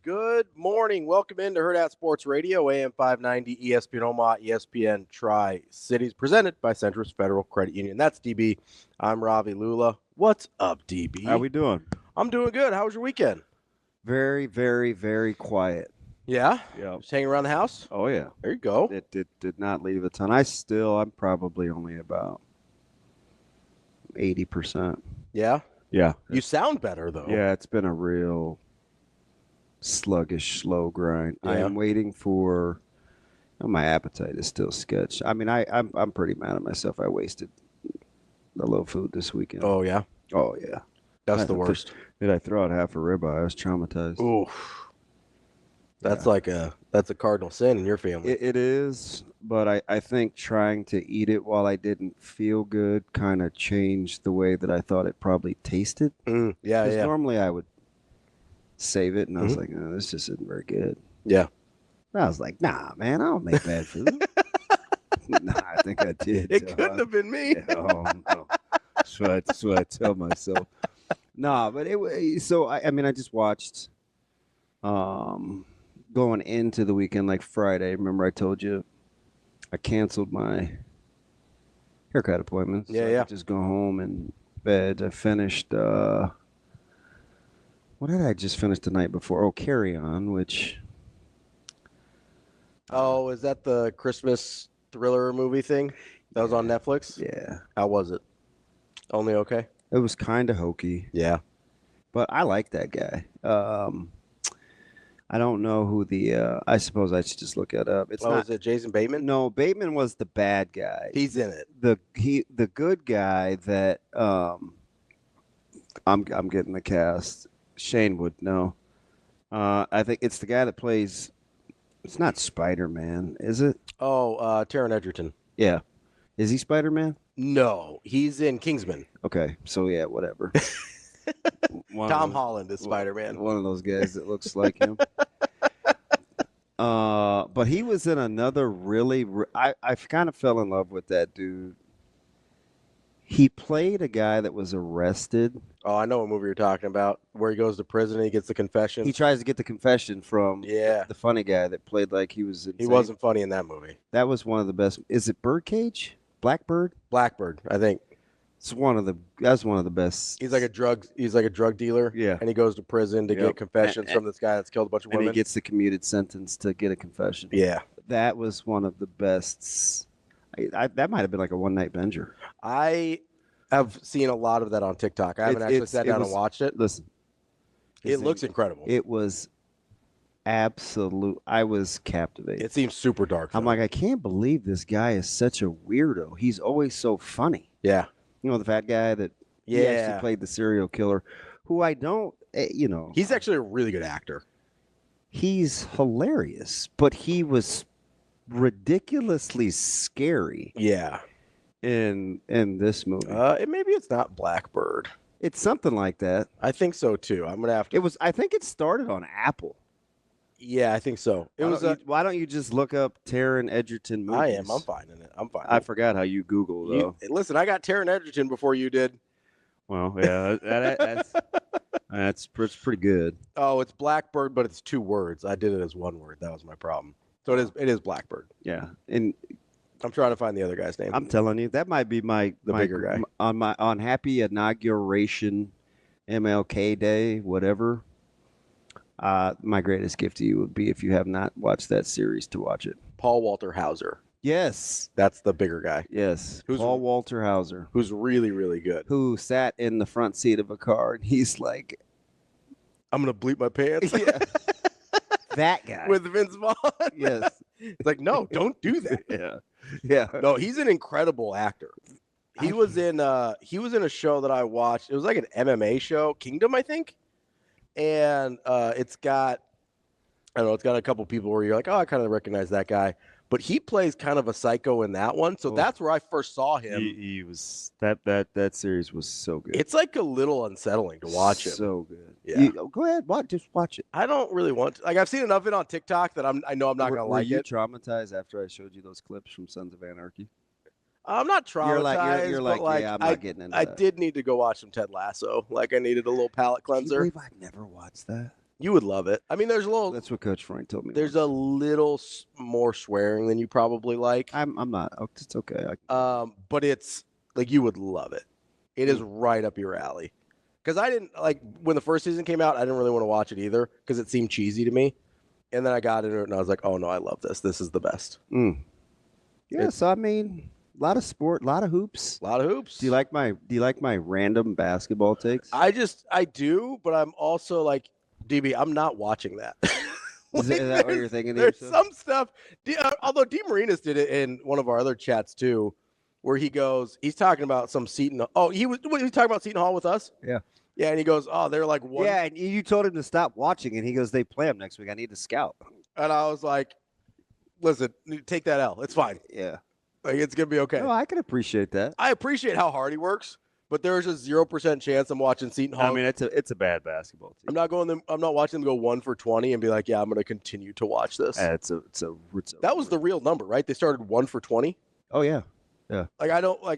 Good morning. Welcome into Hurrdat Sports Radio, AM 590, ESPN Omaha, ESPN Tri-Cities, presented by Centris Federal Credit Union. That's DB. I'm Ravi, Lulla. What's up, DB? How we doing? I'm doing good. How was your weekend? Very, very, very quiet. Yeah? Yeah. Just hanging around the house? Oh, yeah. There you go. It did not leave a ton. I'm probably only about 80%. Yeah? Yeah. You sound better, though. Yeah, it's been a real sluggish, slow grind. Yeah. I am waiting for my appetite is still sketch. I mean, I'm pretty mad at myself. I wasted a little food this weekend. Oh, yeah? Oh, yeah. That's the worst. Did I throw out half a ribeye? I was traumatized. Oof. That's a cardinal sin in your family. It is, but I think trying to eat it while I didn't feel good kind of changed the way that I thought it probably tasted. Yeah, Because yeah. normally I would save it, and I was like, oh, this just isn't very good. Yeah. And I was like, nah, man, I don't make bad food. Nah, I think I did. It couldn't have been me. Oh, no. That's what I tell myself. Nah, but I just watched going into the weekend, like Friday. Remember I told you I canceled my haircut appointments. Yeah, so yeah. I could just go home and bed. I finished what did I just finish the night before? Oh, Carry On, which Oh, is that the Christmas thriller movie thing that was on Netflix? yeah. How was it? Only okay? It was kind of hokey, Yeah. but I like that guy. I don't know who I suppose I should just look it up. It's not. Is it Jason Bateman? No, Bateman was the bad guy. He's in it. The good guy that I'm getting the cast. Shane would know. I think it's the guy that plays. It's not Spider-Man, is it? Oh, Taron Egerton. Yeah. Is he Spider-Man? No, he's in Kingsman. Okay, so yeah, whatever. Tom Holland is Spider-Man. One of those guys that looks like him. But he was in another really. I kind of fell in love with that dude. He played a guy that was arrested. Oh, I know what movie you're talking about, where he goes to prison and he gets the confession. He tries to get the confession from the funny guy that played like he was insane. He wasn't funny in that movie. That was one of the best. Is it Birdcage? Blackbird, I think. That's one of the best. He's like a drug dealer. Yeah. And he goes to prison to get confessions from this guy that's killed a bunch of women. And he gets the commuted sentence to get a confession. Yeah. That was one of the best. That might have been like a one-night binger. I have seen a lot of that on TikTok. I haven't actually sat down and watched it. Listen. It looks incredible. It was absolute. I was captivated. It seems super dark. I'm like, I can't believe this guy is such a weirdo. He's always so funny. Yeah. You know, the fat guy that he actually played the serial killer, who I don't, He's actually a really good actor. He's hilarious, but he was ridiculously scary. Yeah. In this movie. Maybe it's not Blackbird. It's something like that. I think so too. I'm gonna have to. I think it started on Apple. Yeah, I think so. Why don't you just look up Taron Egerton movies? I am. I'm finding it. I'm finding I forgot how you Google though. Listen, I got Taron Egerton before you did. Well, yeah, that's pretty good. Oh, it's Blackbird, but it's two words. I did it as one word. That was my problem. So it is Blackbird. Yeah, and I'm trying to find the other guy's name. I'm telling you, that might be the bigger guy on Happy Inauguration, MLK Day, whatever. My greatest gift to you would be, if you have not watched that series, to watch it. Paul Walter Hauser. Yes. That's the bigger guy. Yes. Paul Walter Hauser. Who's really, really good. Who sat in the front seat of a car, and he's like, I'm going to bleep my pants. Yeah. That guy. With Vince Vaughn. Yes. It's like, no, don't do that. Yeah. Yeah. No, he's an incredible actor. He was in a show that I watched. It was like an MMA show, Kingdom, I think. And it's got a couple people where you're like, oh, I kind of recognize that guy. But he plays kind of a psycho in that one. So that's where I first saw him. He was that series was so good. It's like a little unsettling to watch him. So good. Yeah. Go ahead, just watch it. I don't really want to. Like, I've seen enough of it on TikTok that I know I'm not going to like it. Were you traumatized after I showed you those clips from Sons of Anarchy? I'm not traumatized. You're like, yeah, I'm not getting into that. I did need to go watch some Ted Lasso. Like, I needed a little palate cleanser. Can you believe I've never watched that? You would love it. I mean, there's a little. That's what Coach Frank told me. There's a little more swearing than you probably like. I'm not. It's okay. But it's like you would love it. It is right up your alley. Because I didn't like when the first season came out. I didn't really want to watch it either because it seemed cheesy to me. And then I got into it and I was like, oh no, I love this. This is the best. Yeah. So I mean, a lot of sport, a lot of hoops. A lot of hoops. Do you like my random basketball takes? I do, but I'm also like, DB, I'm not watching that. Is that what you're thinking? There's some stuff. Although DeMarinis did it in one of our other chats too, where he's talking about some Seton. Oh, he was talking about Seton Hall with us. Yeah. Yeah, and he goes, oh, they're like one. Yeah, and you told him to stop watching, and he goes, they play them next week. I need to scout. And I was like, listen, take that L. It's fine. Yeah. Like, it's going to be okay. No, I can appreciate that. I appreciate how hard he works, but there's a 0% chance I'm watching Seton Hall. I mean, it's a bad basketball team. I'm not watching them go 1 for 20 and be like, yeah, I'm going to continue to watch this. That was the real number, right? They started 1 for 20. Oh yeah. Yeah. Like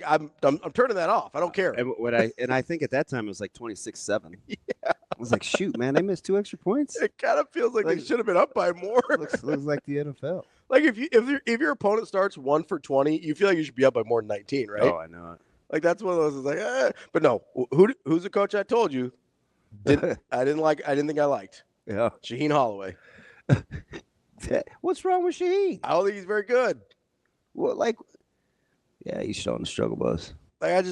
I'm turning that off. I don't care. And I think at that time it was like 26-7. Yeah. I was like, shoot, man, they missed 2 extra points. It kind of feels like they should have been up by more. looks like the NFL. Like if your opponent starts 1 for 20, you feel like you should be up by more than 19, right? Oh, I know it. Like that's one of those. It's like, but no. Who's the coach I told you? I didn't think I liked. Yeah. Shaheen Holloway. What's wrong with Shaheen? I don't think he's very good. Well, yeah, he's showing the struggle bus. Like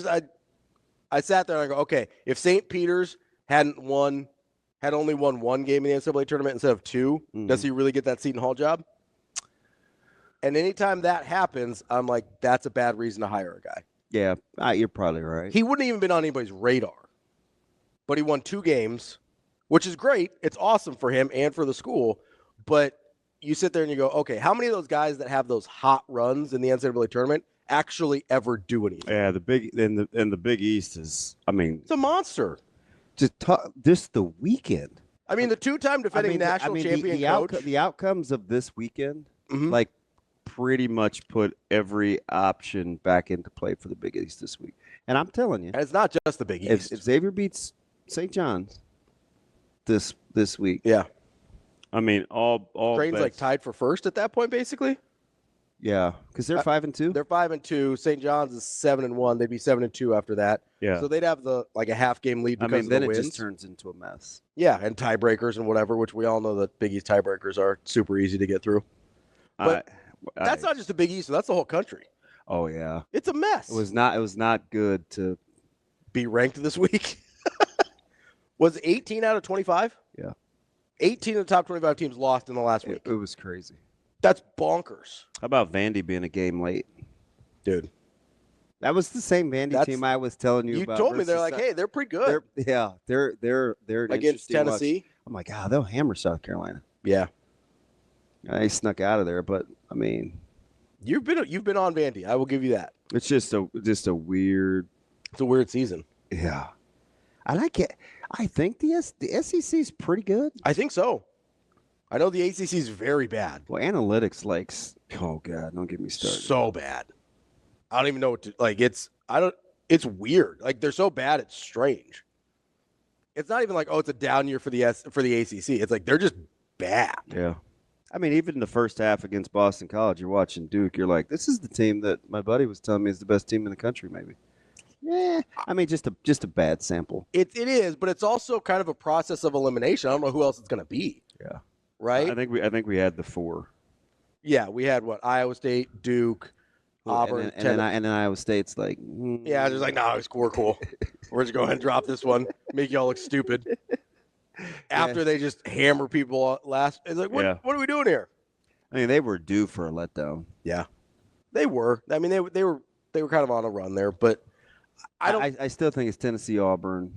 I sat there and I go, okay, if St. Peter's had only won 1 game in the NCAA tournament instead of 2, does he really get that Seton Hall job? And anytime that happens, I'm like, that's a bad reason to hire a guy. Yeah, you're probably right. He wouldn't even been on anybody's radar. But he won 2 games, which is great. It's awesome for him and for the school. But you sit there and you go, okay, how many of those guys that have those hot runs in the NCAA tournament actually ever do anything? Yeah, the Big East is, I mean, it's a monster. Just the weekend. I mean, the 2-time defending national champion coach. The outcomes of this weekend, mm-hmm. Pretty much put every option back into play for the Big East this week. And I'm telling you, and it's not just the Big East. If Xavier beats St. John's this week, yeah. I mean, all Creighton's bets. tied for first at that point, basically. Yeah, because they're 5-2. They're 5-2. St. John's is 7-1. They'd be 7-2 after that. Yeah. So they'd have a half game lead because of the wins. It just turns into a mess. Yeah, and tiebreakers and whatever, which we all know that Big East tiebreakers are super easy to get through. But that's not just the Big East. That's the whole country. Oh yeah, it's a mess. It was not good to be ranked this week. Was 18 out of 25? Yeah. 18 of the top 25 teams lost in the last week. It was crazy. That's bonkers. How about Vandy being a game late? Dude. That was the same Vandy team I was telling you about. You told me they're like, hey, they're pretty good. They're against Tennessee. Oh my God, they'll hammer South Carolina. Yeah. They snuck out of there, but I mean, you've been on Vandy. I will give you that. It's just a weird. It's a weird season. Yeah, I like it. I think the SEC is pretty good. I think so. I know the ACC is very bad. Well, analytics oh God, don't get me started. So bad. I don't even know what to It's weird. Like they're so bad, it's strange. It's not even like, oh, it's a down year for the ACC. It's like they're just bad. Yeah. I mean, even in the first half against Boston College, you're watching Duke. You're like, this is the team that my buddy was telling me is the best team in the country, maybe. Yeah, I mean, just a bad sample. It is, but it's also kind of a process of elimination. I don't know who else it's going to be. Yeah, right. I think we had the 4. Yeah, we had Iowa State, Duke, Auburn, and then Iowa State's like, yeah, just like, no, we're cool. We're just go ahead and drop this one, make y'all look stupid. After they just hammer people last, it's like, what are we doing here? I mean, they were due for a letdown. Yeah, they were. I mean, they were kind of on a run there, but I still think it's Tennessee, Auburn,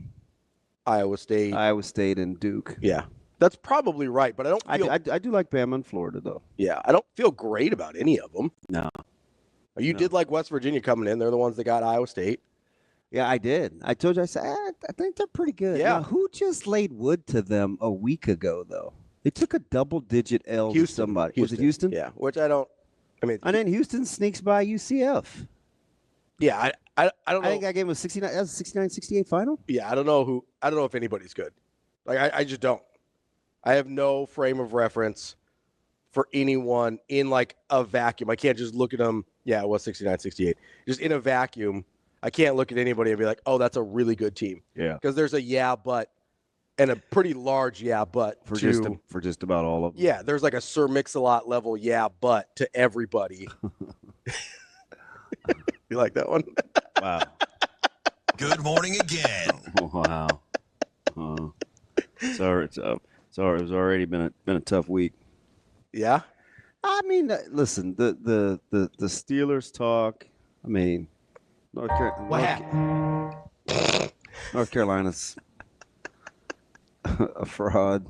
Iowa State, and Duke. Yeah, that's probably right. But I don't. I do like Bama and Florida though. Yeah, I don't feel great about any of them. No. You did like West Virginia coming in. They're the ones that got Iowa State. Yeah, I did. I told you. I said I think they're pretty good. Yeah. Now, who just laid wood to them a week ago though? They took a double-digit L to somebody. Was it Houston? Yeah, which I don't. I mean, and then Houston sneaks by UCF. Yeah, I don't know. I think that game was 69. That was 69-68 final. Yeah, I don't know if anybody's good. Like I just don't. I have no frame of reference for anyone in like a vacuum. I can't just look at them. Yeah, it was 69, 68. Just in a vacuum, I can't look at anybody and be like, oh, that's a really good team. Yeah. Because there's a but and a pretty large but For just about all of them. Yeah, there's like a Sir Mix-a-Lot level but to everybody. You like that one? Wow. Good morning again. Wow. Sorry, it was already been a tough week. Yeah. I mean, listen, the Steelers talk. I mean, North Carolina's a fraud.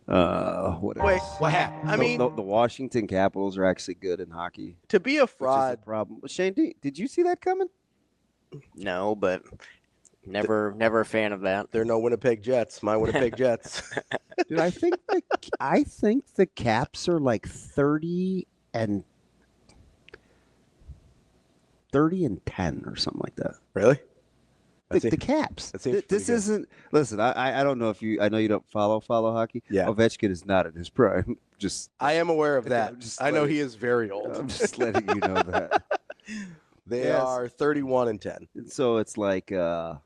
What else? Wait, what happened? I mean, the Washington Capitals are actually good in hockey. To be a fraud, which is a problem. Shane, did you see that coming? No, but never a fan of that. They're no Winnipeg Jets. My Winnipeg Jets. Dude, I think the Caps are like 30 and 10 or something like that. Really? The Caps. This isn't. Listen, I don't know if you. I know you don't follow hockey. Yeah. Ovechkin is not in his prime. I am aware of that. I know he is very old. I'm just letting you know that. They are 31 and 10. So it's like the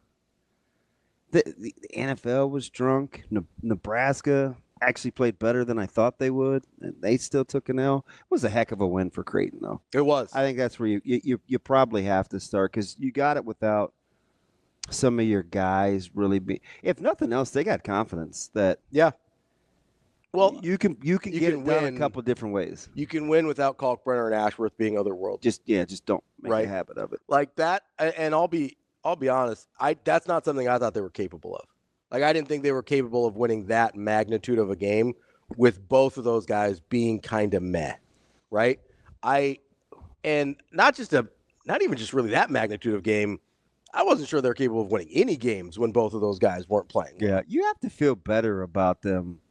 NFL was drunk. Nebraska actually played better than I thought they would, and they still took an L. It was a heck of a win for Creighton, though. It was. I think that's where you probably have to start because you got it without some of your guys really be. If nothing else, they got confidence that well you can get it done a couple different ways. You can win without Kalkbrenner and Ashworth being otherworldly. Just don't make a habit of it like that. And I'll be honest. That's not something I thought they were capable of. Like I didn't think they were capable of winning that magnitude of a game with both of those guys being kind of meh, right? And not even just really that magnitude of game. I wasn't sure they're capable of winning any games when both of those guys weren't playing. Yeah, you have to feel better about them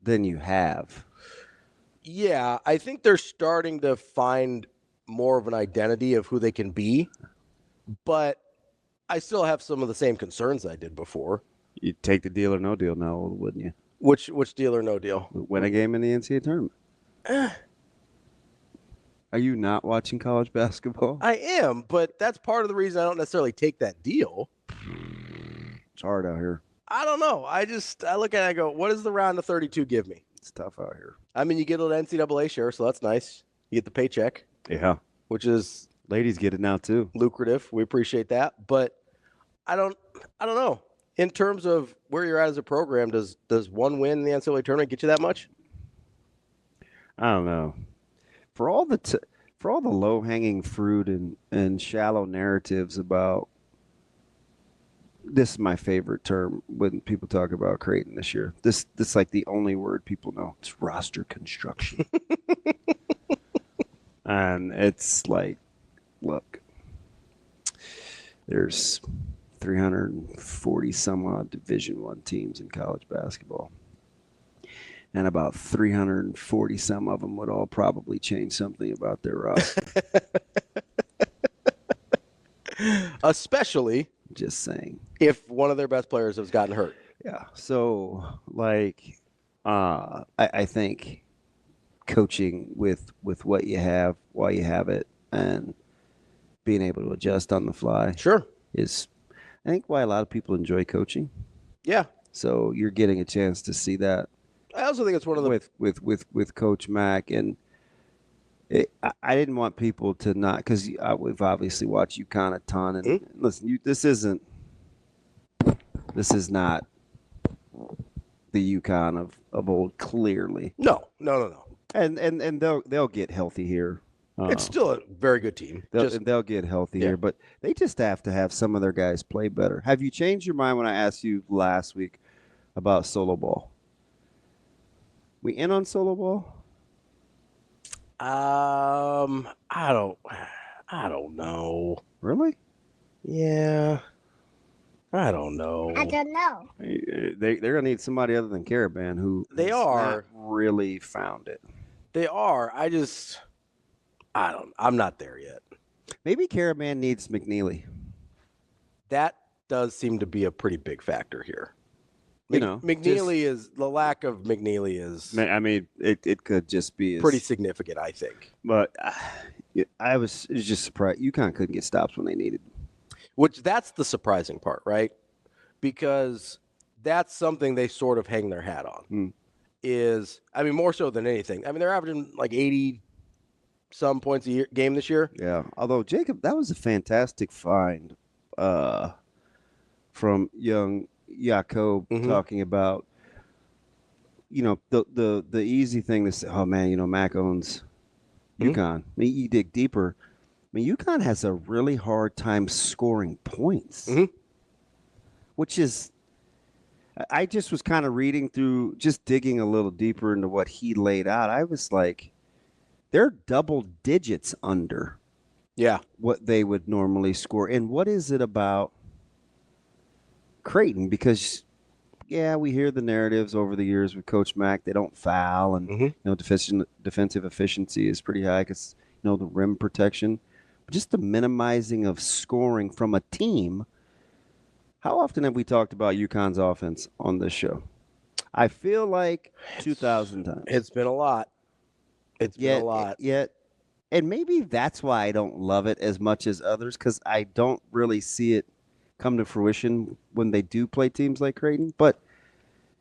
than you have. Yeah, I think they're starting to find more of an identity of who they can be, but I still have some of the same concerns I did before. You'd take the deal or no deal now, wouldn't you? Which deal or no deal? Win a game in the NCAA tournament. Are you not watching college basketball? I am, but that's part of the reason I don't necessarily take that deal. It's hard out here. I don't know. I look at it and I go, what does the round of 32 give me? It's tough out here. I mean, you get an NCAA share, so that's nice. You get the paycheck. Yeah. Which is ladies get it now too. Lucrative. We appreciate that. But I don't know. In terms of where you're at as a program, does one win in the NCAA tournament get you that much? I don't know. For all the low-hanging fruit and shallow narratives about, this is my favorite term when people talk about Creighton this year. This is like the only word people know. It's roster construction. And it's like, look, there's 340 some odd Division I teams in college basketball. And about 340 some of them would all probably change something about their roster. Especially, just saying, if one of their best players has gotten hurt. Yeah. So, like, I think coaching with what you have while you have it and being able to adjust on the fly, is I think why a lot of people enjoy coaching. Yeah. So you're getting a chance to see that. I also think it's one of the with Coach Mack, and I didn't want people to not, because we've obviously watched UConn a ton, and listen, this is not the UConn of old, clearly. No. And they'll get healthy here. It's still a very good team. They'll get healthy here, but they just have to have some of their guys play better. Have you changed your mind when I asked you last week about solo ball? We in on solo ball? I don't know. Really? Yeah. I don't know. They're gonna need somebody other than Caravan who they are really found it. They are. I'm not there yet. Maybe Caravan needs McNeely. That does seem to be a pretty big factor here. McNeely is the lack of McNeely is I mean, it could just be pretty significant, I think. But I was just surprised. UConn couldn't get stops when they needed. Which that's the surprising part, right? Because that's something they sort of hang their hat on. Is more so than anything. They're averaging like 80 some points a game this year. Yeah. Although Jacob, that was a fantastic find from young Jakob talking about, the easy thing to say, oh man, Mac owns UConn. You dig deeper. UConn has a really hard time scoring points, which is, I just was kind of reading through, just digging a little deeper into what he laid out. I was like, they're double digits under what they would normally score. And what is it about Creighton? Because, we hear the narratives over the years with Coach Mack. They don't foul, and defensive efficiency is pretty high because, the rim protection. But just the minimizing of scoring from a team. How often have we talked about UConn's offense on this show? I feel like 2,000 times. It's been a lot. It's been a lot. And maybe that's why I don't love it as much as others, because I don't really see it come to fruition when they do play teams like Creighton. But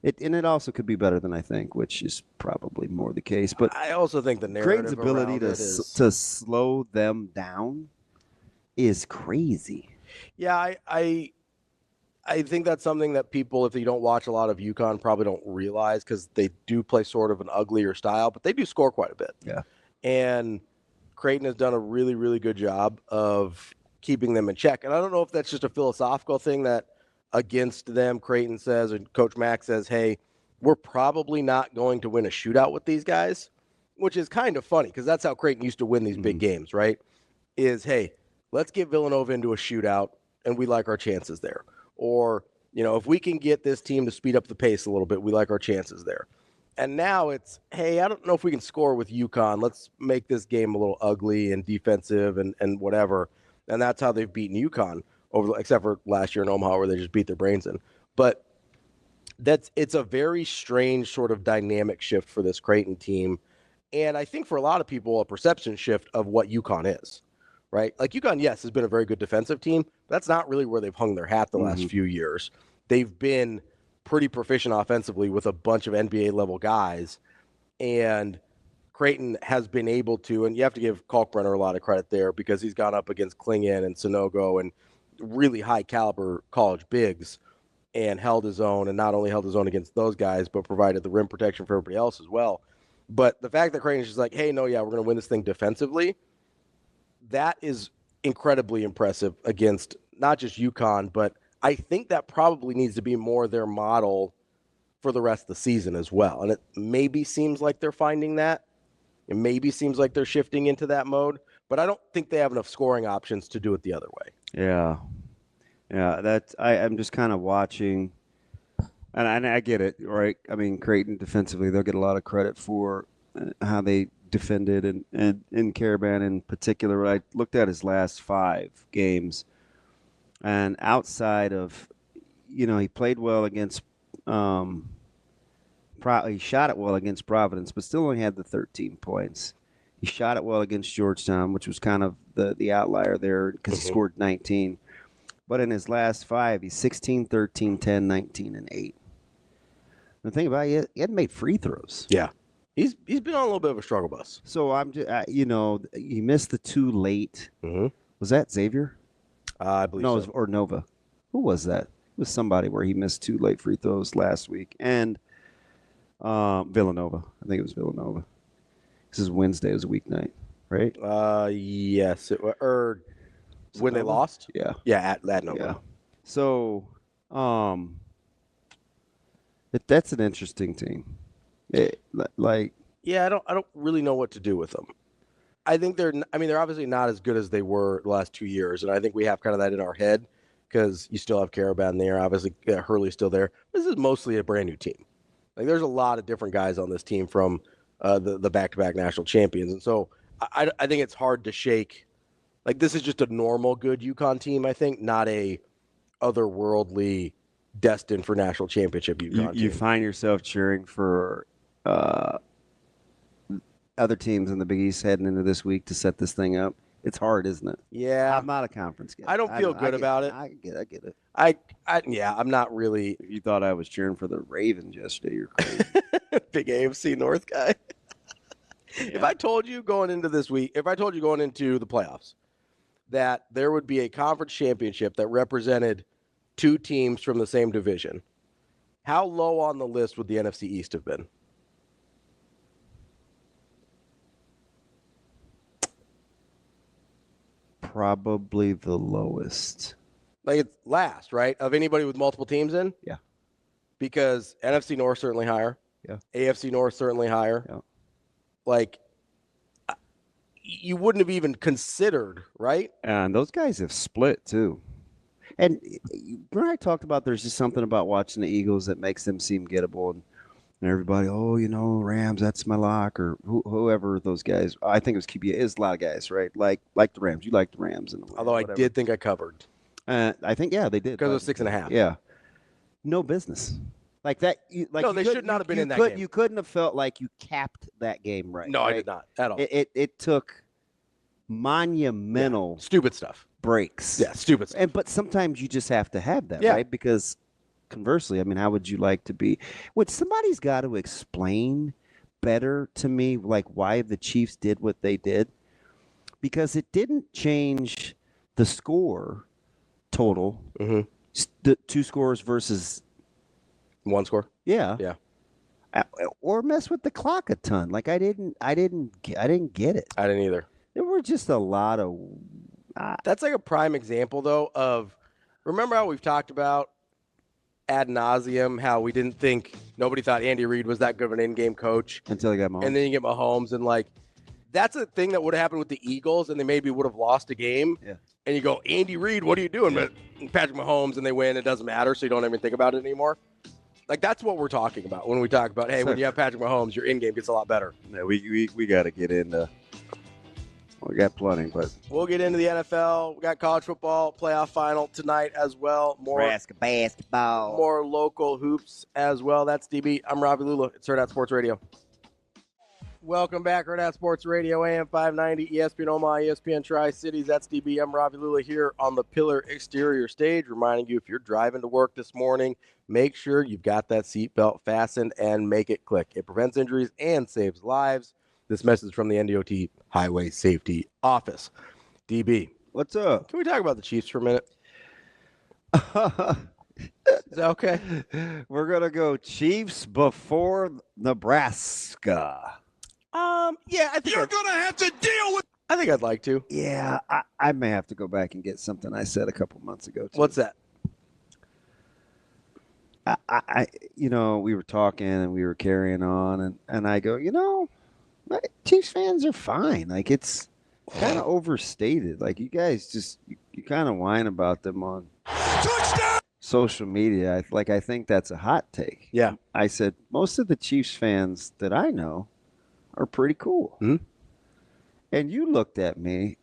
it also could be better than I think, which is probably more the case. But I also think the narrative Creighton's ability to slow them down is crazy. Yeah, I think that's something that people, if you don't watch a lot of UConn, probably don't realize, because they do play sort of an uglier style, but they do score quite a bit. Yeah. And Creighton has done a really, really good job of keeping them in check. And I don't know if that's just a philosophical thing that against them, Creighton says, and Coach Mack says, hey, we're probably not going to win a shootout with these guys, which is kind of funny because that's how Creighton used to win these big games, right? Is, hey, let's get Villanova into a shootout and we like our chances there. Or, if we can get this team to speed up the pace a little bit, we like our chances there. And now it's, hey, I don't know if we can score with UConn. Let's make this game a little ugly and defensive and whatever. And that's how they've beaten UConn, except for last year in Omaha where they just beat their brains in. But it's a very strange sort of dynamic shift for this Creighton team. And I think for a lot of people, a perception shift of what UConn is. Right? Like UConn, yes, has been a very good defensive team, but that's not really where they've hung their hat the last few years. They've been pretty proficient offensively with a bunch of NBA-level guys, and Creighton has been able to, and you have to give Kalkbrenner a lot of credit there because he's gone up against Klingon and Sonogo and really high-caliber college bigs and held his own, and not only held his own against those guys, but provided the rim protection for everybody else as well. But the fact that Creighton is just like, hey, no, we're going to win this thing defensively, that is incredibly impressive against not just UConn, but I think that probably needs to be more their model for the rest of the season as well. And it maybe seems like they're finding that. It maybe seems like they're shifting into that mode, but I don't think they have enough scoring options to do it the other way. Yeah. I'm just kind of watching, and I get it, right? Creighton defensively, they'll get a lot of credit for how they defended, and in Caravan in particular. I looked at his last 5 games, and outside of, he played well against, he shot it well against Providence, but still only had the 13 points. He shot it well against Georgetown, which was kind of the outlier there because he scored 19. But in his last 5, he's 16, 13, 10, 19, and 8. The thing about it, he hadn't made free throws. Yeah. He's been on a little bit of a struggle bus. So I'm just, he missed the 2 late. Was that Xavier? I believe so. Or Nova. Who was that? It was somebody where he missed 2 late free throws last week. And Villanova. I think it was Villanova. This is Wednesday. It was a weeknight, right? Yes. Or when they lost? Yeah. Yeah, at Nova. Yeah. So that's an interesting team. I don't really know what to do with them. I think they're obviously not as good as they were the last 2 years, and I think we have kind of that in our head because you still have Caravan there. Obviously, Hurley's still there. This is mostly a brand new team. Like, there's a lot of different guys on this team from the back-to-back national champions, and so I think it's hard to shake. Like, this is just a normal good UConn team, I think, not a otherworldly destined for national championship UConn You team. find yourself cheering for other teams in the Big East heading into this week to set this thing up. It's hard, isn't it? Yeah. I'm not a conference guy. I don't feel good about it. I get it. I'm not really If you thought I was cheering for the Ravens yesterday, you're crazy. big AFC North guy. If I told you going into the playoffs that there would be a conference championship that represented two teams from the same division, how low on the list would the NFC East have been? Probably the lowest. Like it's last, right? Of anybody with multiple teams in? Yeah. Because NFC North certainly higher. Yeah. AFC North certainly higher. Yeah. Like you wouldn't have even considered, right? And those guys have split too. And when I talked about there's just something about watching the Eagles that makes them seem gettable, and everybody, Rams, that's my lock, or whoever those guys. I think it was QB. It was a lot of guys, right? Like the Rams. You like the Rams, Although I did think I covered I think they did because it was 6.5. Yeah, no business. Like that. They should not have been in that game. You couldn't have felt like you capped that game right. No, right? I did not at all. It took monumental stupid stuff. Breaks. Yeah, stupid stuff. But sometimes you just have to have that, Yeah. right? Because conversely, I mean, how would you like to be? Somebody's got to explain better to me, like why the Chiefs did what they did, because it didn't change the score total. Mm-hmm. The two scores versus one score. Yeah. Yeah. Or mess with the clock a ton. Like I didn't get it. I didn't either. There were just a lot of. That's like a prime example, though, of remember how we've talked about ad nauseum how nobody thought Andy Reid was that good of an in-game coach until he got Mahomes. And then you get Mahomes, and like that's a thing that would have happened with the Eagles, and they maybe would have lost a game. Yeah. And you go, Andy Reid, what are you doing? But Patrick Mahomes, and they win. It doesn't matter, so you don't even think about it anymore. Like that's what we're talking about when we talk about, hey, when you have Patrick Mahomes, your in-game gets a lot better. Yeah, we got to get into. We got plenty, but we'll get into the NFL. We got college football playoff final tonight as well. More Nebraska basketball. More local hoops as well. That's DB. I'm Ravi Lulla. It's Hurrdat Sports Radio. Welcome back, Hurrdat Sports Radio, AM 590, ESPN Omaha, ESPN Tri-Cities. That's DB. I'm Ravi Lulla here on the Pillar Exterior stage, reminding you if you're driving to work this morning, make sure you've got that seatbelt fastened and make it click. It prevents injuries and saves lives. This message from the NDOT Highway Safety Office. DB. What's up? Can we talk about the Chiefs for a minute? Is that okay? We're going to go Chiefs before Nebraska. Yeah, I think You're going to have to deal with. I think I'd like to. Yeah, I may have to go back and get something I said a couple months ago, too. What's that? We were talking and we were carrying on, and I go, Chiefs fans are fine. Like, it's kind of overstated. Like, you guys just, you kind of whine about them on social media. I think that's a hot take. Yeah. I said, most of the Chiefs fans that I know are pretty cool. Mm-hmm. And you looked at me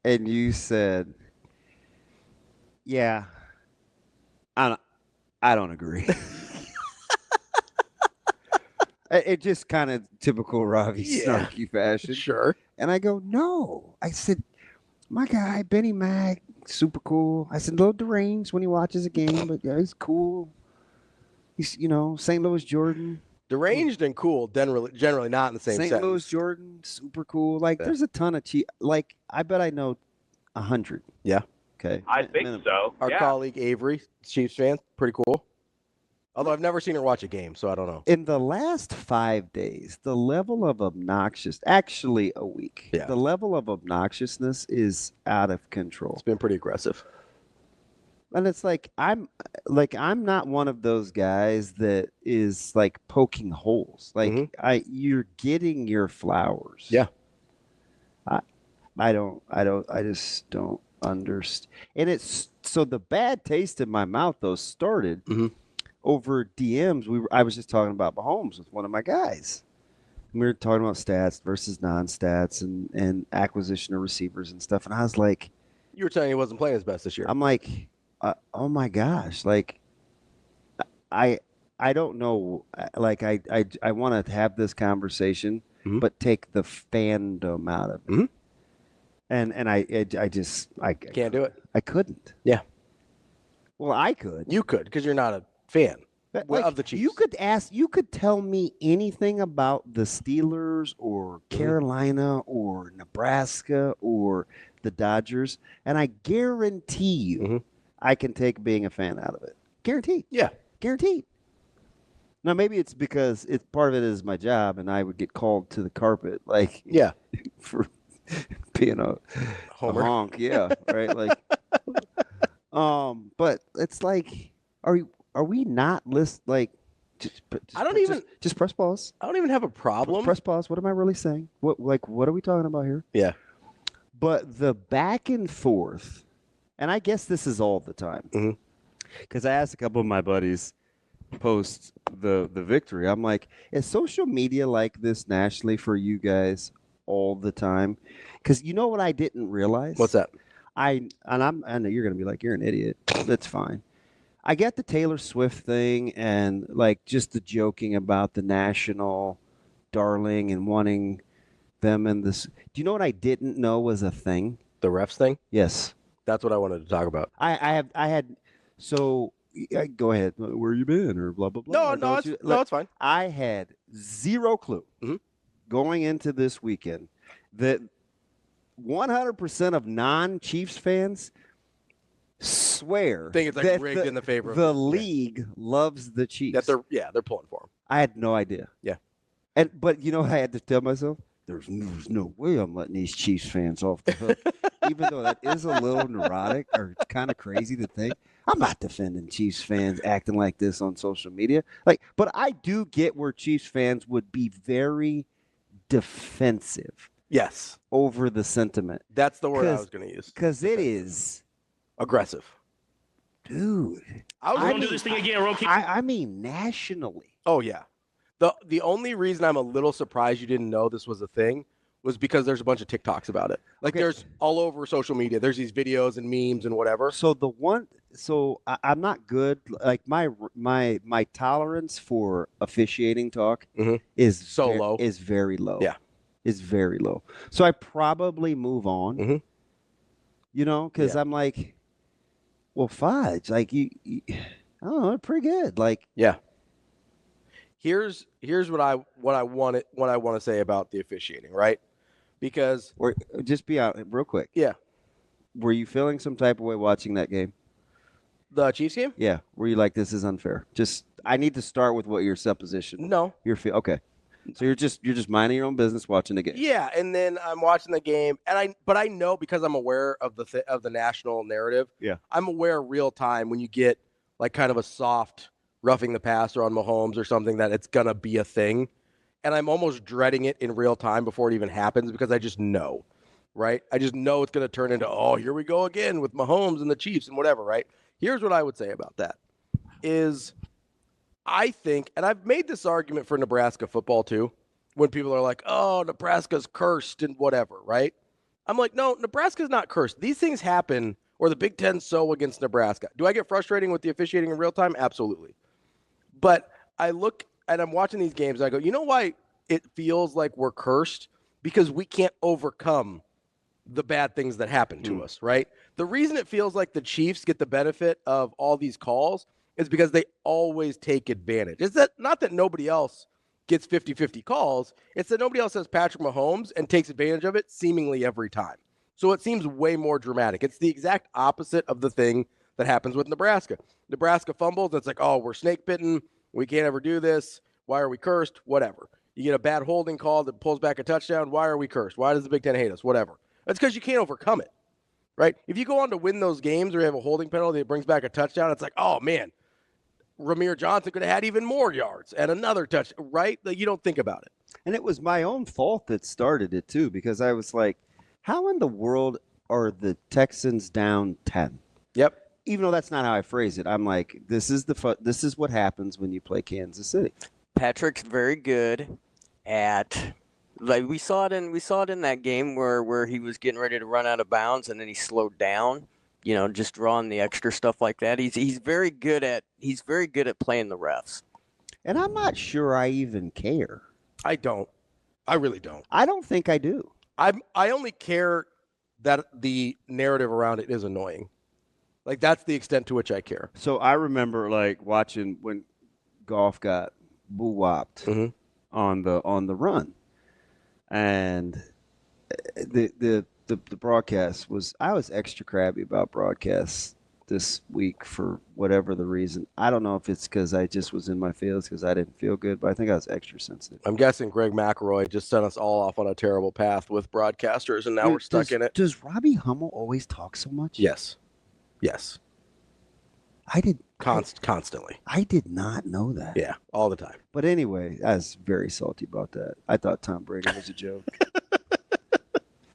and you said, yeah, I don't agree. It just kind of typical Ravi snarky fashion. Sure. And I go, no. I said, my guy, Benny Mac, super cool. I said, a little deranged when he watches a game, but yeah, he's cool. He's, St. Louis Jordan. Deranged and cool, generally not in the same St. sentence. Louis Jordan, super cool. Like, there's a ton of Like, I bet I know 100. Yeah. Okay. I think so. Our colleague Avery, Chiefs fan, pretty cool. Although I've never seen her watch a game, so I don't know. In the last 5 days, the level of actually a week, the level of obnoxiousness is out of control. It's been pretty aggressive. And it's like I'm not one of those guys that is like poking holes. Like you're getting your flowers. Yeah. I just don't understand. And it's so the bad taste in my mouth though started over DMs. I was just talking about Mahomes with one of my guys. We were talking about stats versus non-stats and acquisition of receivers and stuff. And I was like, you were telling he wasn't playing his best this year. I'm like, oh my gosh, like I don't know. Like I want to have this conversation, but take the fandom out of it. And I just Can't do it. I couldn't. Yeah. Well, I could. You could because you're not a fan Like, of the Chiefs. You could tell me anything about the Steelers or Carolina or Nebraska or the Dodgers, and I guarantee you I can take being a fan out of it. Guaranteed. Yeah. Guaranteed. Now, maybe it's because part of it is my job, and I would get called to the carpet, like, Yeah. for being a Homer. honk. Yeah, right? Like, but it's like, are we not like? Just press pause. I don't even have a problem. Press pause. What am I really saying? What are we talking about here? Yeah. But the back and forth, and I guess this is all the time. Because I asked a couple of my buddies post the victory. I'm like, is social media like this nationally for you guys all the time? Because you know what I didn't realize? What's that? I know you're gonna be like, you're an idiot. That's fine. I get the Taylor Swift thing and like just the joking about the national darling and wanting them in this. Do you know what I didn't know was a thing? The refs thing? Yes. That's what I wanted to talk about. I had so go ahead. Where you been or blah blah blah. No, it's fine. I had zero clue going into this weekend that 100% of non-Chiefs fans swear think it's like that rigged in the favor of the league loves the Chiefs. That they're pulling for them. I had no idea. Yeah. But you know, I had to tell myself there's no way I'm letting these Chiefs fans off the hook. Even though that is a little neurotic or kind of crazy to think. I'm not defending Chiefs fans acting like this on social media. But I do get where Chiefs fans would be very defensive. Yes. Over the sentiment. That's the word I was going to use. Because it is aggressive. Dude. I mean, do this thing again, Roki. I mean nationally. Oh, yeah. The only reason I'm a little surprised you didn't know this was a thing was because there's a bunch of TikToks about it. Like there's all over social media. There's these videos and memes and whatever. So I'm not good. Like my tolerance for officiating talk is low. Is very low. Yeah. Is very low. So I probably move on. You know, because I'm like, well, fudge. Like you I don't know, pretty good. Like Here's what I want to say about the officiating, right? Because just be out real quick. Yeah. Were you feeling some type of way watching that game? The Chiefs game? Yeah. Were you like, this is unfair? I need to start with what your supposition. No. Okay. So you're just minding your own business watching the game. Yeah, and then I'm watching the game, but I know because I'm aware of the national narrative. Yeah. I'm aware real time when you get like kind of a soft roughing the passer on Mahomes or something that it's gonna be a thing, and I'm almost dreading it in real time before it even happens because I just know, right? I just know it's gonna turn into here we go again with Mahomes and the Chiefs and whatever, right? Here's what I would say about that is I think, and I've made this argument for Nebraska football too, when people are like, oh, Nebraska's cursed and whatever, right? I'm like, no, Nebraska's not cursed. These things happen, or the Big Ten's so against Nebraska. Do I get frustrating with the officiating in real time? Absolutely. But I look and I'm watching these games and I go, you know why it feels like we're cursed? Because we can't overcome the bad things that happen to us, right? The reason it feels like the Chiefs get the benefit of all these calls is because they always take advantage. It's that not that nobody else gets 50-50 calls. It's that nobody else has Patrick Mahomes and takes advantage of it seemingly every time. So it seems way more dramatic. It's the exact opposite of the thing that happens with Nebraska. Nebraska fumbles. It's like, oh, we're snake bitten. We can't ever do this. Why are we cursed? Whatever. You get a bad holding call that pulls back a touchdown. Why are we cursed? Why does the Big Ten hate us? Whatever. That's because you can't overcome it, right? If you go on to win those games or you have a holding penalty that brings back a touchdown, it's like, oh, man, Ramir Johnson could have had even more yards and another touch, right? Like, you don't think about it. And it was my own fault that started it, too, because I was like, how in the world are the Texans down 10? Yep. Even though that's not how I phrase it, I'm like, this is what happens when you play Kansas City. Patrick's very good at, like we saw it in that game where he was getting ready to run out of bounds and then he slowed down. just drawing the extra stuff like that. He's very good at playing the refs. And I'm not sure I even care. I don't. I really don't. I don't think I do. I only care that the narrative around it is annoying. Like, that's the extent to which I care. So I remember like watching when golf got boo-wopped on the run, and the broadcast was. I was extra crabby about broadcasts this week for whatever the reason. I don't know if it's because I just was in my feels because I didn't feel good, but I think I was extra sensitive. I'm guessing Greg McElroy just sent us all off on a terrible path with broadcasters, and now we're stuck in it. Does Robbie Hummel always talk so much? Yes. I did constantly. I did not know that. Yeah, all the time. But anyway, I was very salty about that. I thought Tom Brady was a joke.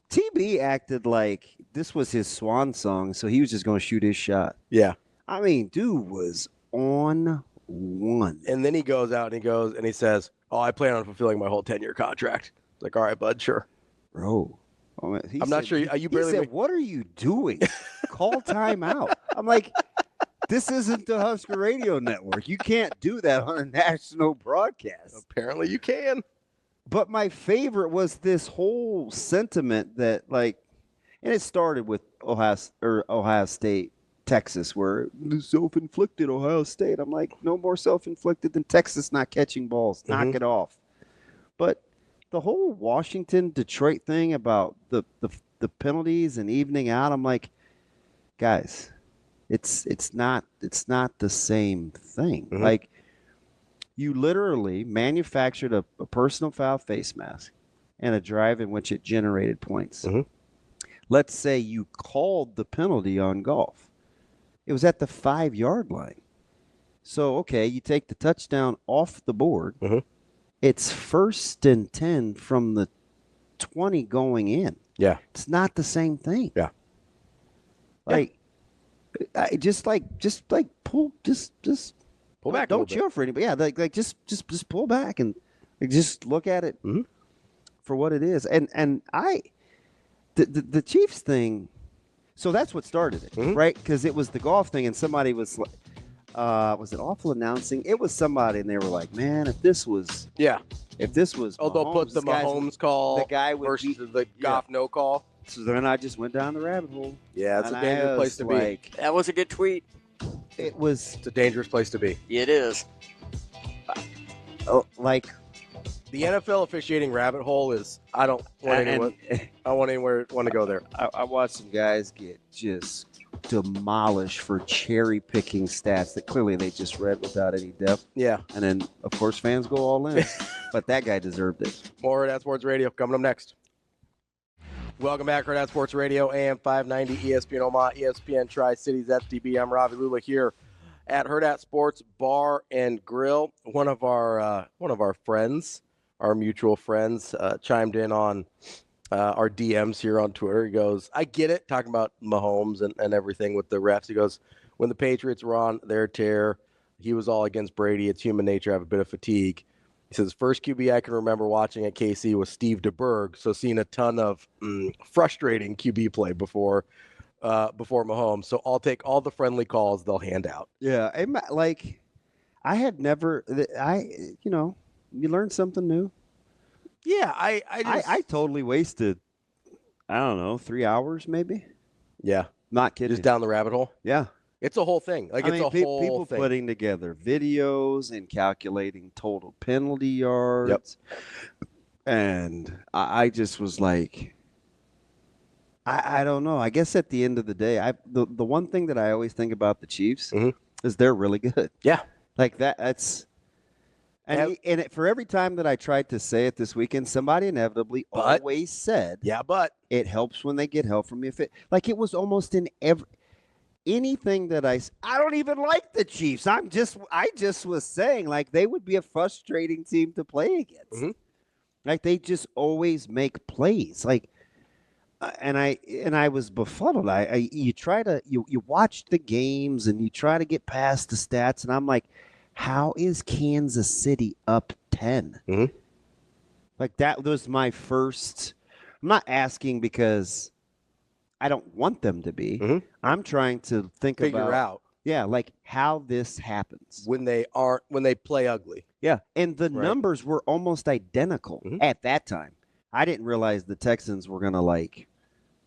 TB acted like this was his swan song, so he was just going to shoot his shot. Yeah. I mean, dude was on one. And then he goes out and he says, "Oh, I plan on fulfilling my whole 10-year contract." It's like, all right, bud, sure. Bro. I'm not sure. You barely. He said, "What are you doing? Call timeout." I'm like, this isn't the Husker Radio Network. You can't do that on a national broadcast. Apparently you can. But my favorite was this whole sentiment that, like, and it started with Ohio State, Texas, where the self-inflicted Ohio State. I'm like, no more self-inflicted than Texas not catching balls. Knock it off. But the whole Washington-Detroit thing about the penalties and evening out, I'm like, guys, it's not the same thing. Like, you literally manufactured a personal foul face mask and a drive in which it generated points. Let's say you called the penalty on golf. It was at the 5-yard line. So, okay, you take the touchdown off the board. It's 1st and 10 from the 20 going in. Yeah. It's not the same thing. Yeah. Like, just pull back. Don't cheer for anybody. Yeah, like just pull back and just look at it for what it is. And the Chiefs thing. So that's what started it, right? Because it was the golf thing, and somebody was like, was it awful announcing? It was somebody, and they were like, "Man, if this was Mahomes, they'll put the Mahomes call, the guy versus the Goff no call." So then I just went down the rabbit hole. Yeah, it's a dangerous place to be. That was a good tweet. It's a dangerous place to be. It is. Like, the NFL officiating rabbit hole is. I don't want anyone. I want to go there. I watched some guys get just demolished for cherry picking stats that clearly they just read without any depth. Yeah, and then of course fans go all in, but that guy deserved it. More Hurrdat Sports Radio coming up next. Welcome back, Hurrdat Sports Radio, AM 590, ESPN Omaha, ESPN Tri-Cities, FDB. I'm Ravi Lulla here at Hurrdat Sports Bar and Grill. One of our friends, our mutual friends, chimed in on our DMs here on Twitter. He goes, "I get it," talking about Mahomes and everything with the refs. He goes, "When the Patriots were on their tear, he was all against Brady. It's human nature to have a bit of fatigue." He says, "First QB I can remember watching at KC was Steve DeBerg, so seen a ton of frustrating QB play before Mahomes. So I'll take all the friendly calls they'll hand out." Yeah, like I had never. You learn something new. Yeah, I totally wasted, I don't know, 3 hours maybe. Yeah, not kidding. Just down the rabbit hole. Yeah. It's a whole thing. Like, it's a whole people thing. Putting together videos and calculating total penalty yards. Yep. And I just was like, I don't know. I guess at the end of the day, the one thing that I always think about the Chiefs is they're really good. Yeah. Like that's and for every time that I tried to say it this weekend, somebody inevitably always said, "Yeah, but it helps when they get help from you." It was almost in anything that I don't even like the Chiefs. I just was saying, like, they would be a frustrating team to play against. Like, they just always make plays. Like, and I was befuddled. You watch the games and you try to get past the stats, and I'm like, how is Kansas City up 10? Like, that was my first. I'm not asking because I don't want them to be. Mhm. I'm trying to Figure out like how this happens. when they play ugly. Yeah, and the Right. numbers were almost identical Mhm. at that time. I didn't realize the Texans were going to like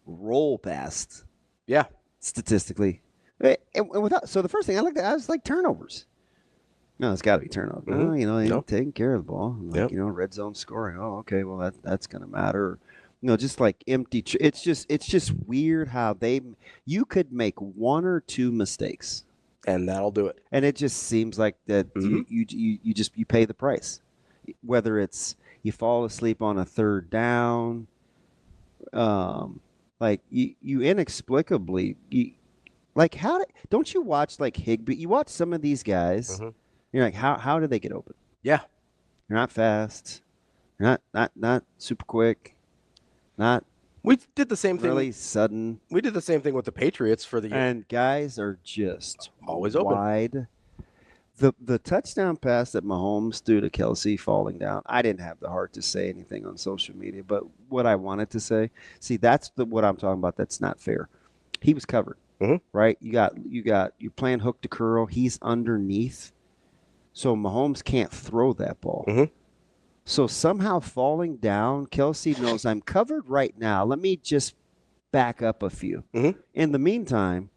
roll past. Yeah. Statistically. So the first thing I looked at, I was like turnovers. No, it's got to be turnovers. Mhm. No, you know, they No. taking care of the ball. Like, Yep. you know, red zone scoring. Oh, okay, well that's going to matter. You know, just like empty. It's just weird how you could make one or two mistakes, And that'll do it. and it just seems like that Mhm. you pay the price, whether it's you fall asleep on a third down, like you inexplicably like don't you watch like Higbee? You watch some of these guys, Mhm. you're like how do they get open? Yeah. They're not fast, they're not super quick, not We did the same thing. really sudden. We did the same thing with the Patriots for the year. And guys are just Always open. wide. The touchdown pass that Mahomes threw to Kelce falling down, I didn't have the heart to say anything on social media, but what I wanted to say, see, that's what I'm talking about. That's not fair. He was covered, Mhm. right? You're playing hook to curl. He's underneath, so Mahomes can't throw that ball. Mhm. So somehow falling down, Kelce knows I'm covered right now. Let me just back up a few. Mhm. In the meantime,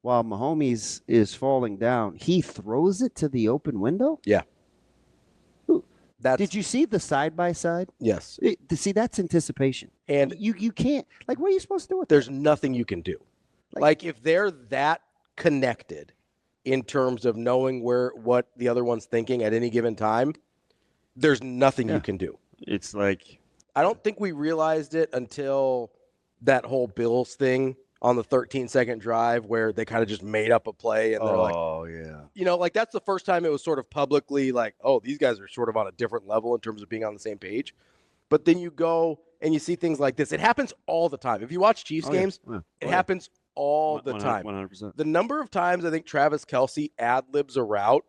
while Mahomes is falling down, he throws it to the open window. Yeah. Did you see the side by side? Yes. See, that's anticipation. And You can't, like, what are you supposed to do with there's that? nothing you can do. Like if they're that connected in terms of knowing what the other one's thinking at any given time, there's nothing you can do. It's like I don't think we realized it until that whole Bills thing on the 13-second drive where they kind of just made up a play and they're like, oh yeah. you know, like that's the first time it was sort of publicly like, oh, these guys are sort of on a different level in terms of being on the same page. But then you go and you see things like this. It happens all the time. If you watch Chiefs games, it happens all the time. 100%. The number of times I think Travis Kelce ad-libs a route,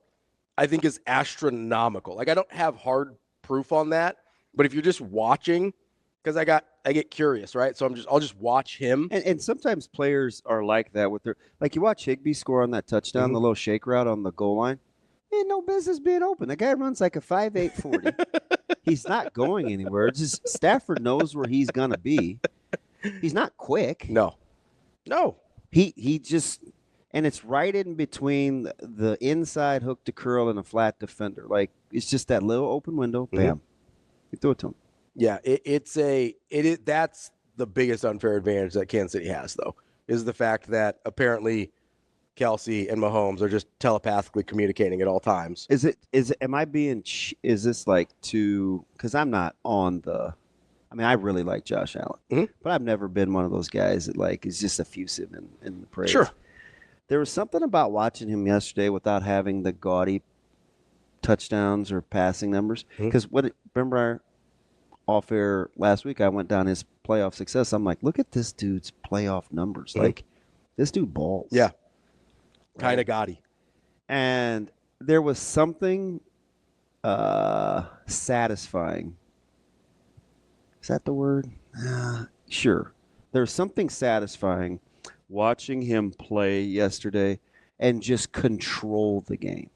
I think is astronomical. Like I don't have hard proof on that, but if you're just watching, because I get curious, right? So I'll just watch him. And sometimes players are like that with their, like you watch Higbee score on that touchdown, the little shake route on the goal line. Ain't no business being open. The guy runs like a 5.8 40. He's not going anywhere. It's just Stafford knows where he's gonna be. He's not quick. No. He just, and it's right in between the inside hook to curl and a flat defender. Like it's just that little open window. Bam. You throw it to him. Yeah, that's the biggest unfair advantage that Kansas City has, though, is the fact that apparently Kelce and Mahomes are just telepathically communicating at all times. Is this like because I'm not on the, I mean, I really like Josh Allen, but I've never been one of those guys that like is just effusive in the praise. Sure. There was something about watching him yesterday without having the gaudy touchdowns or passing numbers. Because remember off air last week, I went down his playoff success. I'm like, look at this dude's playoff numbers. Like, this dude balls. Yeah. Kind of gaudy. And there was something satisfying. Is that the word? Sure. There's something satisfying watching him play yesterday and just control the game.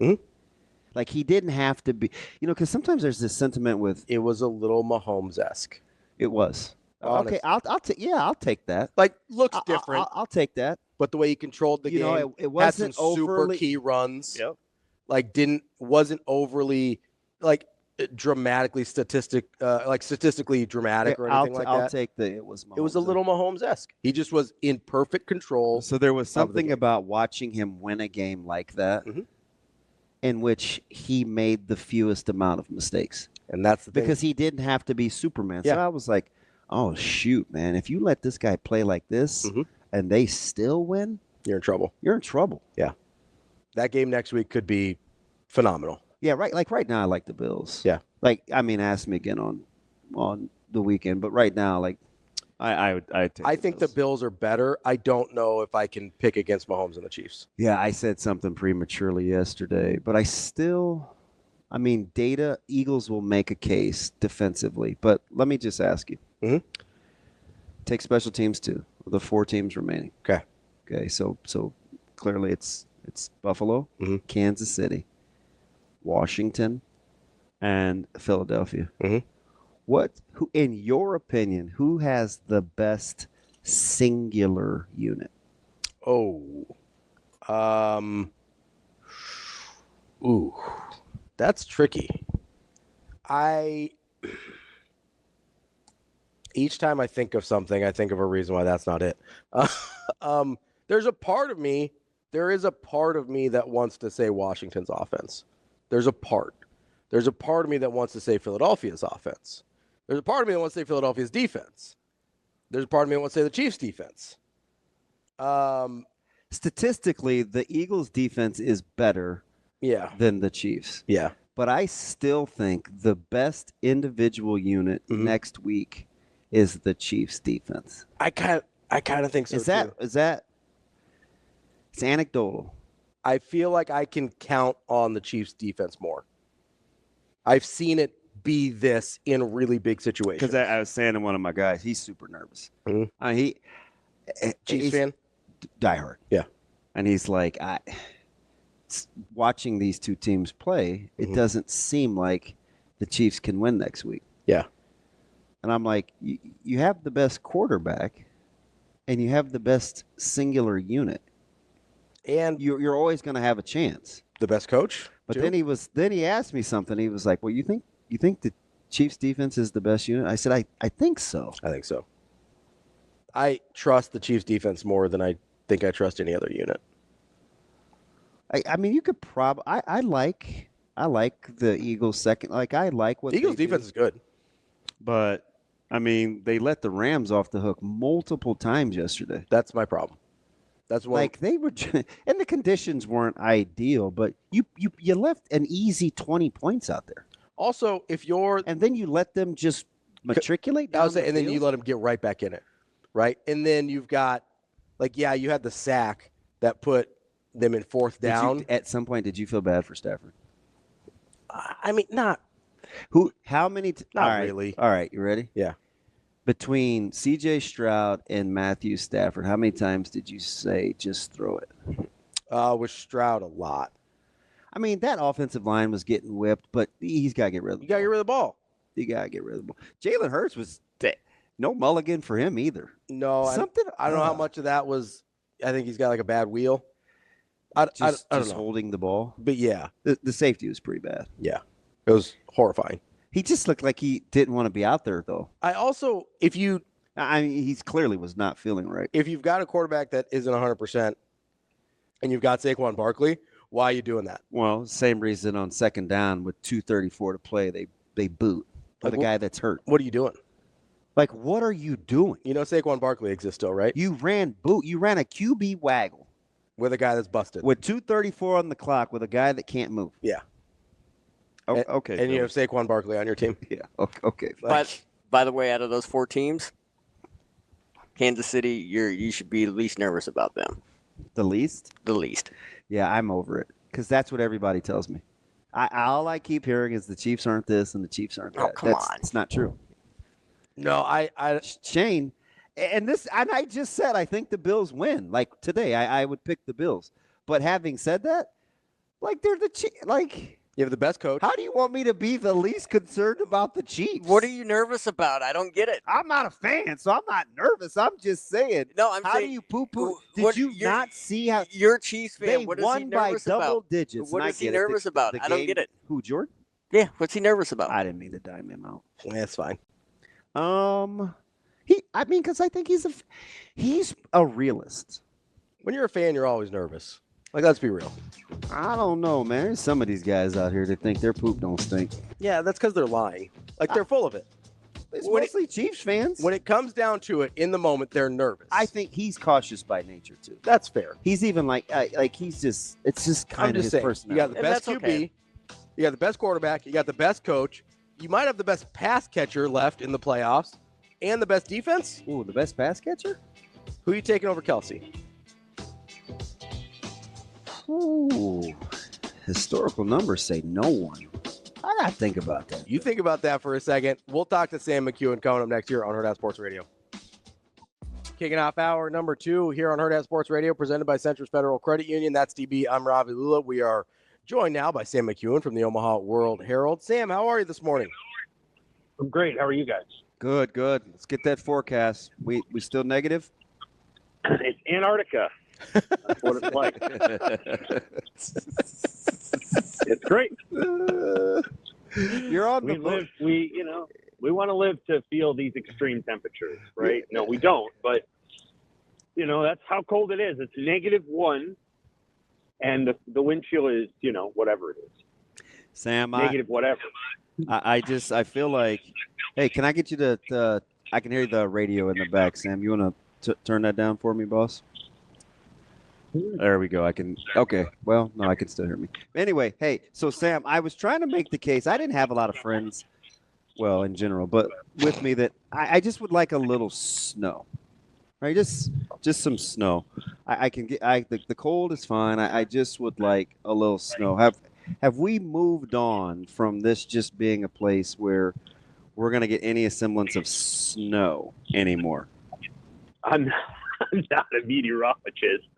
Like he didn't have to be, because sometimes there's this sentiment with. It was a little Mahomes-esque. It was. Honest. Okay, I'll take that. Like looks different. I'll take that. But the way he controlled the game, it wasn't had some overly, super key runs. Yep. Like wasn't overly like statistically dramatic or anything like that. I'll take it was Mahomes. It was a little Mahomes-esque. He just was in perfect control. So there was something about watching him win a game like that in which he made the fewest amount of mistakes. And that's the thing. Because he didn't have to be Superman. Yeah. So I was like, oh, shoot, man. If you let this guy play like this and they still win, you're in trouble. You're in trouble. Yeah. That game next week could be phenomenal. Yeah, right. Like right now, I like the Bills. Yeah. Like, I mean, ask me again on the weekend, but right now, like, I think the the Bills are better. I don't know if I can pick against Mahomes and the Chiefs. Yeah, I said something prematurely yesterday, but data, Eagles will make a case defensively, but let me just ask you. Take special teams too. the 4 teams remaining. Okay. So clearly it's Buffalo, Kansas City, Washington, and Philadelphia. Who, in your opinion, who has the best singular unit? That's tricky. Each time I think of something, I think of a reason why that's not it. There is a part of me that wants to say Washington's offense. There's a part of me that wants to say Philadelphia's offense. There's a part of me that wants to say Philadelphia's defense. There's a part of me that wants to say the Chiefs' defense. Statistically, the Eagles' defense is better than the Chiefs. Yeah. But I still think the best individual unit next week is the Chiefs' defense. I kind of think so, too. It's anecdotal. I feel like I can count on the Chiefs' defense more. I've seen it be this in really big situations. Because I was saying to one of my guys, he's super nervous. Chiefs fan? Diehard. Yeah. And he's like, watching these two teams play, it doesn't seem like the Chiefs can win next week. Yeah. And I'm like, you have the best quarterback and you have the best singular unit. And you're always going to have a chance. The best coach? But then he asked me something. He was like, well, you think the Chiefs defense is the best unit? I said, I think so. I think so. I trust the Chiefs defense more than I think I trust any other unit. I mean, you could probably. I like the Eagles' second. Like, I like what the Eagles' defense is good, but I mean, they let the Rams off the hook multiple times yesterday. That's my problem. That's why, like, they were, and the conditions weren't ideal, but you left an easy 20 points out there. Also, and then you let them just matriculate down the and then you let them get right back in it, right? And then you've got, you had the sack that put them in fourth down. At some point, did you feel bad for Stafford? I mean, not. How many? Not really. All right, you ready? Yeah. Between C.J. Stroud and Matthew Stafford, how many times did you say just throw it? With Stroud, a lot. I mean, that offensive line was getting whipped, but he's got to get rid of the ball. You got to get rid of the ball. You got to get rid of the ball. Jalen Hurts was no mulligan for him either. No. I don't know how much of that was. I think he's got like a bad wheel. I don't know. Holding the ball. But yeah. The safety was pretty bad. Yeah. It was horrifying. He just looked like he didn't want to be out there, though. He clearly was not feeling right. If you've got a quarterback that isn't 100% and you've got Saquon Barkley, why are you doing that? Well, same reason on second down with 2:34 to play, they boot for the guy that's hurt. What are you doing? Like, what are you doing? You know Saquon Barkley exists still, right? You ran a QB waggle. With a guy that's busted. With 2:34 on the clock with a guy that can't move. Yeah. Oh, okay. And you have Saquon Barkley on your team. Yeah. Okay. But by the way, out of those 4 teams, Kansas City, you should be the least nervous about them. The least? The least. Yeah, I'm over it because that's what everybody tells me. All I keep hearing is the Chiefs aren't this and the Chiefs aren't that. Oh, come on. It's not true. No, Shane, and I just said I think the Bills win. Like today, I would pick the Bills. But having said that, like they're the Chiefs. Like. You have the best coach. How do you want me to be the least concerned about the Chiefs? What are you nervous about? I don't get it. I'm not a fan, so I'm not nervous. I'm just saying. No, I'm saying. How do you poo-poo? Did you not see how you're a Chiefs fan? They what is won he nervous by double about? digits. What is he nervous about? I don't get it. Who, Jordan? Yeah, what's he nervous about? I didn't mean to dime him out. That's fine. Because I think he's a realist. When you're a fan, you're always nervous. Like, let's be real. I don't know, man. There's some of these guys out here that think their poop don't stink. Yeah, that's because they're lying. Like, they're full of it. It's mostly Chiefs fans. When it comes down to it, in the moment, they're nervous. I think he's cautious by nature, too. That's fair. He's even he's just, it's just kind of his personality. You got the best QB. You got the best quarterback. You got the best coach. You might have the best pass catcher left in the playoffs and the best defense. Ooh, the best pass catcher? Who are you taking over Kelce? Ooh, historical numbers say no one. I gotta think about that. You think about that for a second. We'll talk to Sam McKewon coming up next year on Hurrdat Sports Radio. Kicking off hour number 2 here on Hurrdat Sports Radio, presented by Centris Federal Credit Union. That's DB. I'm Ravi Lulla. We are joined now by Sam McKewon from the Omaha World-Herald. Sam, how are you this morning? I'm great. How are you guys? Good. Let's get that forecast. We still negative? It's Antarctica. That's what it's like. It's great. You're on the boat. We want to live to feel these extreme temperatures, right? No, we don't, but that's how cold it is. It's -1, and the wind chill is, whatever it is. Sam, negative whatever. I feel like, hey, can I get you to I can hear the radio in the back, Sam. You want to turn that down for me, boss? There we go. Okay. Well, no, I can still hear me. Anyway, hey, so Sam, I was trying to make the case. I didn't have a lot of friends, well, in general, but with me that I just would like a little snow, right? Just some snow. I can get, the cold is fine. I just would like a little snow. Have we moved on from this just being a place where we're going to get any semblance of snow anymore? I'm not a meteorologist.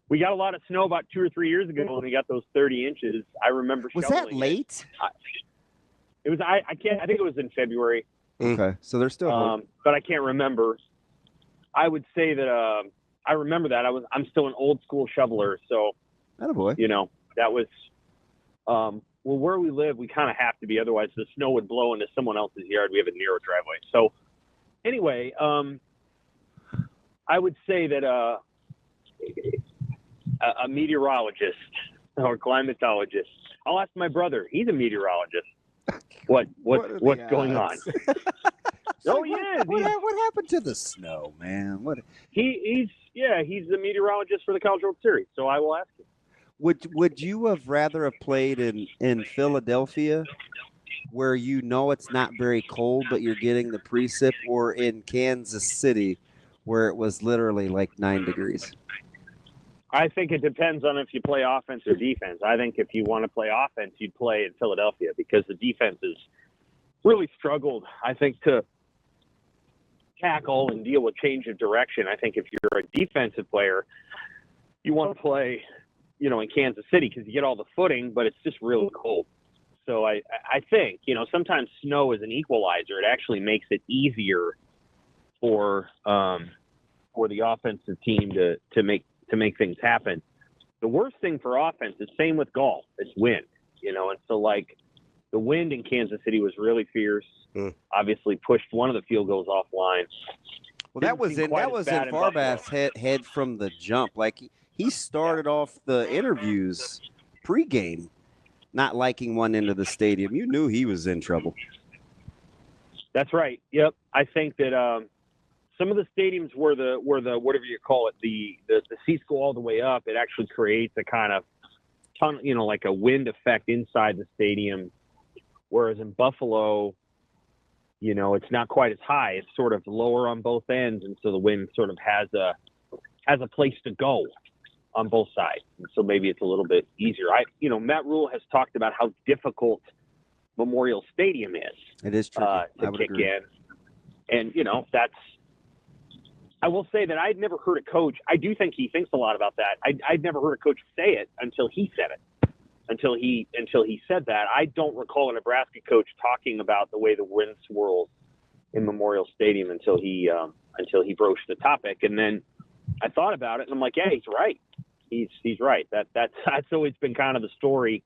We got a lot of snow about 2 or 3 years ago when we got those 30 inches. I remember Was shoveling that late? It was. I think it was in February. Okay, so there's still but I can't remember. I would say that I remember that. I'm still an old school shoveler, so attaboy. That was where we live. We kind of have to be, otherwise the snow would blow into someone else's yard. We have a narrow driveway. So anyway, I would say that a meteorologist or climatologist. I'll ask my brother. He's a meteorologist. What's going on? Oh yeah. What happened to the snow, man? He's the meteorologist for the College World Series. So I will ask him. Would you have rather have played in Philadelphia, where it's not very cold, but you're getting the precip, or in Kansas City, where it was literally like 9 degrees? I think it depends on if you play offense or defense. I think if you want to play offense, you'd play in Philadelphia because the defense has really struggled, I think, to tackle and deal with change of direction. I think if you're a defensive player, you want to play, in Kansas City because you get all the footing, but it's just really cold. So I think, sometimes snow is an equalizer. It actually makes it easier for the offensive team to make things happen. The worst thing for offense is same with golf. It's wind, and so like the wind in Kansas City was really fierce. Obviously pushed one of the field goals offline. Well, that was in Farbath's head from the jump. Like he started off the interviews pregame not liking one end of the stadium. You knew he was in trouble. That's right. Yep. I think that some of the stadiums where the whatever you call it, the seats go all the way up, it actually creates a kind of like a wind effect inside the stadium. Whereas in Buffalo, it's not quite as high. It's sort of lower on both ends, and so the wind sort of has a place to go on both sides. And so maybe it's a little bit easier. Matt Rule has talked about how difficult Memorial Stadium is. It is tricky. To kick in. And, I will say that I'd never heard a coach. I do think he thinks a lot about that. I'd never heard a coach say it until he said it. Until he said that. I don't recall a Nebraska coach talking about the way the wind swirls in Memorial Stadium until he broached the topic. And then I thought about it, and I'm like, yeah, he's right. He's right. That's always been kind of the story.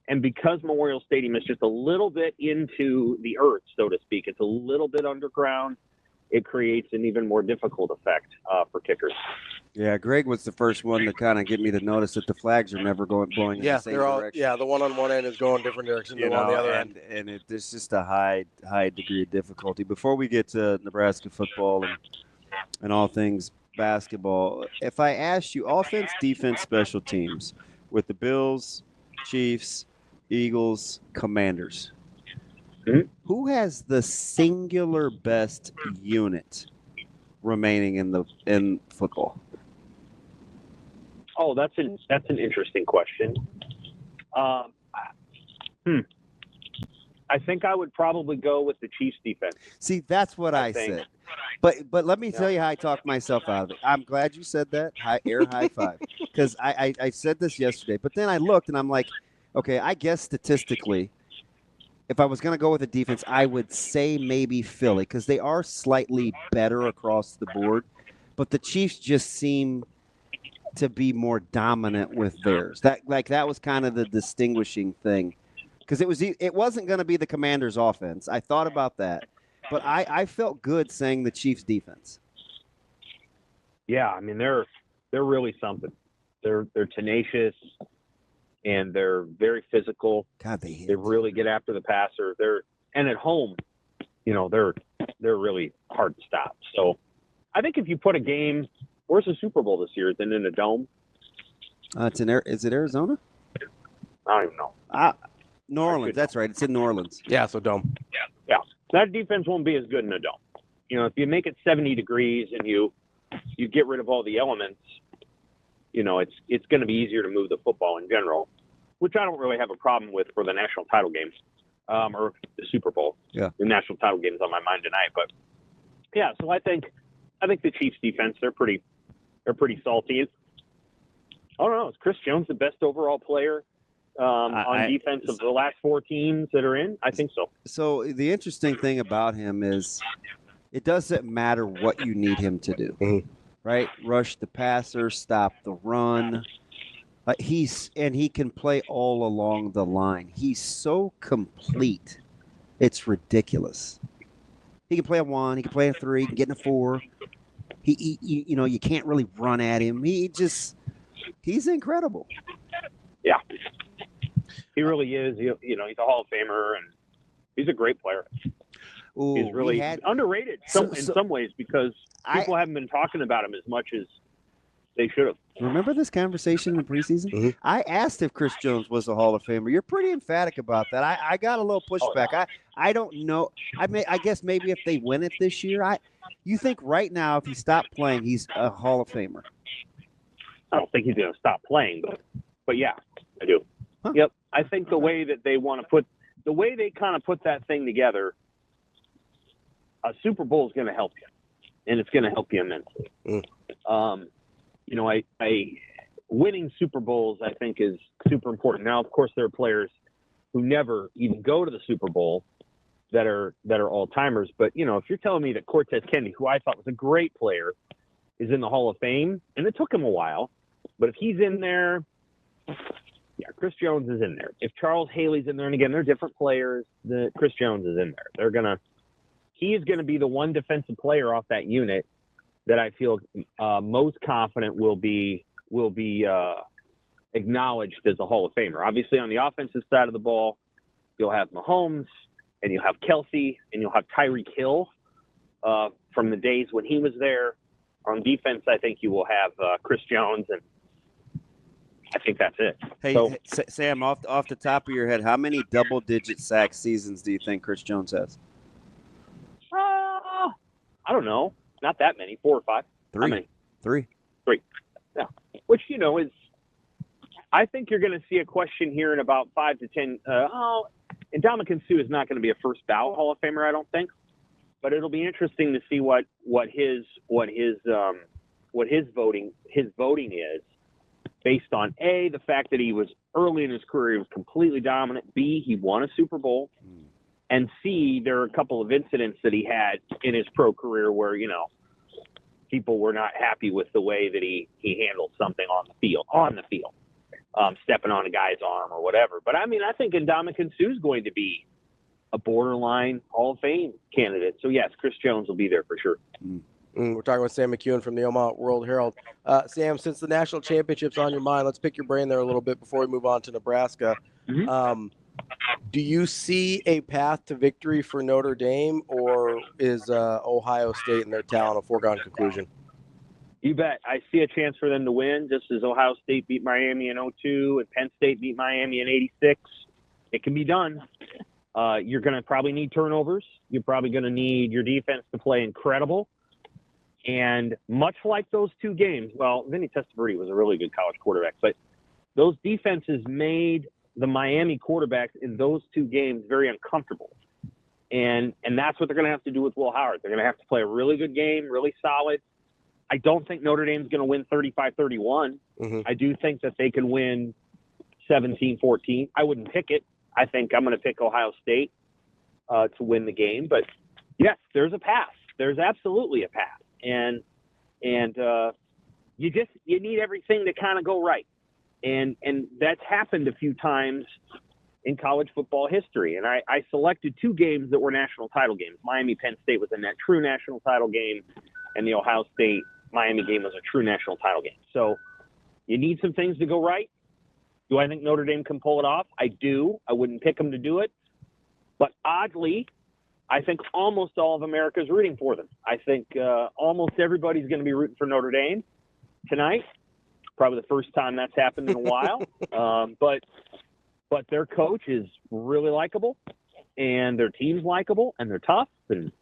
And because Memorial Stadium is just a little bit into the earth, so to speak, it's a little bit underground, it creates an even more difficult effect for kickers. Yeah, Greg was the first one to kind of get me to notice that the flags are never blowing in the same direction. Yeah, the one on one end is going different direction than on the other end. And there's just a high degree of difficulty. Before we get to Nebraska football and all things basketball, if I asked you offense, defense, special teams with the Bills, Chiefs, Eagles, Commanders, who has the singular best unit remaining in football? Oh, that's an interesting question. I think I would probably go with the Chiefs defense. See, that's what I said. But let me tell you how I talked myself out of it. I'm glad you said that. Air high five. Because I said this yesterday. But then I looked, and I'm like, okay, I guess statistically, if I was going to go with a defense, I would say maybe Philly because they are slightly better across the board. But the Chiefs just seem to be more dominant with theirs. That was kind of the distinguishing thing. Because it wasn't going to be the Commanders' offense. I thought about that. But I felt good saying the Chiefs' defense. Yeah, I mean, they're really something. They're tenacious. And they're very physical. God, they really get after the passer. And at home, they're really hard to stop. So I think if you put a game, where's the Super Bowl this year? Is it in a dome? Is it Arizona? I don't even know. New Orleans. That's right. It's in New Orleans. Yeah, so dome. Yeah. That defense won't be as good in a dome. If you make it 70 degrees and you get rid of all the elements, it's going to be easier to move the football in general, which I don't really have a problem with for the national title games or the Super Bowl. Yeah, the national title games on my mind tonight. But yeah, so I think the Chiefs defense they're pretty salty. I don't know. Is Chris Jones the best overall player on defense of the last 4 teams that are in? I think so. So the interesting thing about him is it doesn't matter what you need him to do. Mm-hmm. Right? Rush the passer, stop the run. He can play all along the line. He's so complete. It's ridiculous. He can play a 1, he can play a 3, he can get in a 4. You can't really run at him. He's incredible. Yeah. He really is. He's a Hall of Famer and he's a great player. Ooh, he's really underrated in some ways because people haven't been talking about him as much as they should have. Remember this conversation in the preseason? Mm-hmm. I asked if Chris Jones was a Hall of Famer. You're pretty emphatic about that. I got a little pushback. Oh, yeah. I don't know. I guess maybe if they win it this year, you think right now if he stopped playing, he's a Hall of Famer? I don't think he's going to stop playing, but yeah, I do. Huh. Yep. I think the way that they want to they kind of put that thing together, a Super Bowl is going to help you, and it's going to help you immensely. Winning Super Bowls, I think, is super important. Now, of course, there are players who never even go to the Super Bowl that are all-timers. But, if you're telling me that Cortez Kennedy, who I thought was a great player, is in the Hall of Fame, and it took him a while, but if he's in there, yeah, Chris Jones is in there. If Charles Haley's in there, and again, they're different players, Chris Jones is in there. He is going to be the one defensive player off that unit that I feel most confident will be acknowledged as a Hall of Famer. Obviously, on the offensive side of the ball, you'll have Mahomes, and you'll have Kelce, and you'll have Tyreek Hill from the days when he was there. On defense, I think you will have Chris Jones, and I think that's it. Hey, Sam, off the top of your head, how many double-digit sack seasons do you think Chris Jones has? I don't know. Not that many. 4 or 5. 3. How many? 3. Yeah. Which, is – I think you're going to see a question here in about 5 to 10 and Ndamukong Suh is not going to be a first ballot Hall of Famer, I don't think. But it'll be interesting to see what his voting is based on A, the fact that he was early in his career, he was completely dominant. B, he won a Super Bowl. And C, there are a couple of incidents that he had in his pro career where, people were not happy with the way that he handled something on the field, stepping on a guy's arm or whatever. But I think Ndamukong Suh is going to be a borderline Hall of Fame candidate. So yes, Chris Jones will be there for sure. We're talking with Sam McKewon from the Omaha World-Herald. Sam, since the national championship's on your mind, let's pick your brain there a little bit before we move on to Nebraska. Mm-hmm. Do you see a path to victory for Notre Dame, or is Ohio State and their talent a foregone conclusion? You bet. I see a chance for them to win, just as Ohio State beat Miami in 2002 and Penn State beat Miami in 86. It can be done. You're going to probably need turnovers. You're probably going to need your defense to play incredible. And much like those 2 games, well, Vinny Testaverde was a really good college quarterback, but those defenses made the Miami quarterbacks in those two games very uncomfortable. And that's what they're going to have to do with Will Howard. They're going to have to play a really good game, really solid. I don't think Notre Dame's going to win 35-31. I do think that they can win 17-14. I wouldn't pick it. I think I'm going to pick Ohio State to win the game. But, yes, there's a path. There's absolutely a path. And you need everything to kind of go right. And that's happened a few times in college football history. And I selected two games that were national title games. Miami-Penn State was a true national title game, and the Ohio State-Miami game was a true national title game. So you need some things to go right. Do I think Notre Dame can pull it off? I do. I wouldn't pick them to do it. But oddly, I think almost all of America is rooting for them. I think almost everybody's going to be rooting for Notre Dame tonight. Probably the first time that's happened in a while. But their coach is really likable, and their team's likable, and they're tough, and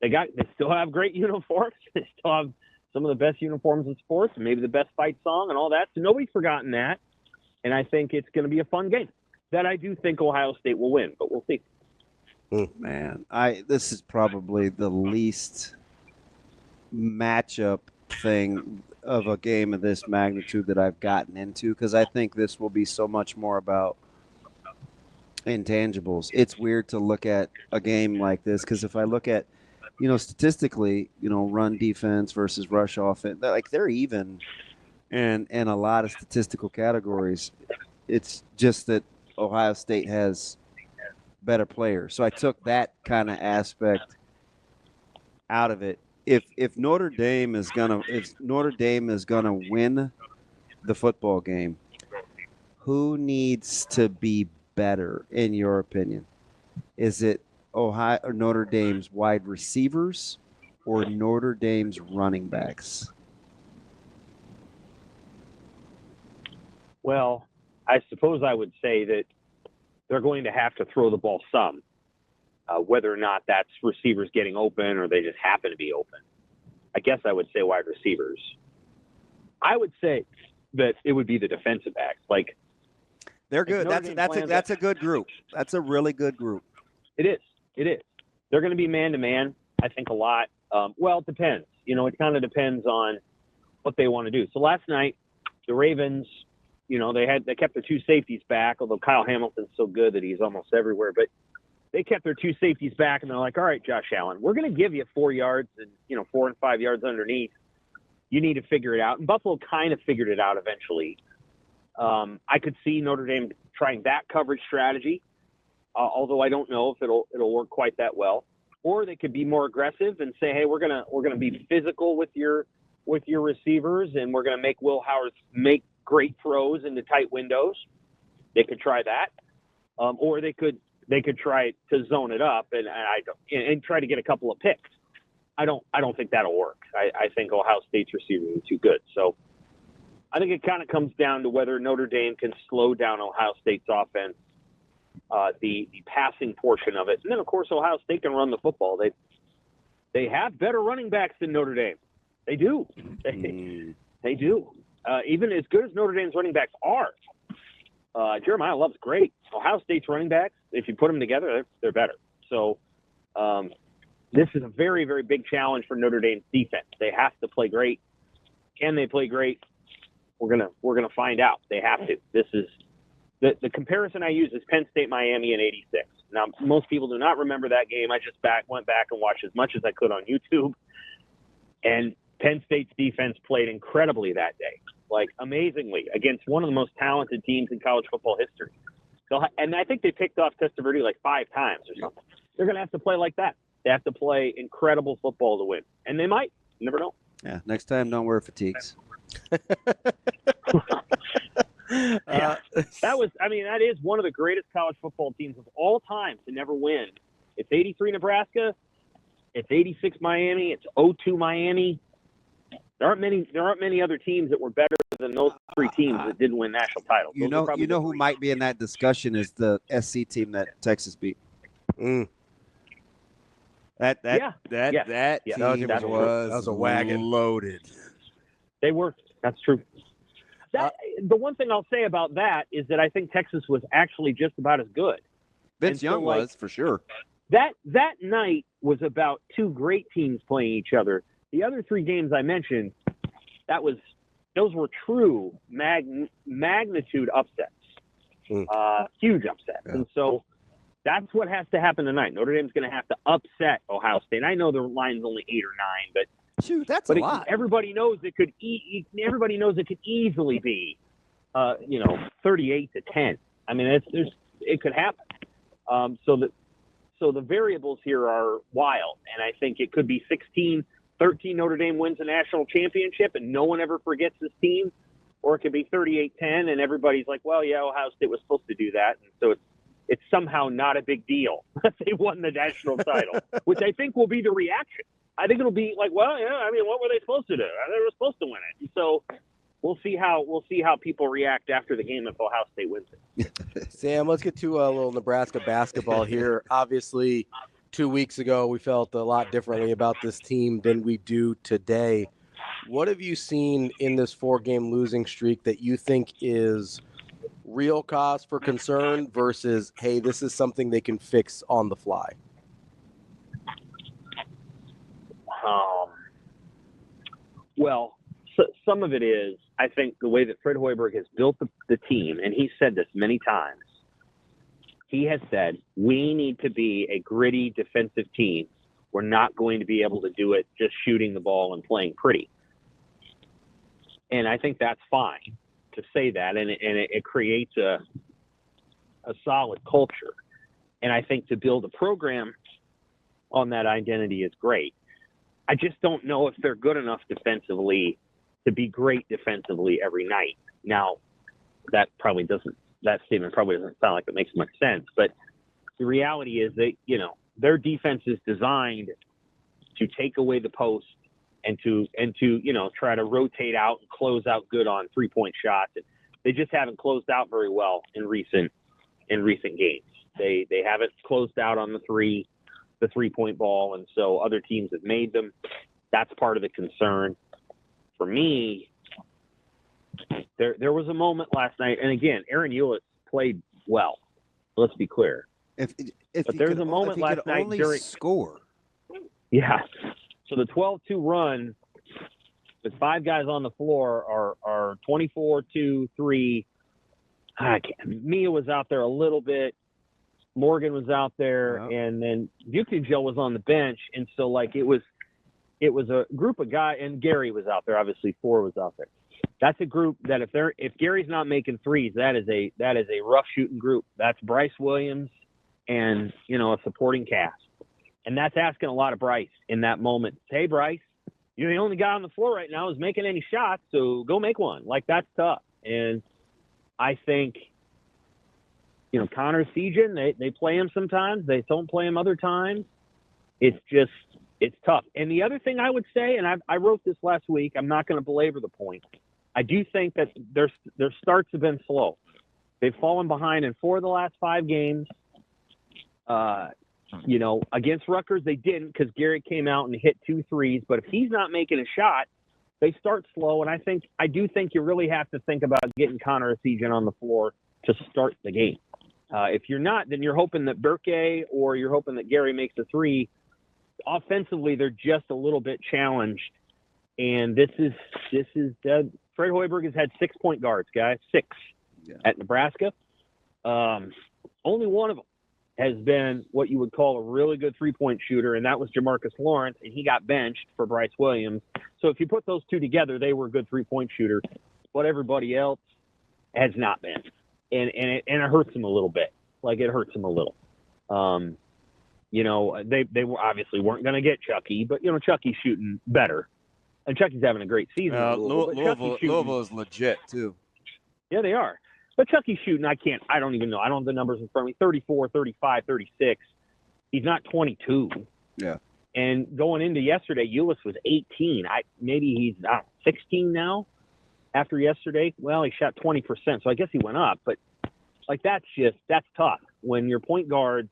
they still have great uniforms. They still have some of the best uniforms in sports, and maybe the best fight song and all that. So nobody's forgotten that. And I think it's going to be a fun game that I do think Ohio State will win, but we'll see. Man, this is probably the least matchup thing of a game of this magnitude that I've gotten into, because I think this will be so much more about intangibles. It's weird to look at a game like this, because if I look at, statistically, run defense versus rush offense, they're even in a lot of statistical categories. It's just that Ohio State has better players. So I took that kind of aspect out of it. If Notre Dame is gonna win the football game, who needs to be better in your opinion? Is it Ohio or Notre Dame's wide receivers or Notre Dame's running backs? Well, I suppose I would say that they're going to have to throw the ball some, whether or not that's receivers getting open or they just happen to be open. I guess I would say wide receivers. I would say that it would be the defensive backs. They're good. That's a good group. That's a really good group. It is. They're going to be man-to-man, I think, a lot. Well, it depends. It kind of depends on what they want to do. So last night, the Ravens, they kept their two safeties back, although Kyle Hamilton's so good that he's almost everywhere. But they kept their two safeties back, and they're like, all right, Josh Allen, we're going to give you 4 yards and, 4 and 5 yards underneath. You need to figure it out. And Buffalo kind of figured it out eventually. I could see Notre Dame trying that coverage strategy, although I don't know if it'll work quite that well. Or they could be more aggressive and say, hey, we're gonna be physical with your receivers, and we're gonna make Will Howard make great throws into tight windows. They could try that, or they could try to zone it up and try to get a couple of picks. I don't think that'll work. I think Ohio State's receivers are too good. So I think it kind of comes down to whether Notre Dame can slow down Ohio State's offense, the passing portion of it. And then, of course, Ohio State can run the football. They have better running backs than Notre Dame. They do. They do. Even as good as Notre Dame's running backs are, Jeremiah Love's great. Ohio State's running backs, if you put them together, they're better. So this is a very, very big challenge for Notre Dame's defense. They have to play great. Can they play great? We're gonna find out. They have to. This is the comparison I use is Penn State Miami in '86. Now most people do not remember that game. I just went back and watched as much as I could on YouTube. And Penn State's defense played incredibly that day, amazingly, against one of the most talented teams in college football history. And I think they picked off Testaverde 5 times or something. They're gonna have to play like that. They have to play incredible football to win, and they might. You never know. Yeah. Next time, don't wear fatigues. That is one of the greatest college football teams of all time to never win. It's 83 Nebraska, it's 86 Miami, it's 02 Miami. There aren't many other teams that were better than those three teams that didn't win national titles. You know who might be in that discussion is the SC team that Texas beat. That team was a wagon loaded. They were. That's true. The one thing I'll say about that is that I think Texas was actually just about as good. Vince Young was, for sure. That night was about two great teams playing each other. The other three games I mentioned, those were true magnitude upsets, huge upsets. Yeah. And so that's what has to happen tonight. Notre Dame's going to have to upset Ohio State. I know the line's only 8 or 9, but shoot, that's a lot. Everybody knows it could. Everybody knows it could easily be, 38-10. I mean, it could happen. So the variables here are wild, and I think it could be 16-13 Notre Dame wins the national championship, and no one ever forgets this team, or it could be 38-10, and everybody's like, well, yeah, Ohio State was supposed to do that, and so it's somehow not a big deal that they won the national title, which I think will be the reaction. I think it'll be like, well, yeah, I mean, what were they supposed to do? They were supposed to win it. And so we'll see how people react after the game if Ohio State wins it. Sam, let's get to a little Nebraska basketball here. Obviously, 2 weeks ago, we felt a lot differently about this team than we do today. What have you seen in this 4-game losing streak that you think is real cause for concern versus, hey, this is something they can fix on the fly? Well, some of it is, I think, the way that Fred Hoiberg has built the team, and he's said this many times. He has said, we need to be a gritty defensive team. We're not going to be able to do it just shooting the ball and playing pretty. And I think that's fine to say that, and it creates a solid culture. And I think to build a program on that identity is great. I just don't know if they're good enough defensively to be great defensively every night. Now, that statement probably doesn't sound like it makes much sense, but the reality is that, their defense is designed to take away the post and to try to rotate out and close out good on 3-point shots. And they just haven't closed out very well in recent games. They haven't closed out on the 3-point ball, and so other teams have made them. That's part of the concern. For me, there was a moment last night, and again, Aaron Eulis played well. Let's be clear. But there's a moment last night during score. Yeah. So the 12-2 run with 5 guys on the floor are 24-2-3. Mia was out there a little bit. Morgan was out there, and then Bukiel was on the bench, and so it was a group of guys, and Gary was out there. Obviously, 4 was out there. That's a group that if Gary's not making threes, that is a rough shooting group. That's Bryce Williams and a supporting cast, and that's asking a lot of Bryce in that moment. Hey, Bryce, you're the only guy on the floor right now who's making any shots, so go make one. That's tough, and I think. Connor Segan, they play him sometimes. They don't play him other times. It's tough. And the other thing I would say, and I wrote this last week, I'm not going to belabor the point. I do think that their starts have been slow. They've fallen behind in 4 of the last 5 games. Against Rutgers, they didn't because Gary came out and hit 2 threes. But if he's not making a shot, they start slow. And I do think you really have to think about getting Connor Segan on the floor to start the game. If you're not, then you're hoping that Burke or you're hoping that Gary makes a 3. Offensively, they're just a little bit challenged. And this is Fred Hoiberg has had 6 point guards, guys, 6 at Nebraska. Only one of them has been what you would call a really good 3-point shooter, and that was Jamarcus Lawrence, and he got benched for Bryce Williams. So if you put those 2 together, they were a good 3-point shooter. But everybody else has not been. And it hurts him a little bit. It hurts him a little. They were obviously weren't going to get Chucky, but Chucky's shooting better, and Chucky's having a great season. Louisville is legit too. Yeah, they are. But Chucky's shooting. I don't even know. I don't have the numbers in front of me. 34, 35, 36. He's not 22. Yeah. And going into yesterday, Eulis was 18. Maybe he's 16 now. After yesterday, well, he shot 20%, so I guess he went up. But that's tough when your point guards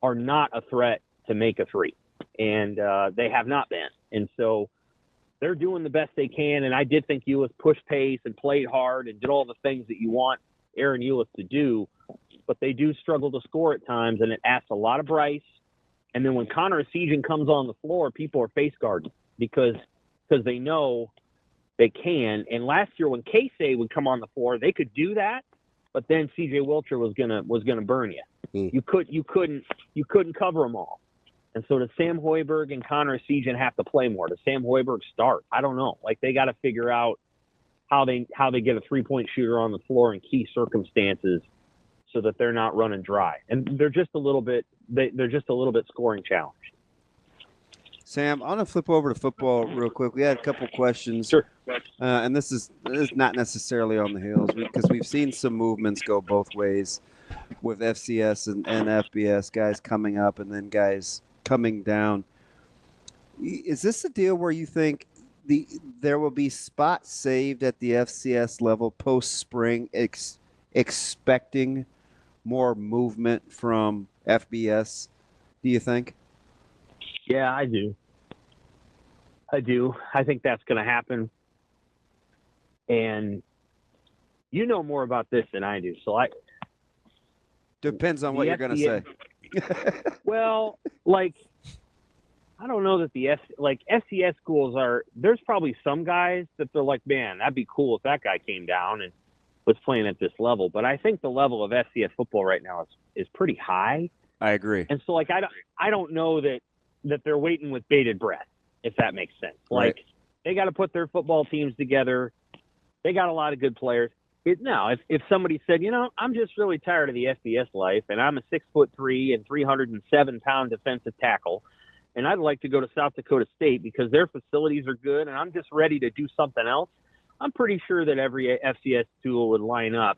are not a threat to make a 3, and they have not been. And so they're doing the best they can, and I did think Euless pushed pace and played hard and did all the things that you want Aaron Euless to do, but they do struggle to score at times, and it asks a lot of Bryce. And then when Connor Esigian comes on the floor, people are face guarding because they know they can. And last year when Kelce would come on the floor, they could do that, but then C.J. Wilcher was gonna burn you. You couldn't cover them all. And so does Sam Hoiberg and Connor Esigian have to play more? Does Sam Hoiberg start? I don't know. Like, they got to figure out how they get a 3-point shooter on the floor in key circumstances so that they're not running dry. And they're just a little bit scoring challenged. Sam, I want to flip over to football real quick. We had a couple questions. Sure. And this is not necessarily on the heels because we've seen some movements go both ways with FCS and FBS, guys coming up and then guys coming down. Is this a deal where you think there will be spots saved at the FCS level post-spring expecting more movement from FBS, do you think? Yeah, I do. I think that's going to happen. And you know more about this than I do. So depends on what you're going to say. Well, like, I don't know that FCS schools there's probably some guys that they're like, man, that'd be cool if that guy came down and was playing at this level. But I think the level of FCS football right now is pretty high. I agree. And so, like, I don't know that they're waiting with bated breath, if that makes sense. Like, right. They got to put their football teams together. They got a lot of good players. Now, if somebody said, I'm just really tired of the FBS life, and I'm a 6'3" and 307-pound defensive tackle, and I'd like to go to South Dakota State because their facilities are good, and I'm just ready to do something else, I'm pretty sure that every FCS school would line up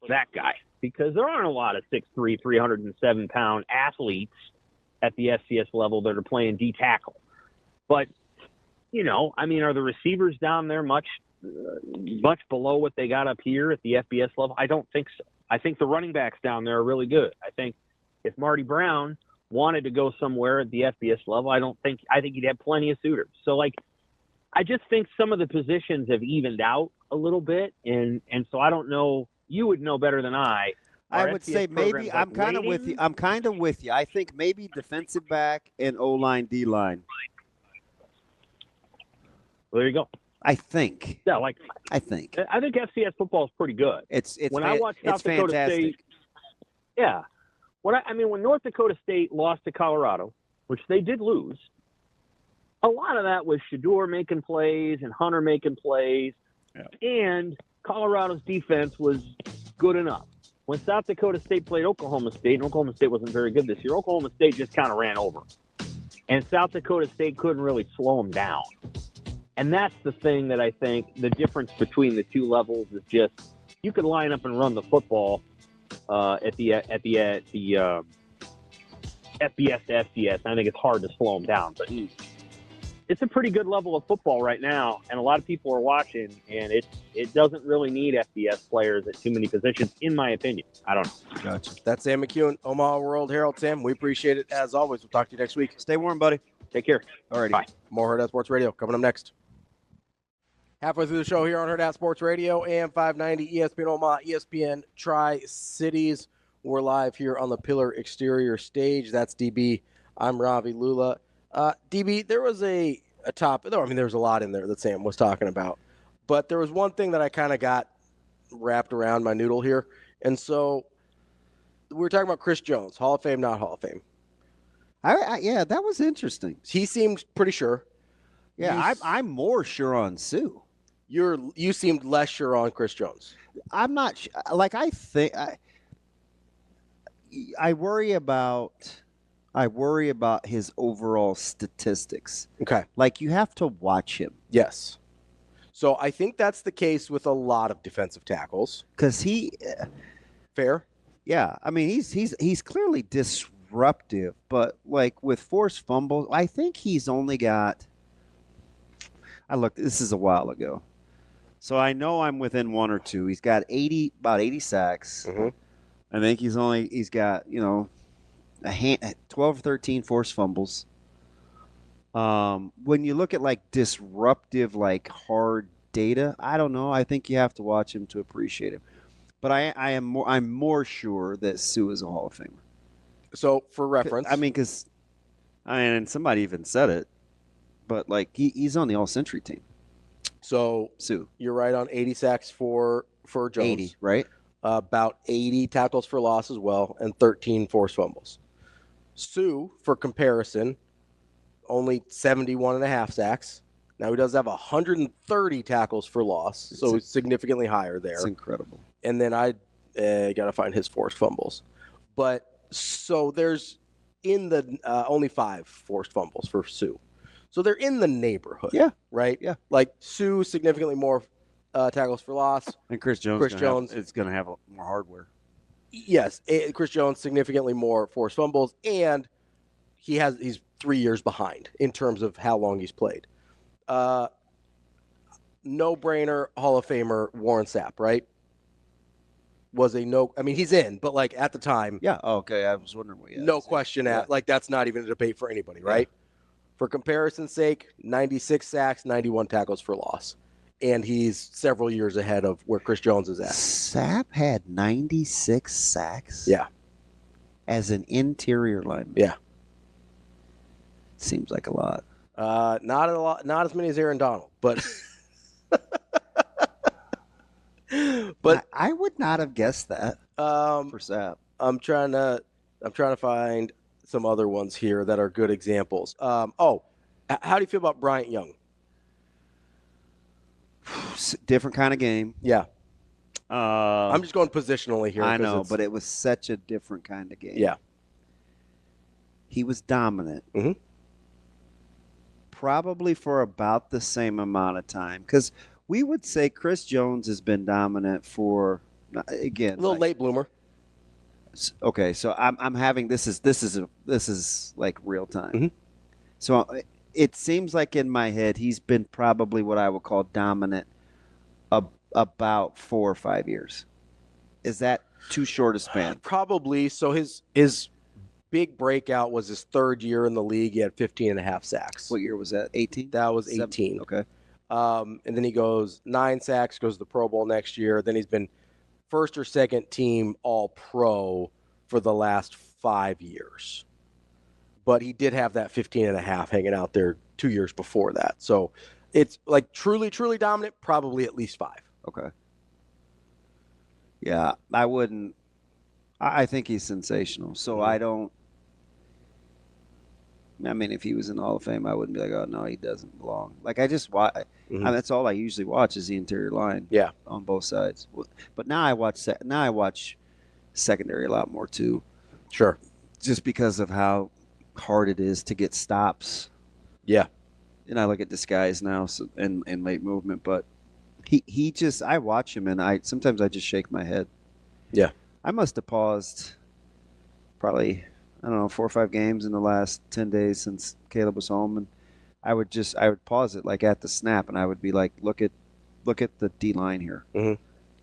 for that guy because there aren't a lot of 6'3", 307-pound athletes at the FCS level that are playing D tackle. But, are the receivers down there much below what they got up here at the FBS level? I don't think so. I think the running backs down there are really good. I think if Marty Brown wanted to go somewhere at the FBS level, I think he'd have plenty of suitors. So, like, I just think some of the positions have evened out a little bit, and so I don't know. You would know better than I. I would say maybe I'm kind of with you. I think maybe defensive back and O-line, D-line. Well, there you go. I think. Yeah, I think FCS football is pretty good. I watch South Dakota fantastic. State. Yeah, when North Dakota State lost to Colorado, which they did lose, a lot of that was Shedeur making plays and Hunter making plays, and Colorado's defense was good enough. When South Dakota State played Oklahoma State, and Oklahoma State wasn't very good this year, Oklahoma State just kind of ran over them. And South Dakota State couldn't really slow them down. And that's the thing that I think the difference between the two levels is just you could line up and run the football at the FBS to FCS. I think it's hard to slow them down, but it's a pretty good level of football right now, and a lot of people are watching, and it doesn't really need FBS players at too many positions, in my opinion. I don't know. Gotcha. That's Sam McKewon, Omaha World-Herald. Sam, we appreciate it as always. We'll talk to you next week. Stay warm, buddy. Take care. Alrighty. Bye. More Hurrdat Sports Radio coming up next. Halfway through the show here on Hurrdat Sports Radio, AM 590, ESPN Omaha, ESPN Tri-Cities. We're live here on the Pillar Exterior stage. That's DB. I'm Ravi, Lulla. DB, there was a topic. There was a lot in there that Sam was talking about. But there was one thing that I kind of got wrapped around my noodle here. And so we were talking about Chris Jones, Hall of Fame, not Hall of Fame. Yeah, that was interesting. He seemed pretty sure. Yeah, I'm more sure on Sue. You seemed less sure on Chris Jones. I'm not sure. Like, I think I worry about his overall statistics. Okay. Like, you have to watch him. Yes. So I think that's the case with a lot of defensive tackles. Because Fair? Yeah. I mean, he's clearly disruptive, but like with forced fumbles, I think he's only got. This is a while ago. So I know I'm within one or two. He's got about 80 sacks. Mm-hmm. I think he's got, 12 or 13 forced fumbles. When you look at like disruptive, like hard data, I don't know. I think you have to watch him to appreciate him. But I'm more sure that Sue is a Hall of Famer. So for reference, and somebody even said it, but like he's on the All-Century team. So Sue, you're right on 80 sacks for Jones. 80, right? About 80 tackles for loss as well, and 13 forced fumbles. Sue, for comparison, only 71 and a half sacks. Now he does have 130 tackles for loss, so he's significantly higher there. It's incredible. And then I got to find his forced fumbles. But so there's in the only 5 forced fumbles for Sue. So they're in the neighborhood. Yeah. Right? Yeah. Like Sue, significantly more tackles for loss. And Chris Jones is going to have more hardware. Yes. Chris Jones, significantly more forced fumbles. And he's 3 years behind in terms of how long he's played. No-brainer Hall of Famer Warren Sapp, right? He's in, but like at the time. Yeah. Oh, okay. I was wondering what you had. No question. Like that's not even a debate for anybody, right? Yeah. For comparison's sake, 96 sacks, 91 tackles for loss. And he's several years ahead of where Chris Jones is at. Sapp had 96 sacks? Yeah. As an interior lineman? Yeah. Seems like a lot. Not a lot, not as many as Aaron Donald, but but I would not have guessed that for Sapp. I'm trying to find some other ones here that are good examples. How do you feel about Bryant Young? Different kind of game. Yeah. I'm just going positionally here. I know, but it was such a different kind of game. Yeah. He was dominant. Mm-hmm. Probably for about the same amount of time. Because we would say Chris Jones has been dominant for, again. A little late bloomer. Okay, so I'm having this is like real time. Mm-hmm. So it seems like in my head he's been probably what I would call dominant about 4 or 5 years. Is that too short a span? Probably. So his big breakout was his 3rd year in the league. He had 15 and a half sacks. What year was that? 18? That was 18. Okay. And then he goes 9 sacks, goes to the Pro Bowl next year. Then he's been first or second team All-Pro for the last 5 years. But he did have that 15 and a half hanging out there 2 years before that. So it's like truly, truly dominant, probably at least 5. Okay. Yeah, I think he's sensational. So if he was in the Hall of Fame, I wouldn't be like, oh, no, he doesn't belong. Like, I just watch. Mm-hmm. That's all I usually watch is the interior line. Yeah. On both sides. But now I watch secondary a lot more, too. Sure. Just because of how hard it is to get stops. Yeah. And I look at this guys now in late movement, but he just, I watch him and sometimes I just shake my head. Yeah. I must have paused probably, 4 or 5 games in the last 10 days since Caleb was home, and I would pause it like at the snap, and I would be like, look at the D line here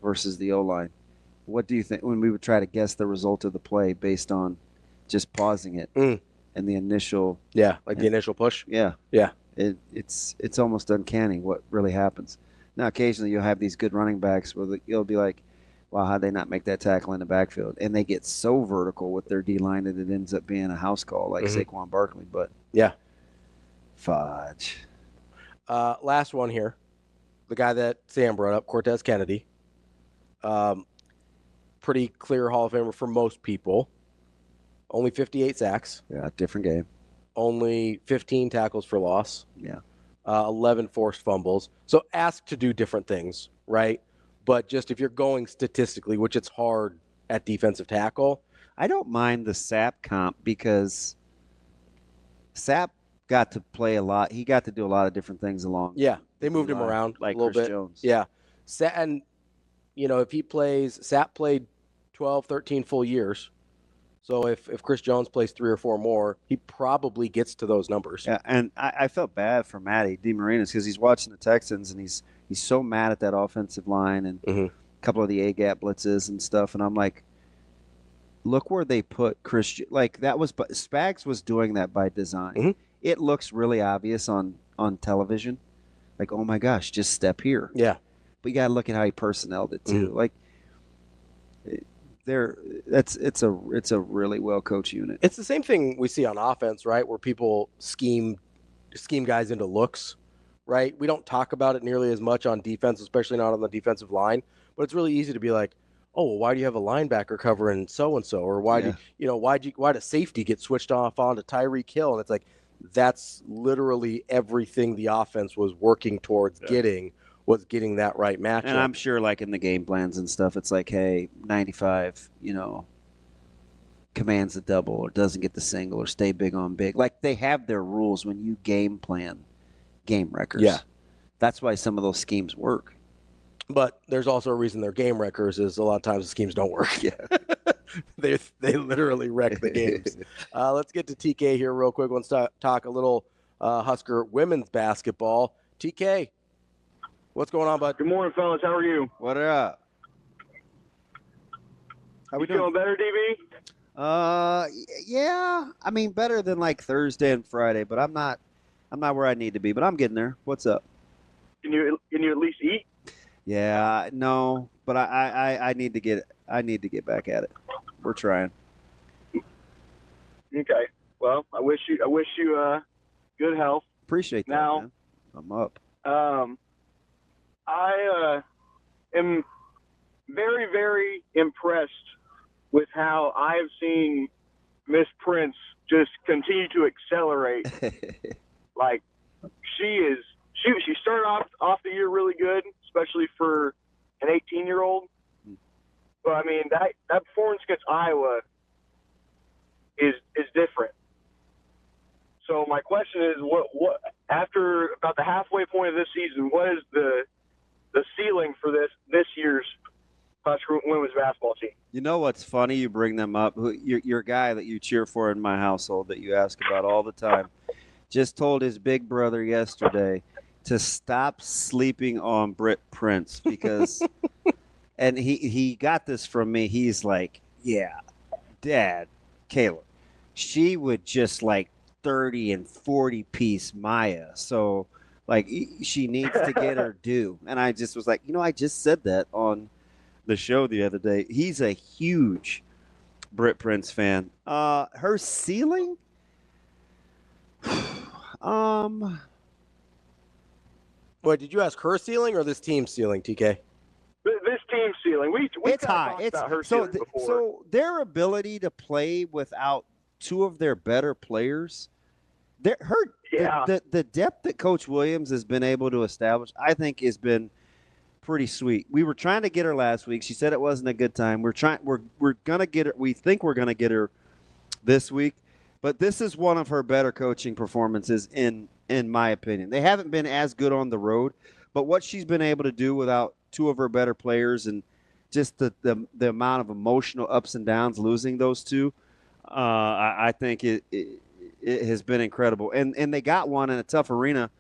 versus the O line. What do you think when we would try to guess the result of the play based on just pausing it and the initial? Yeah, the initial push. Yeah, yeah. It's almost uncanny what really happens. Now, occasionally you'll have these good running backs where you'll be like, wow, how'd they not make that tackle in the backfield? And they get so vertical with their D-line that it ends up being a house call like Saquon Barkley. But yeah. Fudge. Last one here. The guy that Sam brought up, Cortez Kennedy. Pretty clear Hall of Famer for most people. Only 58 sacks. Yeah, different game. Only 15 tackles for loss. Yeah. 11 forced fumbles. So asked to do different things, right? But just if you're going statistically, which it's hard at defensive tackle. I don't mind the Sapp comp because Sapp got to play a lot. He got to do a lot of different things along. Yeah, they moved him around like a little Chris bit. Jones. Yeah. And, if he plays, Sapp played 12, 13 full years. So if Chris Jones plays 3 or 4 more, he probably gets to those numbers. Yeah, and I felt bad for Matty DeMarinis because he's watching the Texans and he's so mad at that offensive line and a couple of the A-gap blitzes and stuff. And I'm like, look where they put Chris. Like that was, Spags was doing that by design. it looks really obvious on television. Like, oh my gosh, just step here. Yeah. But you got to look at how he personneled it too. Mm-hmm. Like, it's a really well coached unit. It's the same thing we see on offense, right? Where people scheme guys into looks, right? We don't talk about it nearly as much on defense, especially not on the defensive line. But it's really easy to be like, oh, well, why do you have a linebacker covering so and so, or why why does safety get switched off onto Tyreek Hill? And it's like, that's literally everything the offense was working towards getting that right matchup. And I'm sure, like in the game plans and stuff, it's like, hey, 95, commands the double or doesn't get the single or stay big on big. Like, they have their rules when you game plan game wreckers. Yeah. That's why some of those schemes work. But there's also a reason they're game wreckers is a lot of times the schemes don't work. Yeah. They literally wreck the games. Let's get to TK here real quick. Let's talk a little Husker women's basketball. TK, what's going on, bud? Good morning, fellas. How are you? What up? How we doing? Feeling better, DB? Yeah. I mean, better than like Thursday and Friday, but I'm not where I need to be, but I'm getting there. What's up? Can you at least eat? Yeah, no, but I need to get back at it. We're trying. Okay. Well, I wish you good health. Appreciate that. Now, man. I'm up. I am very, very impressed with how I've seen Miss Prince just continue to accelerate. Like, she started off the year really good, especially for an 18-year-old. But I mean, that performance against Iowa is different. So my question is, what after about the halfway point of this season, what is the ceiling for this year's Husker women's basketball team? You know what's funny? You bring them up. Your guy that you cheer for in my household that you ask about all the time just told his big brother yesterday to stop sleeping on Britt Prince because and he got this from me. He's like, yeah, Dad, Caleb, she would just like 30 and 40 piece Maya. So like she needs to get her due. And I just was like, I just said that on the show the other day. He's a huge Britt Prince fan. Her ceiling? Wait, did you ask her ceiling or this team's ceiling, TK? This team's ceiling. We It's high. talked about her ceiling before. So their ability to play without two of their better players, the depth that Coach Williams has been able to establish, I think, has been pretty sweet. We were trying to get her last week. She said it wasn't a good time. We're gonna get her. We think we're gonna get her this week, but this is one of her better coaching performances in my opinion. They haven't been as good on the road, but what she's been able to do without two of her better players and just the amount of emotional ups and downs losing those two, I think it has been incredible. And they got one in a tough arena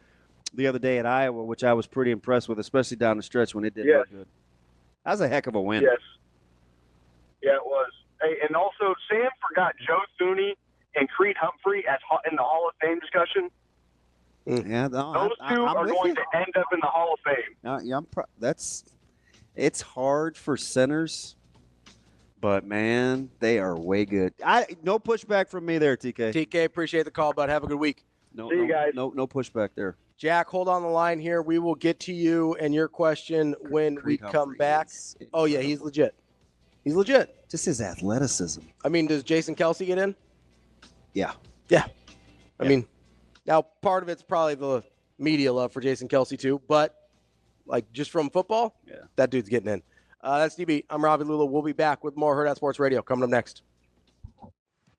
the other day at Iowa, which I was pretty impressed with, especially down the stretch when it didn't look good. That was a heck of a win. Yes. Yeah, it was. Hey, and also, Sam forgot Joe Thuney and Creed Humphrey in the Hall of Fame discussion. Yeah, those two are going to end up in the Hall of Fame. It's hard for centers, but man, they are way good. No pushback from me there, TK. TK, appreciate the call, bud. Have a good week. See you guys. No pushback there. Jack, hold on the line here. We will get to you and your question when Creed we come Humphrey back. Oh, yeah, he's legit. He's legit. Just his athleticism. I mean, does Jason Kelce get in? Yeah. Yeah. I mean, now part of it's probably the media love for Jason Kelce too, but like just from football, that dude's getting in. That's DB. I'm Ravi Lulla. We'll be back with more Hurrdat Sports Radio coming up next.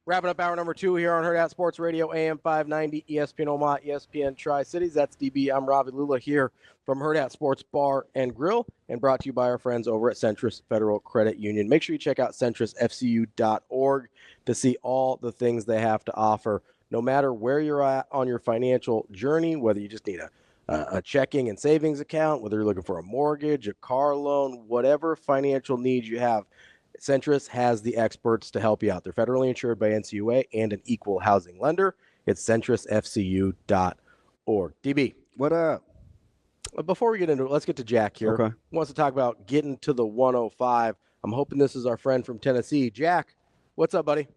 Wrapping up hour number 2 here on Hurrdat Sports Radio, AM 590, ESPN Omaha, ESPN Tri-Cities. That's DB. I'm Ravi Lulla here from Hurrdat Sports Bar and Grill, and brought to you by our friends over at Centris Federal Credit Union. Make sure you check out centrisfcu.org to see all the things they have to offer. No matter where you're at on your financial journey, whether you just need a checking and savings account, whether you're looking for a mortgage, a car loan, whatever financial needs you have, Centris has the experts to help you out. They're federally insured by NCUA and an equal housing lender. It's centrisfcu.org. DB. What up? Before we get into it, let's get to Jack here. Okay. He wants to talk about getting to the 105. I'm hoping this is our friend from Tennessee. Jack, what's up, buddy?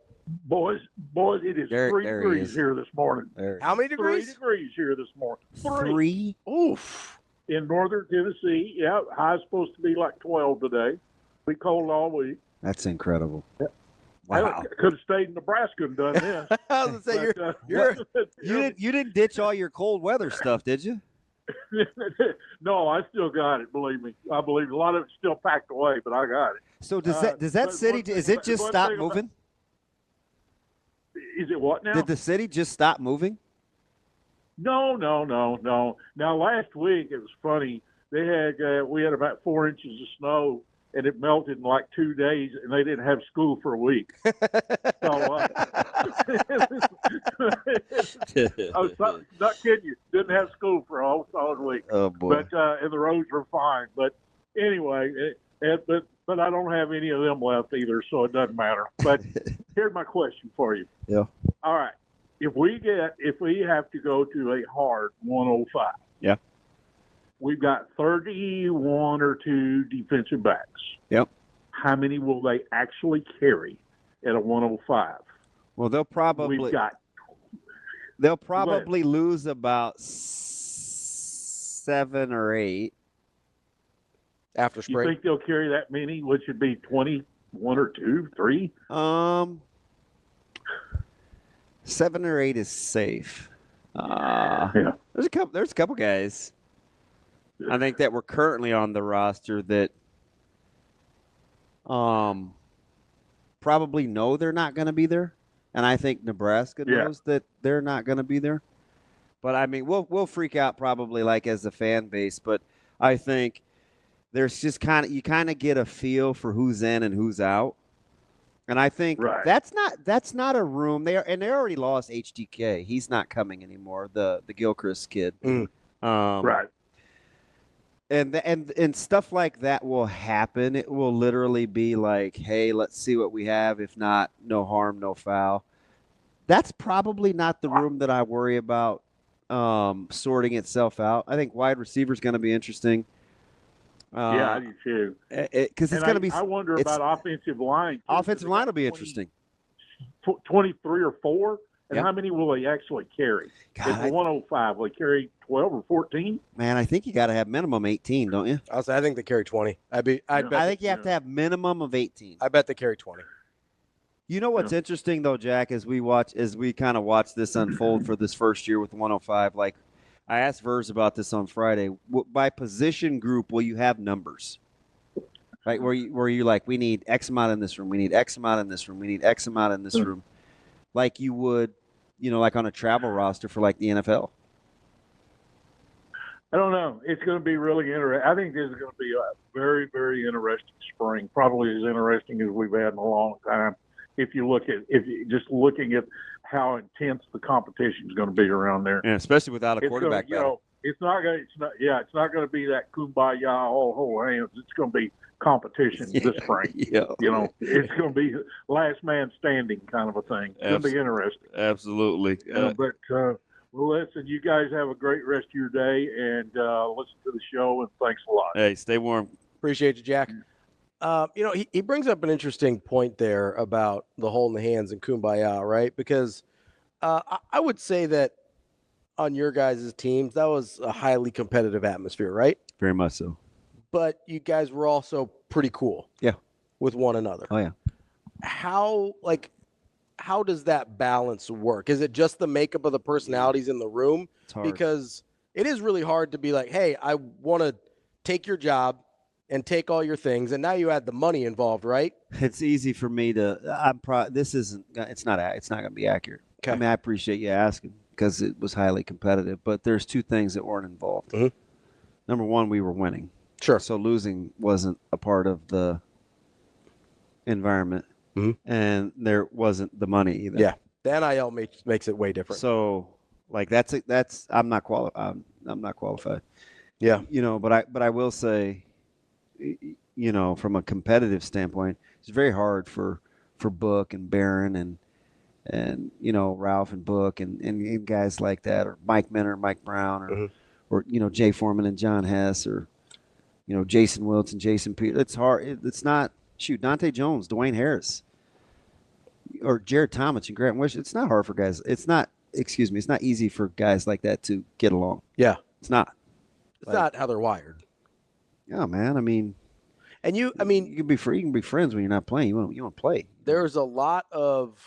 Boys, it is There 3 he degrees is. here this morning. How many degrees? 3 degrees here this morning. Three? Oof. In northern Tennessee. Yeah, high's supposed to be like 12 today. Be cold all week. That's incredible. I Wow. could have stayed in Nebraska and done this. I was going to say, You didn't ditch all your cold weather stuff, did you? No, I still got it. Believe me, I believe a lot of it's still packed away, but I got it. So does that but city? one thing- Is it just one stop thing about- moving? Is it what now? Did the city just stop moving? No. Now last week it was funny. They had we had about 4 inches of snow, and it melted in like 2 days, and they didn't have school for a week. So I was not kidding you. Didn't have school for a whole solid week. Oh boy. But and the roads were fine. But anyway, but I don't have any of them left either, so it doesn't matter. But here's my question for you. Yeah. All right. If we have to go to a hard 105. Yeah. We've got 31 or 2 defensive backs. Yep. How many will they actually carry at a 105? Well, they'll probably lose about 7 or 8 after You spring. think they'll carry that many? Which would be 21 or 2, 3? 7 or 8 is safe. Yeah. There's a couple guys I think that were currently on the roster that probably know they're not going to be there, and I think Nebraska knows that they're not going to be there. But I mean, we'll freak out probably like as a fan base, but I think there's just you kind of get a feel for who's in and who's out. And I think that's not a room. They already lost HDK. He's not coming anymore. The Gilchrist kid. Right. And stuff like that will happen. It will literally be like, hey, let's see what we have. If not, no harm, no foul. That's probably not the room that I worry about sorting itself out. I think wide receiver is going to be interesting. Yeah, I do too. Because it's going to be. I wonder about offensive line. Offensive line will be interesting. 23 or 4, and Yep. how many will they actually carry? God, At the 105, will they carry 12 or 14? Man, I think you got to have minimum 18, don't you? I think they carry 20. I bet. I think you have to have minimum of 18. I bet they carry 20. You know what's interesting though, Jack, as we kind of watch this unfold for this first year with the 105. Like, I asked Vers about this on Friday. By position group, will you have numbers? Right, where you like, we need X amount in this room, we need X amount in this room, we need X amount in this room, like you would, like on a travel roster for like the NFL. I don't know. It's going to be really interesting. I think this is going to be a very, very interesting spring. Probably as interesting as we've had in a long time. If you just looking at how intense the competition is going to be around there, and especially without a quarterback battle. It's not going to be that kumbaya all whole hands. It's going to be competition this spring. Yeah. It's going to be last man standing kind of a thing. It's going to be interesting. Absolutely. Well, listen, you guys have a great rest of your day, and listen to the show, and thanks a lot. Hey, stay warm. Appreciate you, Jack. He brings up an interesting point there about the hole in the hands and kumbaya, right? Because I would say that on your guys' teams, that was a highly competitive atmosphere, right? Very much so. But you guys were also pretty cool. Yeah. With one another. Oh, yeah. How does that balance work? Is it just the makeup of the personalities in the room? It's hard. Because it is really hard to be like, hey, I want to take your job and take all your things, and now you add the money involved, right? It's easy for me to. It's not going to be accurate. Okay. I mean, I appreciate you asking because it was highly competitive, but there's 2 things that weren't involved. Mm-hmm. Number one, we were winning. Sure. So losing wasn't a part of the environment, and there wasn't the money either. Yeah, the NIL makes it way different. So like that's I'm not qualified. I'm not qualified. Yeah. But I will say, from a competitive standpoint, it's very hard for Book and Barron and and Ralph and Book and guys like that, or Mike Minner, Mike Brown, or Jay Foreman and John Hess, or Jason Wilson, Jason Peter. It's hard. It's not Dante Jones, Dwayne Harris, or Jared Thomas and Grant Wish. It's not hard for guys. It's not easy for guys like that to get along. Yeah, it's not. It's not how they're wired. Yeah, man. I mean, and you can be free. You can be friends when you're not playing. You want to play. There's a lot of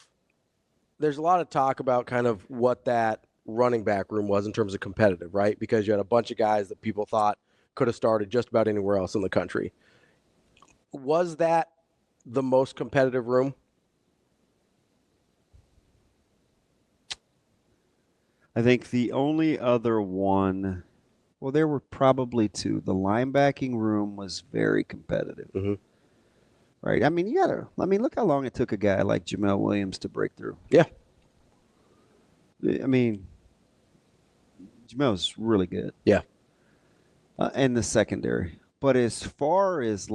talk about kind of what that running back room was in terms of competitive, right? Because you had a bunch of guys that people thought could have started just about anywhere else in the country. Was that the most competitive room? I think the only other one, well, there were probably two. The linebacking room was very competitive. Right? I mean, look how long it took a guy like Jamel Williams to break through. Yeah. I mean, Jamel's really good. Yeah. And the secondary. But as far as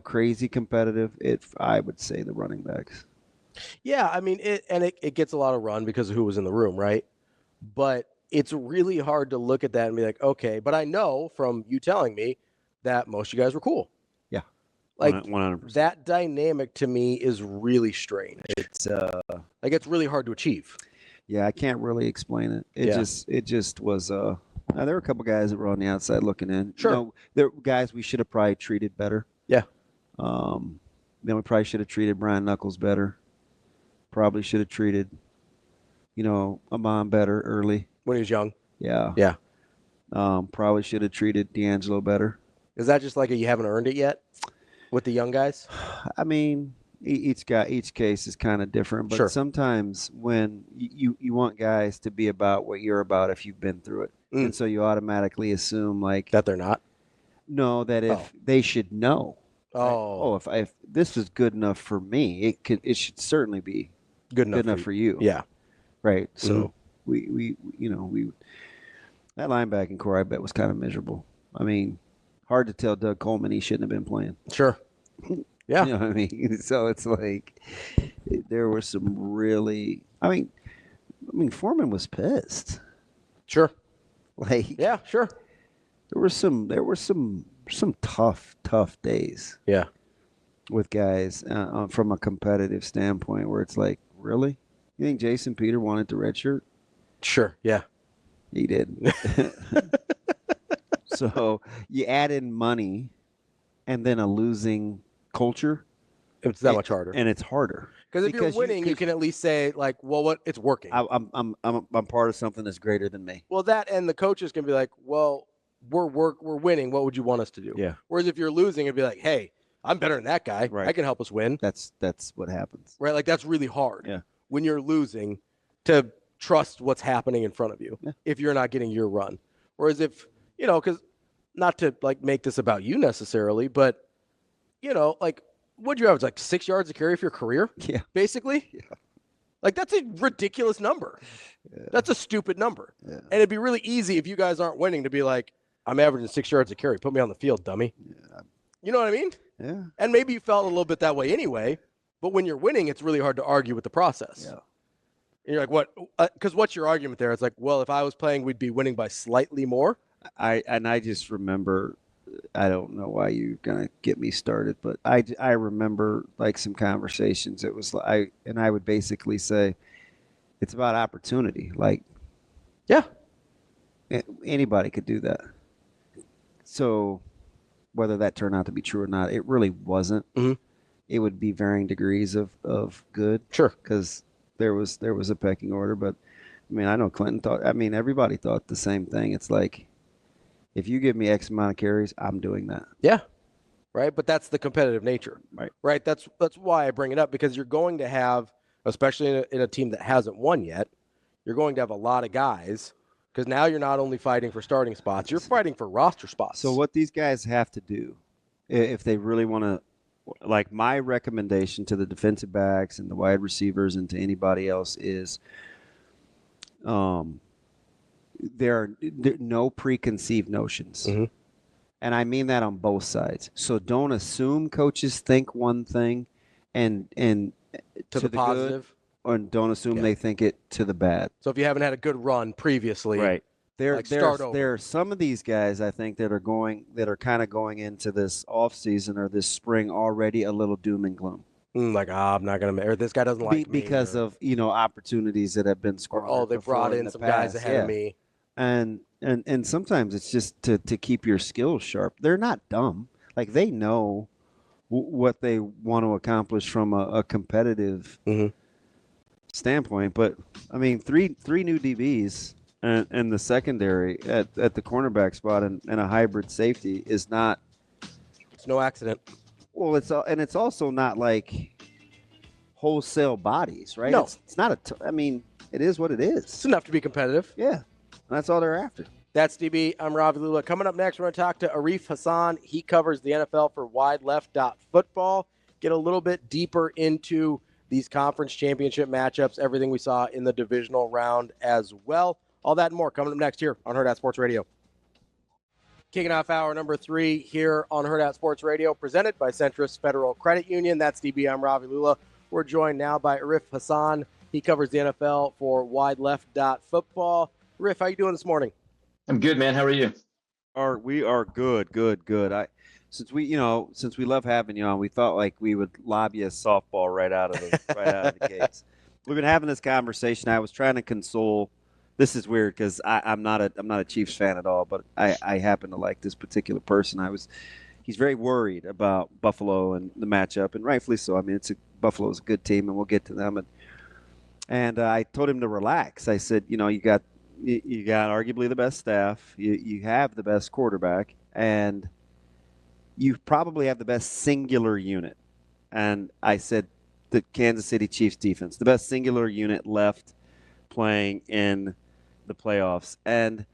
crazy competitive, I would say the running backs. Yeah, I mean, it gets a lot of run because of who was in the room, right? But it's really hard to look at that and be like, okay, but I know from you telling me that most of you guys were cool. Yeah. Like 100%. That dynamic to me is really strange. It's it's really hard to achieve. Yeah, I can't really explain it. It just was there were a couple guys that were on the outside looking in. Sure. There were guys we should have probably treated better. Yeah. Then we probably should have treated Brian Knuckles better. Probably should have treated, Amon better early. When he was young. Yeah. Yeah. Probably should have treated D'Angelo better. Is that just you haven't earned it yet with the young guys? I mean, each case is kind of different, but sometimes when you want guys to be about what you're about if you've been through it. And so you automatically assume that they're not. No, that if they should know. If this is good enough for me, it should certainly be good enough for you. Yeah. Right. So we that linebacking core I bet was kind of miserable. I mean, hard to tell Doug Coleman he shouldn't have been playing. Sure. Yeah. You know what I mean? So it's there were some really I mean Foreman was pissed. Sure. Yeah, sure. There were some tough days. Yeah. With guys from a competitive standpoint where it's really? You think Jason Peter wanted the red shirt? Sure, yeah. He did. So you add in money and then a losing culture. It's that much harder. And it's harder. Because if you're winning, you can at least say, it's working. I'm part of something that's greater than me. Well, that and the coaches can be like, well, we're winning. What would you want us to do? Yeah. Whereas if you're losing, it'd be like, hey, I'm better than that guy. Right. I can help us win. That's what happens. Right. That's really hard. Yeah. When you're losing, to trust what's happening in front of you. Yeah. If you're not getting your run. Whereas if, because not to make this about you necessarily, but what'd you average? 6 yards a carry for your career? Yeah. Basically? Yeah. That's a ridiculous number. Yeah. That's a stupid number. Yeah. And it'd be really easy if you guys aren't winning to be like, I'm averaging 6 yards a carry. Put me on the field, dummy. Yeah. You know what I mean? Yeah. And maybe you felt a little bit that way anyway, but when you're winning, it's really hard to argue with the process. Yeah. And you're like, what? Because what's your argument there? It's well, if I was playing, we'd be winning by slightly more. I just remember, I don't know why you're gonna get me started, but I remember some conversations. It was I would basically say, it's about opportunity. Yeah, anybody could do that. So whether that turned out to be true or not, it really wasn't. Mm-hmm. It would be varying degrees of good. Sure, because there was a pecking order, but I know Clinton thought. Everybody thought the same thing. It's if you give me X amount of carries, I'm doing that. Yeah. Right. But that's the competitive nature. Right. Right. That's why I bring it up, because you're going to have, especially in a team that hasn't won yet, you're going to have a lot of guys, because now you're not only fighting for starting spots, you're fighting for roster spots. So what these guys have to do, if they really want to, my recommendation to the defensive backs and the wide receivers and to anybody else is, there are no preconceived notions. Mm-hmm. And I mean that on both sides. So don't assume coaches think one thing and to the positive. Good, or don't assume they think it to the bad. So if you haven't had a good run previously, right? There are some of these guys I think that are kind of going into this off season or this spring already a little doom and gloom. Like, I'm not gonna. Or this guy doesn't like me because of opportunities that have been squandered. They brought in some guys ahead of me. And sometimes it's just to keep your skills sharp. They're not dumb. Like they know what they want to accomplish from a competitive standpoint. But I mean, three new DBs and the secondary at the cornerback spot and a hybrid safety is not. It's no accident. Well, it's also not like wholesale bodies, right? No, it's not I mean, it is what it is. It's enough to be competitive. Yeah, that's all they're after. That's DB. I'm Ravi Lulla. Coming up next, we're going to talk to Arif Hasan. He covers the NFL for WideLeft.football. Get a little bit deeper into these conference championship matchups, everything we saw in the divisional round as well. All that and more coming up next here on Hurrdat Sports Radio. Kicking off hour number 3 here on Hurrdat Sports Radio, presented by Centris Federal Credit Union. That's DB. I'm Ravi Lulla. We're joined now by Arif Hasan. He covers the NFL for WideLeft.football. Arif, how you doing this morning? I'm good, man. How are you? We are good. Since we love having you on, we thought like we would lob you a softball right out of the gates. We've been having this conversation. I was trying to console. This is weird because I'm not a Chiefs fan at all, but I happen to like this particular person. He's very worried about Buffalo and the matchup, and rightfully so. I mean, Buffalo's a good team, and we'll get to them. And I told him to relax. I said, you got arguably the best staff. You have the best quarterback, and you probably have the best singular unit. And I said the Kansas City Chiefs defense, the best singular unit left playing in the playoffs. And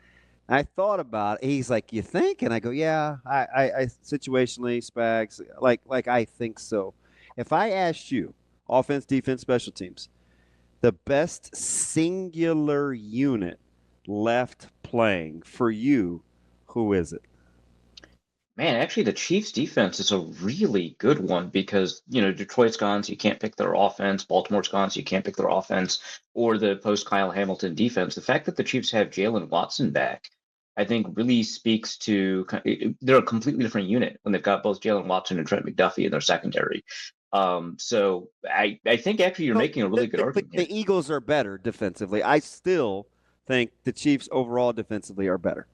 I thought about it. He's like, you think? And I go, yeah, I situationally, Spags, like I think so. If I asked you, offense, defense, special teams, the best singular unit left playing for you, who is it? Man, actually, the Chiefs' defense is a really good one because, Detroit's gone, so you can't pick their offense. Baltimore's gone, so you can't pick their offense or the post-Kyle Hamilton defense. The fact that the Chiefs have Jalen Watson back, I think, really speaks to they're a completely different unit when they've got both Jalen Watson and Trent McDuffie in their secondary. So I think actually you're making a really good argument. The Eagles are better defensively. I still think the Chiefs overall defensively are better.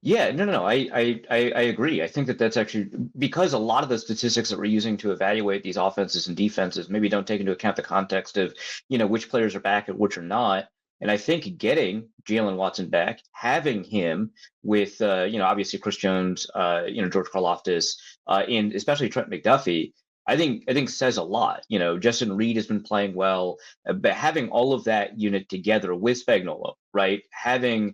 Yeah, no. I agree. I think that's actually because a lot of the statistics that we're using to evaluate these offenses and defenses maybe don't take into account the context of, which players are back and which are not. And I think getting Jalen Watson back, having him with, obviously Chris Jones, George Karlaftis, and especially Trent McDuffie, I think says a lot. Justin Reed has been playing well, but having all of that unit together with Spagnuolo, right? Having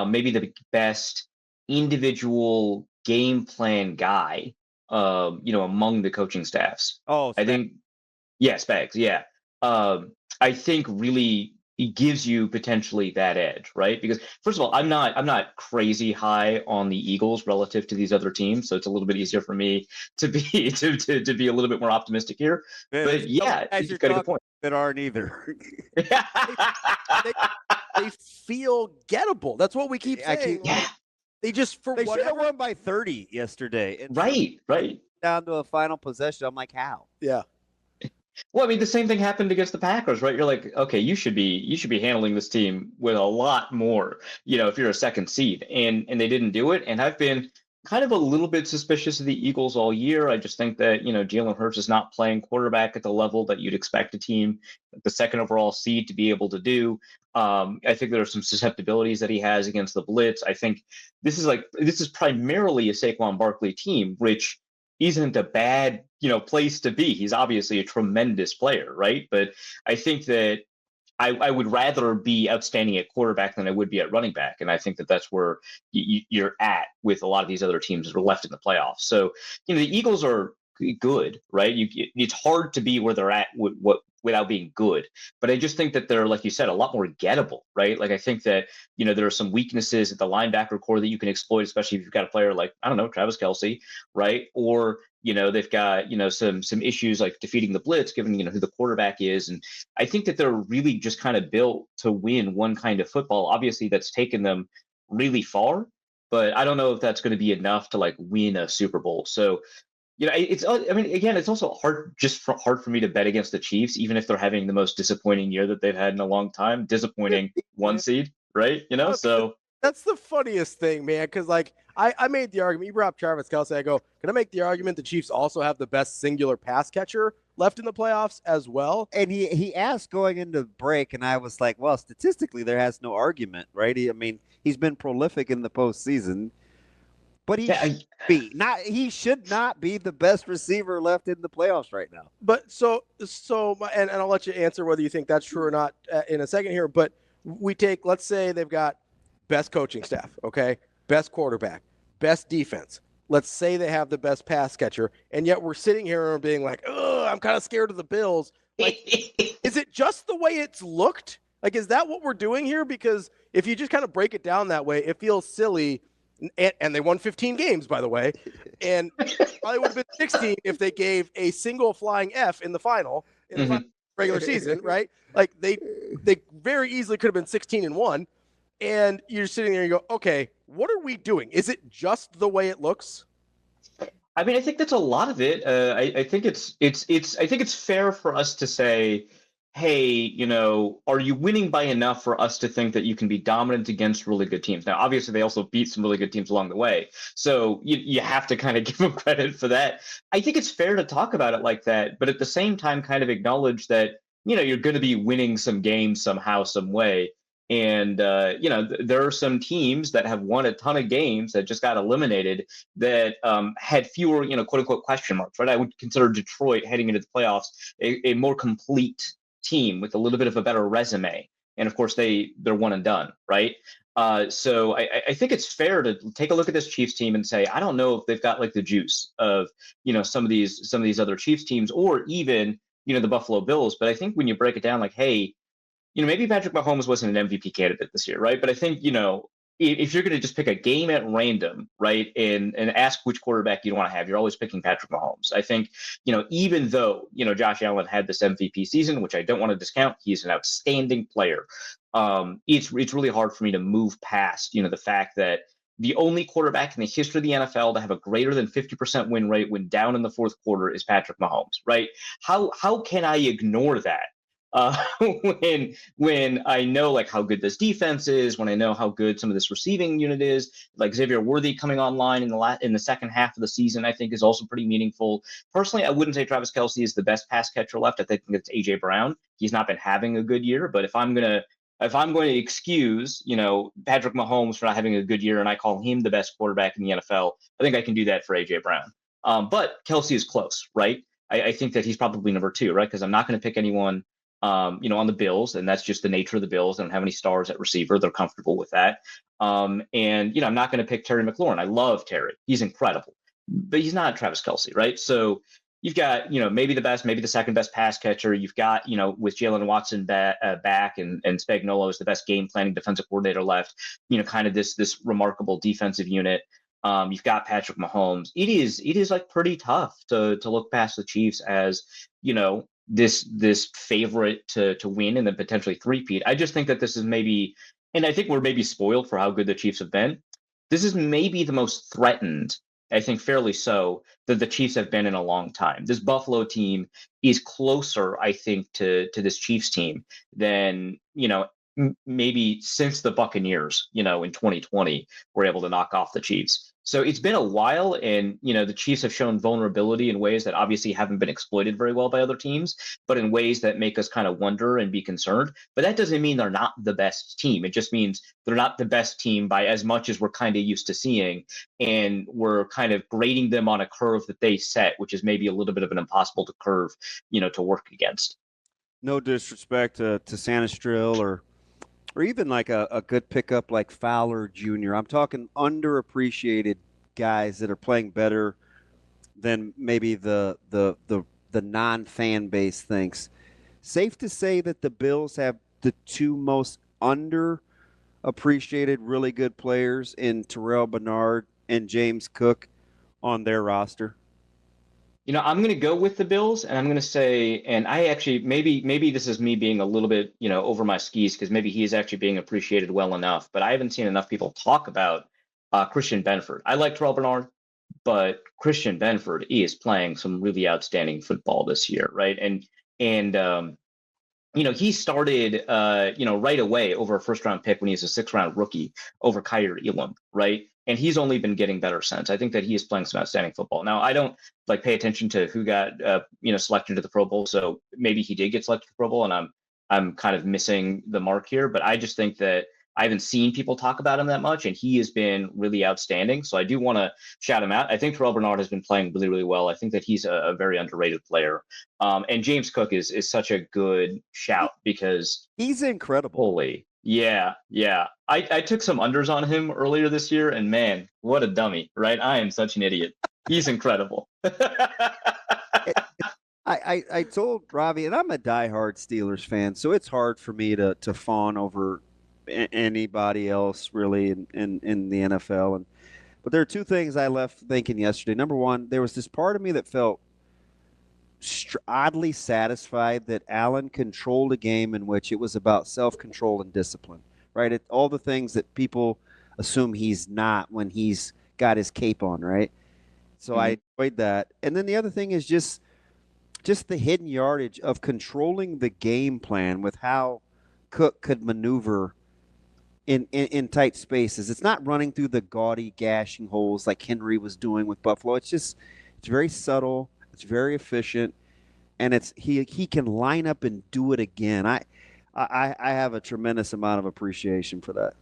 maybe the best individual game plan guy, among the coaching staffs. Oh, I think, yeah, Spags, yeah. I think really it gives you potentially that edge, right? Because first of all, I'm not crazy high on the Eagles relative to these other teams, so it's a little bit easier for me to be to be a little bit more optimistic here. Man, but yeah, you've got a good point. That aren't either. they feel gettable. That's what we keep saying. Yeah. They just they should have won by 30 yesterday. Right. Down to a final possession. I'm like, how? Yeah. Well, I mean, the same thing happened against the Packers, right? You're like, okay, you should be handling this team with a lot more, if you're a second seed, and they didn't do it. And I've been kind of a little bit suspicious of the Eagles all year. I just think that, Jalen Hurts is not playing quarterback at the level that you'd expect a team, the second overall seed, to be able to do. I think there are some susceptibilities that he has against the blitz. I think this is primarily a Saquon Barkley team, which isn't a bad, place to be. He's obviously a tremendous player, right? But I think that I would rather be outstanding at quarterback than I would be at running back. And I think that that's where you're at with a lot of these other teams that are left in the playoffs. So, the Eagles are good, right? It's hard to be where they're at with what without being good. But I just think that they're, like you said, a lot more gettable, right? Like I think that, there are some weaknesses at the linebacker core that you can exploit, especially if you've got a player like, I don't know, Travis Kelce, right? Or, they've got, some issues like defeating the blitz, given, who the quarterback is. And I think that they're really just kind of built to win one kind of football. Obviously, that's taken them really far, but I don't know if that's going to be enough to like win a Super Bowl. So, again, it's also hard for me to bet against the Chiefs, even if they're having the most disappointing year that they've had in a long time. Disappointing one seed, right? So that's the funniest thing, man. Because like I made the argument. You brought up Travis Kelce. I go, can I make the argument the Chiefs also have the best singular pass catcher left in the playoffs as well? And he asked going into break, and I was like, well, statistically, there has no argument, right? He's been prolific in the postseason. But he should not be the best receiver left in the playoffs right now. But and I'll let you answer whether you think that's true or not in a second here. But let's say they've got best coaching staff, okay, best quarterback, best defense. Let's say they have the best pass catcher, and yet we're sitting here and being like, "Oh, I'm kind of scared of the Bills." Like, is it just the way it's looked? Like, is that what we're doing here? Because if you just kind of break it down that way, it feels silly. And they won 15 games, by the way, and probably would have been 16 if they gave a single flying F in the final in the regular season, right? Like they very easily could have been 16-1, and you're sitting there and you go, okay, what are we doing? Is it just the way it looks? I mean, I think that's a lot of it. I think it's fair for us to say, hey, are you winning by enough for us to think that you can be dominant against really good teams? Now, obviously, they also beat some really good teams along the way. So you have to kind of give them credit for that. I think it's fair to talk about it like that, but at the same time, kind of acknowledge that, you're going to be winning some games somehow, some way. And, there are some teams that have won a ton of games that just got eliminated that had fewer, quote unquote, question marks, right? I would consider Detroit heading into the playoffs a more complete team with a little bit of a better resume. And of course, they're one and done, right? So I think it's fair to take a look at this Chiefs team and say, I don't know if they've got like the juice of, some of these other Chiefs teams, or even, the Buffalo Bills. But I think when you break it down, like, hey, maybe Patrick Mahomes wasn't an MVP candidate this year, right? But I think, if you're going to just pick a game at random, right, and ask which quarterback you want to have, you're always picking Patrick Mahomes. I think, even though, Josh Allen had this MVP season, which I don't want to discount, he's an outstanding player. It's really hard for me to move past, the fact that the only quarterback in the history of the NFL to have a greater than 50% win rate when down in the fourth quarter is Patrick Mahomes, right? How can I ignore that? When I know like how good this defense is, when I know how good some of this receiving unit is, like Xavier Worthy coming online in the second half of the season, I think is also pretty meaningful. Personally, I wouldn't say Travis Kelce is the best pass catcher left. I think it's AJ Brown. He's not been having a good year, but if I'm going to excuse, Patrick Mahomes for not having a good year and I call him the best quarterback in the NFL, I think I can do that for AJ Brown. But Kelce is close, right? I think that he's probably number 2, right? Because I'm not going to pick anyone on the Bills, and that's just the nature of the Bills. They don't have any stars at receiver. They're comfortable with that. And, I'm not going to pick Terry McLaurin. I love Terry. He's incredible, but he's not Travis Kelce, right? So you've got, maybe the second best pass catcher. You've got, with Jalen Watson back and Spagnuolo is the best game planning defensive coordinator left, kind of this remarkable defensive unit. You've got Patrick Mahomes. It is like pretty tough to look past the Chiefs as, this favorite to win and then potentially three-peat. I just think that this is maybe, and I think we're maybe spoiled for how good the Chiefs have been. This is maybe the most threatened, I think fairly so, that the Chiefs have been in a long time. This Buffalo team is closer, I think, to this Chiefs team than, maybe since the Buccaneers, in 2020, were able to knock off the Chiefs. So it's been a while, and, the Chiefs have shown vulnerability in ways that obviously haven't been exploited very well by other teams, but in ways that make us kind of wonder and be concerned. But that doesn't mean they're not the best team. It just means they're not the best team by as much as we're kind of used to seeing, and we're kind of grading them on a curve that they set, which is maybe a little bit of an impossible curve, to work against. No disrespect to Sanistrill or even like a good pickup like Fowler Jr. I'm talking underappreciated guys that are playing better than maybe the non-fan base thinks. safe to say that the Bills have the two most underappreciated, really good players in Terrell Bernard and James Cook on their roster? I'm going to go with the Bills, and I'm going to say, and I actually maybe this is me being a little bit over my skis because maybe he is actually being appreciated well enough, but I haven't seen enough people talk about Christian Benford. I like Terrell Bernard, but Christian Benford is playing some really outstanding football this year, right? And he started right away over a first round pick when he was a 6th round rookie over Kyer Elam, right? And he's only been getting better since. I think that he is playing some outstanding football. Now, I don't pay attention to who got selected to the Pro Bowl, so maybe he did get selected to the Pro Bowl, and I'm kind of missing the mark here. But I just think that I haven't seen people talk about him that much, and he has been really outstanding. So I do want to shout him out. I think Terrell Bernard has been playing really, really well. I think that he's a very underrated player. And James Cook is such a good shout because he's incredible. Holy. Yeah. I took some unders on him earlier this year, and man, what a dummy, right? I am such an idiot. He's incredible. I told Ravi, and I'm a diehard Steelers fan, so it's hard for me to fawn over anybody else really in the NFL. But there are two things I left thinking yesterday. Number one, there was this part of me that felt oddly satisfied that Allen controlled a game in which it was about self-control and discipline, right? All the things that people assume he's not when he's got his cape on, right? So I enjoyed that. And then the other thing is just the hidden yardage of controlling the game plan with how Cook could maneuver in tight spaces. It's not running through the gaudy gashing holes like Henry was doing with Buffalo. It's very subtle. It's very efficient, and he can line up and do it again. I have a tremendous amount of appreciation for that.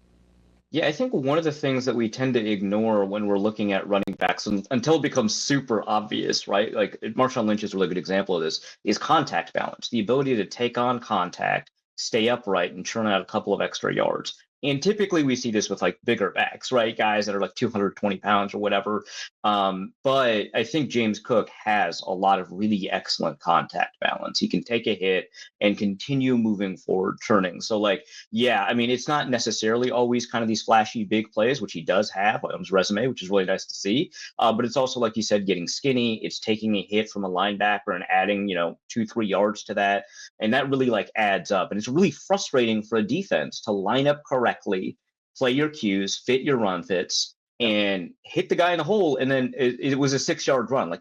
Yeah, I think one of the things that we tend to ignore when we're looking at running backs until it becomes super obvious, right? Like Marshawn Lynch is a really good example of this, is contact balance, the ability to take on contact, stay upright, and churn out a couple of extra yards. And typically we see this with bigger backs, right? Guys that are 220 pounds or whatever. But I think James Cook has a lot of really excellent contact balance. He can take a hit and continue moving forward, churning. So it's not necessarily always kind of these flashy big plays, which he does have on his resume, which is really nice to see. But it's also, like you said, getting skinny. It's taking a hit from a linebacker and adding, 2-3 yards to that. And that really adds up. And it's really frustrating for a defense to line up correctly, play your cues, fit your run fits, and hit the guy in the hole. And then it was a 6-yard run.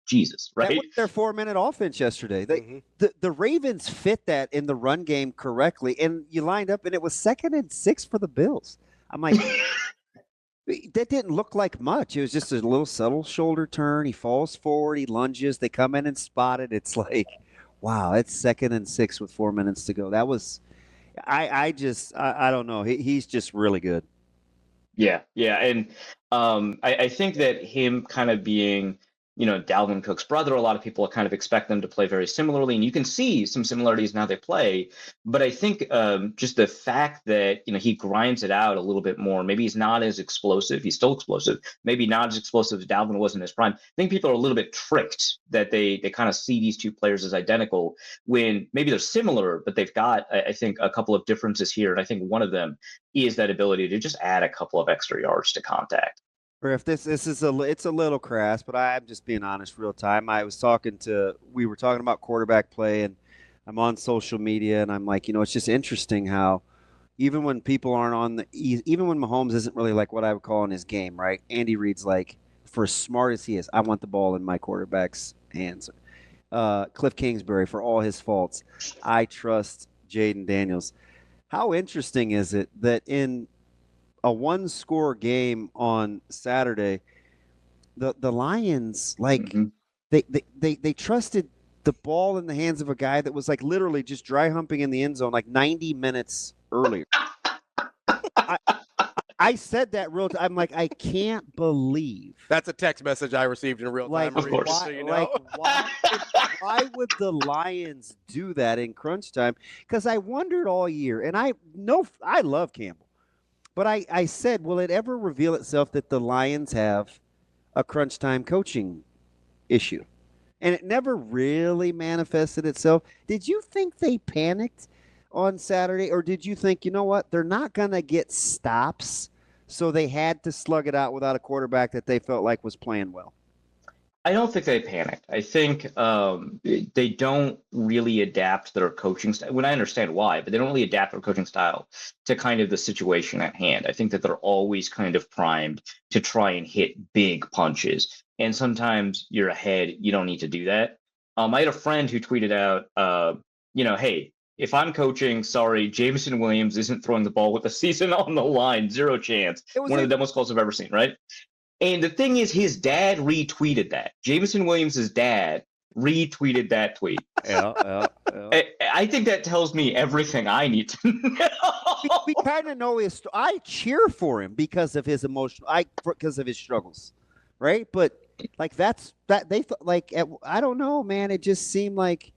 Jesus, right? That was their 4-minute offense yesterday. The Ravens fit that in the run game correctly, and you lined up, and it was 2nd and 6 for the Bills. I'm like, that didn't look like much. It was just a little subtle shoulder turn. He falls forward, he lunges, they come in and spot it. It's like, wow, it's 2nd and 6 with 4 minutes to go. That was I don't know. He's just really good. Yeah. And I think that him kind of being, Dalvin Cook's brother, a lot of people kind of expect them to play very similarly, and you can see some similarities in how they play. But I think just the fact that, he grinds it out a little bit more, maybe he's not as explosive. He's still explosive, maybe not as explosive as Dalvin was in his prime. I think people are a little bit tricked that they kind of see these two players as identical when maybe they're similar, but they've got, I think, a couple of differences here. And I think one of them is that ability to just add a couple of extra yards to contact. Or if it's a little crass, but I'm just being honest, real time. We were talking about quarterback play, and I'm on social media, and I'm like, it's just interesting how even when people aren't even when Mahomes isn't really what I would call in his game, right? Andy Reid's for as smart as he is, I want the ball in my quarterback's hands. Cliff Kingsbury, for all his faults, I trust Jaden Daniels. How interesting is it that in a 1-score game on Saturday, the Lions they trusted the ball in the hands of a guy that was literally just dry humping in the end zone 90 minutes earlier. I said that real time. I'm like, I can't believe. That's a text message I received in real time. Of course. Why would the Lions do that in crunch time? Because I wondered all year, and I love Campbell. But I said, will it ever reveal itself that the Lions have a crunch time coaching issue? and it never really manifested itself. Did you think they panicked on Saturday, or did you think, you know what, they're not going to get stops, so they had to slug it out without a quarterback that they felt like was playing well? I don't think they panicked. I think they don't really adapt their coaching style. When I understand why, but they don't really adapt their coaching style to kind of the situation at hand. I think that they're always kind of primed to try and hit big punches. And sometimes you're ahead. You don't need to do that. I had a friend who tweeted out, hey, if I'm coaching, sorry, Jameson Williams isn't throwing the ball with the season on the line. Zero chance. One of the dumbest calls I've ever seen, right? And the thing is, his dad retweeted that. Jameson Williams' dad retweeted that tweet. Yeah. I think that tells me everything I need to know. We kind of know his. I cheer for him because of his because of his struggles, right? But like that they like I don't know, man. It just seemed like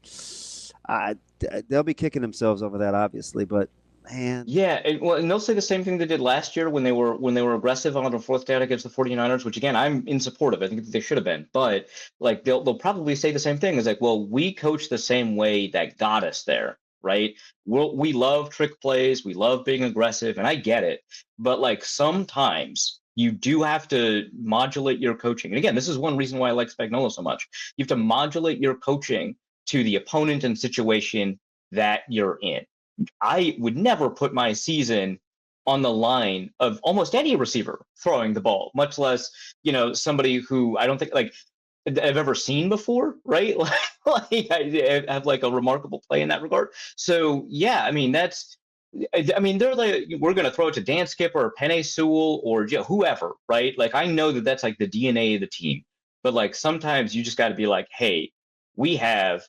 they'll be kicking themselves over that, obviously, but. Man. Yeah, and they'll say the same thing they did last year when they were aggressive on the fourth down against the 49ers, which again I'm in support of. I think that they should have been, but like they'll probably say the same thing. It's like, well, we coach the same way that got us there, right? We love trick plays, we love being aggressive, and I get it, but like sometimes you do have to modulate your coaching. And again, this is one reason why I like Spagnuolo so much. You have to modulate your coaching to the opponent and situation that you're in. I would never put my season on the line of almost any receiver throwing the ball, much less, somebody who I don't think like I've ever seen before, right? Like I have like a remarkable play in that regard. So yeah, I mean they're like, we're going to throw it to Dan Skipper or Penei Sewell or whoever, right? Like I know that that's like the DNA of the team, but like sometimes you just got to be like, hey, we have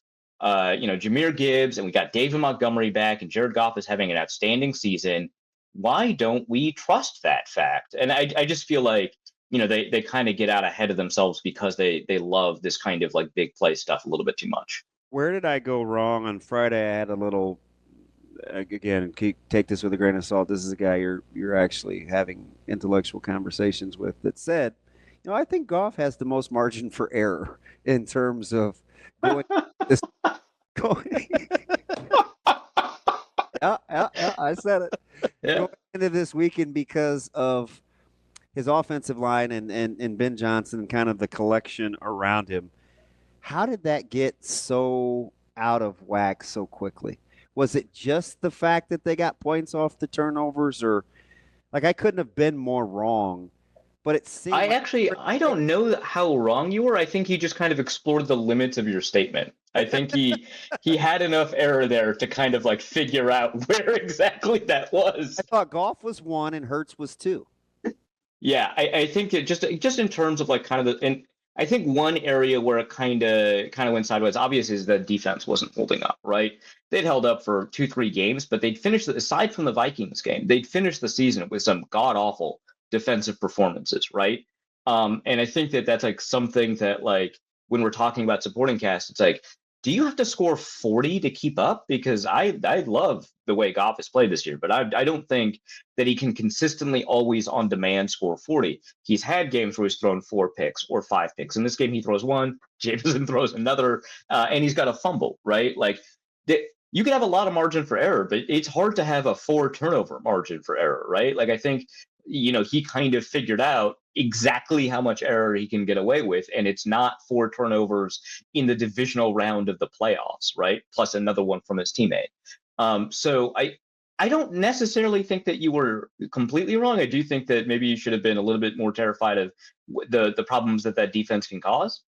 Jahmyr Gibbs, and we got David Montgomery back, and Jared Goff is having an outstanding season. Why don't we trust that fact? And I just feel like, they kind of get out ahead of themselves because they love this kind of like big play stuff a little bit too much. Where did I go wrong on Friday? I had a little, again, take this with a grain of salt. This is a guy you're actually having intellectual conversations with that said, I think Goff has the most margin for error in terms of going this. Yeah, I said it. Yeah. Going into this weekend because of his offensive line and Ben Johnson and kind of the collection around him. How did that get so out of whack so quickly? Was it just the fact that they got points off the turnovers, or like I couldn't have been more wrong? But it seemed I don't know how wrong you were. I think he just kind of explored the limits of your statement. I think he had enough error there to kind of like figure out where exactly that was. I thought Goff was 1 and Hurts was 2. Yeah, I think it just in terms of like kind of and I think one area where it kind of went sideways, obviously, is that defense wasn't holding up, right? They'd held up for 2-3 games, but they'd finished, aside from the Vikings game, they'd finished the season with some god-awful defensive performances, right? And I think that that's like something that like when we're talking about supporting cast, it's like, do you have to score 40 to keep up? Because I love the way Goff has played this year, but I don't think that he can consistently always on demand score 40. He's had games where he's thrown 4 picks or 5 picks. In this game, he throws 1, Jameson throws another, and he's got a fumble, right? Like you can have a lot of margin for error, but it's hard to have a 4 turnover margin for error, right? Like I think, he kind of figured out exactly how much error he can get away with, and it's not 4 turnovers in the divisional round of the playoffs, right? Plus another one from his teammate. So I don't necessarily think that you were completely wrong. I do think that maybe you should have been a little bit more terrified of the problems that defense can cause.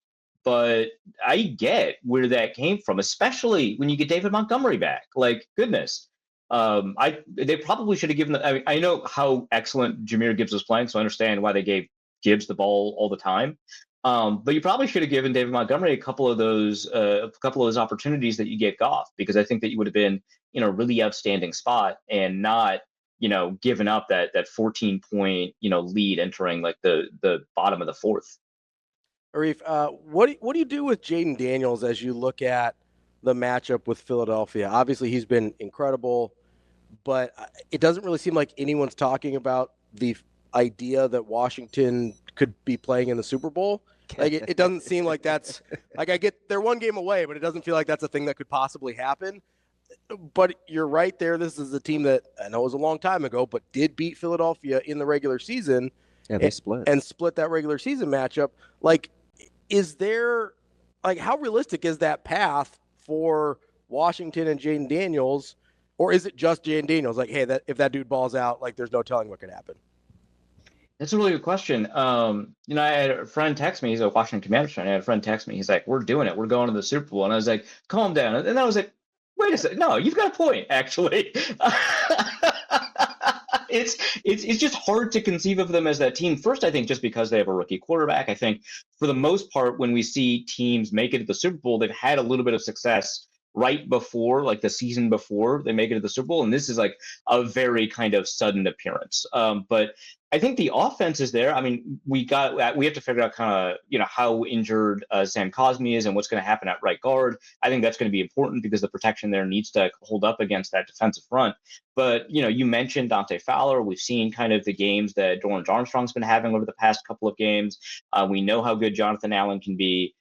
But I get where that came from, especially when you get David Montgomery back. Like, goodness. They probably should have given I know how excellent Jahmyr Gibbs was playing, so I understand why they gave Gibbs the ball all the time. But you probably should have given David Montgomery a couple of those opportunities that you gave Goff, because I think that you would have been in a really outstanding spot and not, given up that 14-point, lead entering like the bottom of the fourth. Arif, what do you do with Jaden Daniels as you look at the matchup with Philadelphia? Obviously, he's been incredible, but it doesn't really seem like anyone's talking about the idea that Washington could be playing in the Super Bowl. Like it doesn't seem like that's like I get they're one game away, but it doesn't feel like that's a thing that could possibly happen. But you're right there. This is a team that I know it was a long time ago, but did beat Philadelphia in the regular season. Yeah, they split. And split that regular season matchup. Like, is there, like, how realistic is that path for Washington and Jaden Daniels? Or is it just Jaden Daniels? Like, hey, if that dude balls out, like, there's no telling what could happen. That's a really good question. I had a friend text me. He's a Washington Commanders fan. I had a friend text me. He's like, we're doing it. We're going to the Super Bowl. And I was like, calm down. And I was like, wait a second. No, you've got a point, actually. It's just hard to conceive of them as that team. First, I think just because they have a rookie quarterback. I think for the most part, when we see teams make it to the Super Bowl, they've had a little bit of success right before, like the season before they make it to the Super Bowl. And this is like a very kind of sudden appearance. But I think the offense is there. I mean, we have to figure out kind of, how injured Sam Cosmi is and what's going to happen at right guard. I think that's going to be important because the protection there needs to hold up against that defensive front. But, you mentioned Dante Fowler. We've seen kind of the games that Dorrance Armstrong's been having over the past couple of games. We know how good Jonathan Allen can be.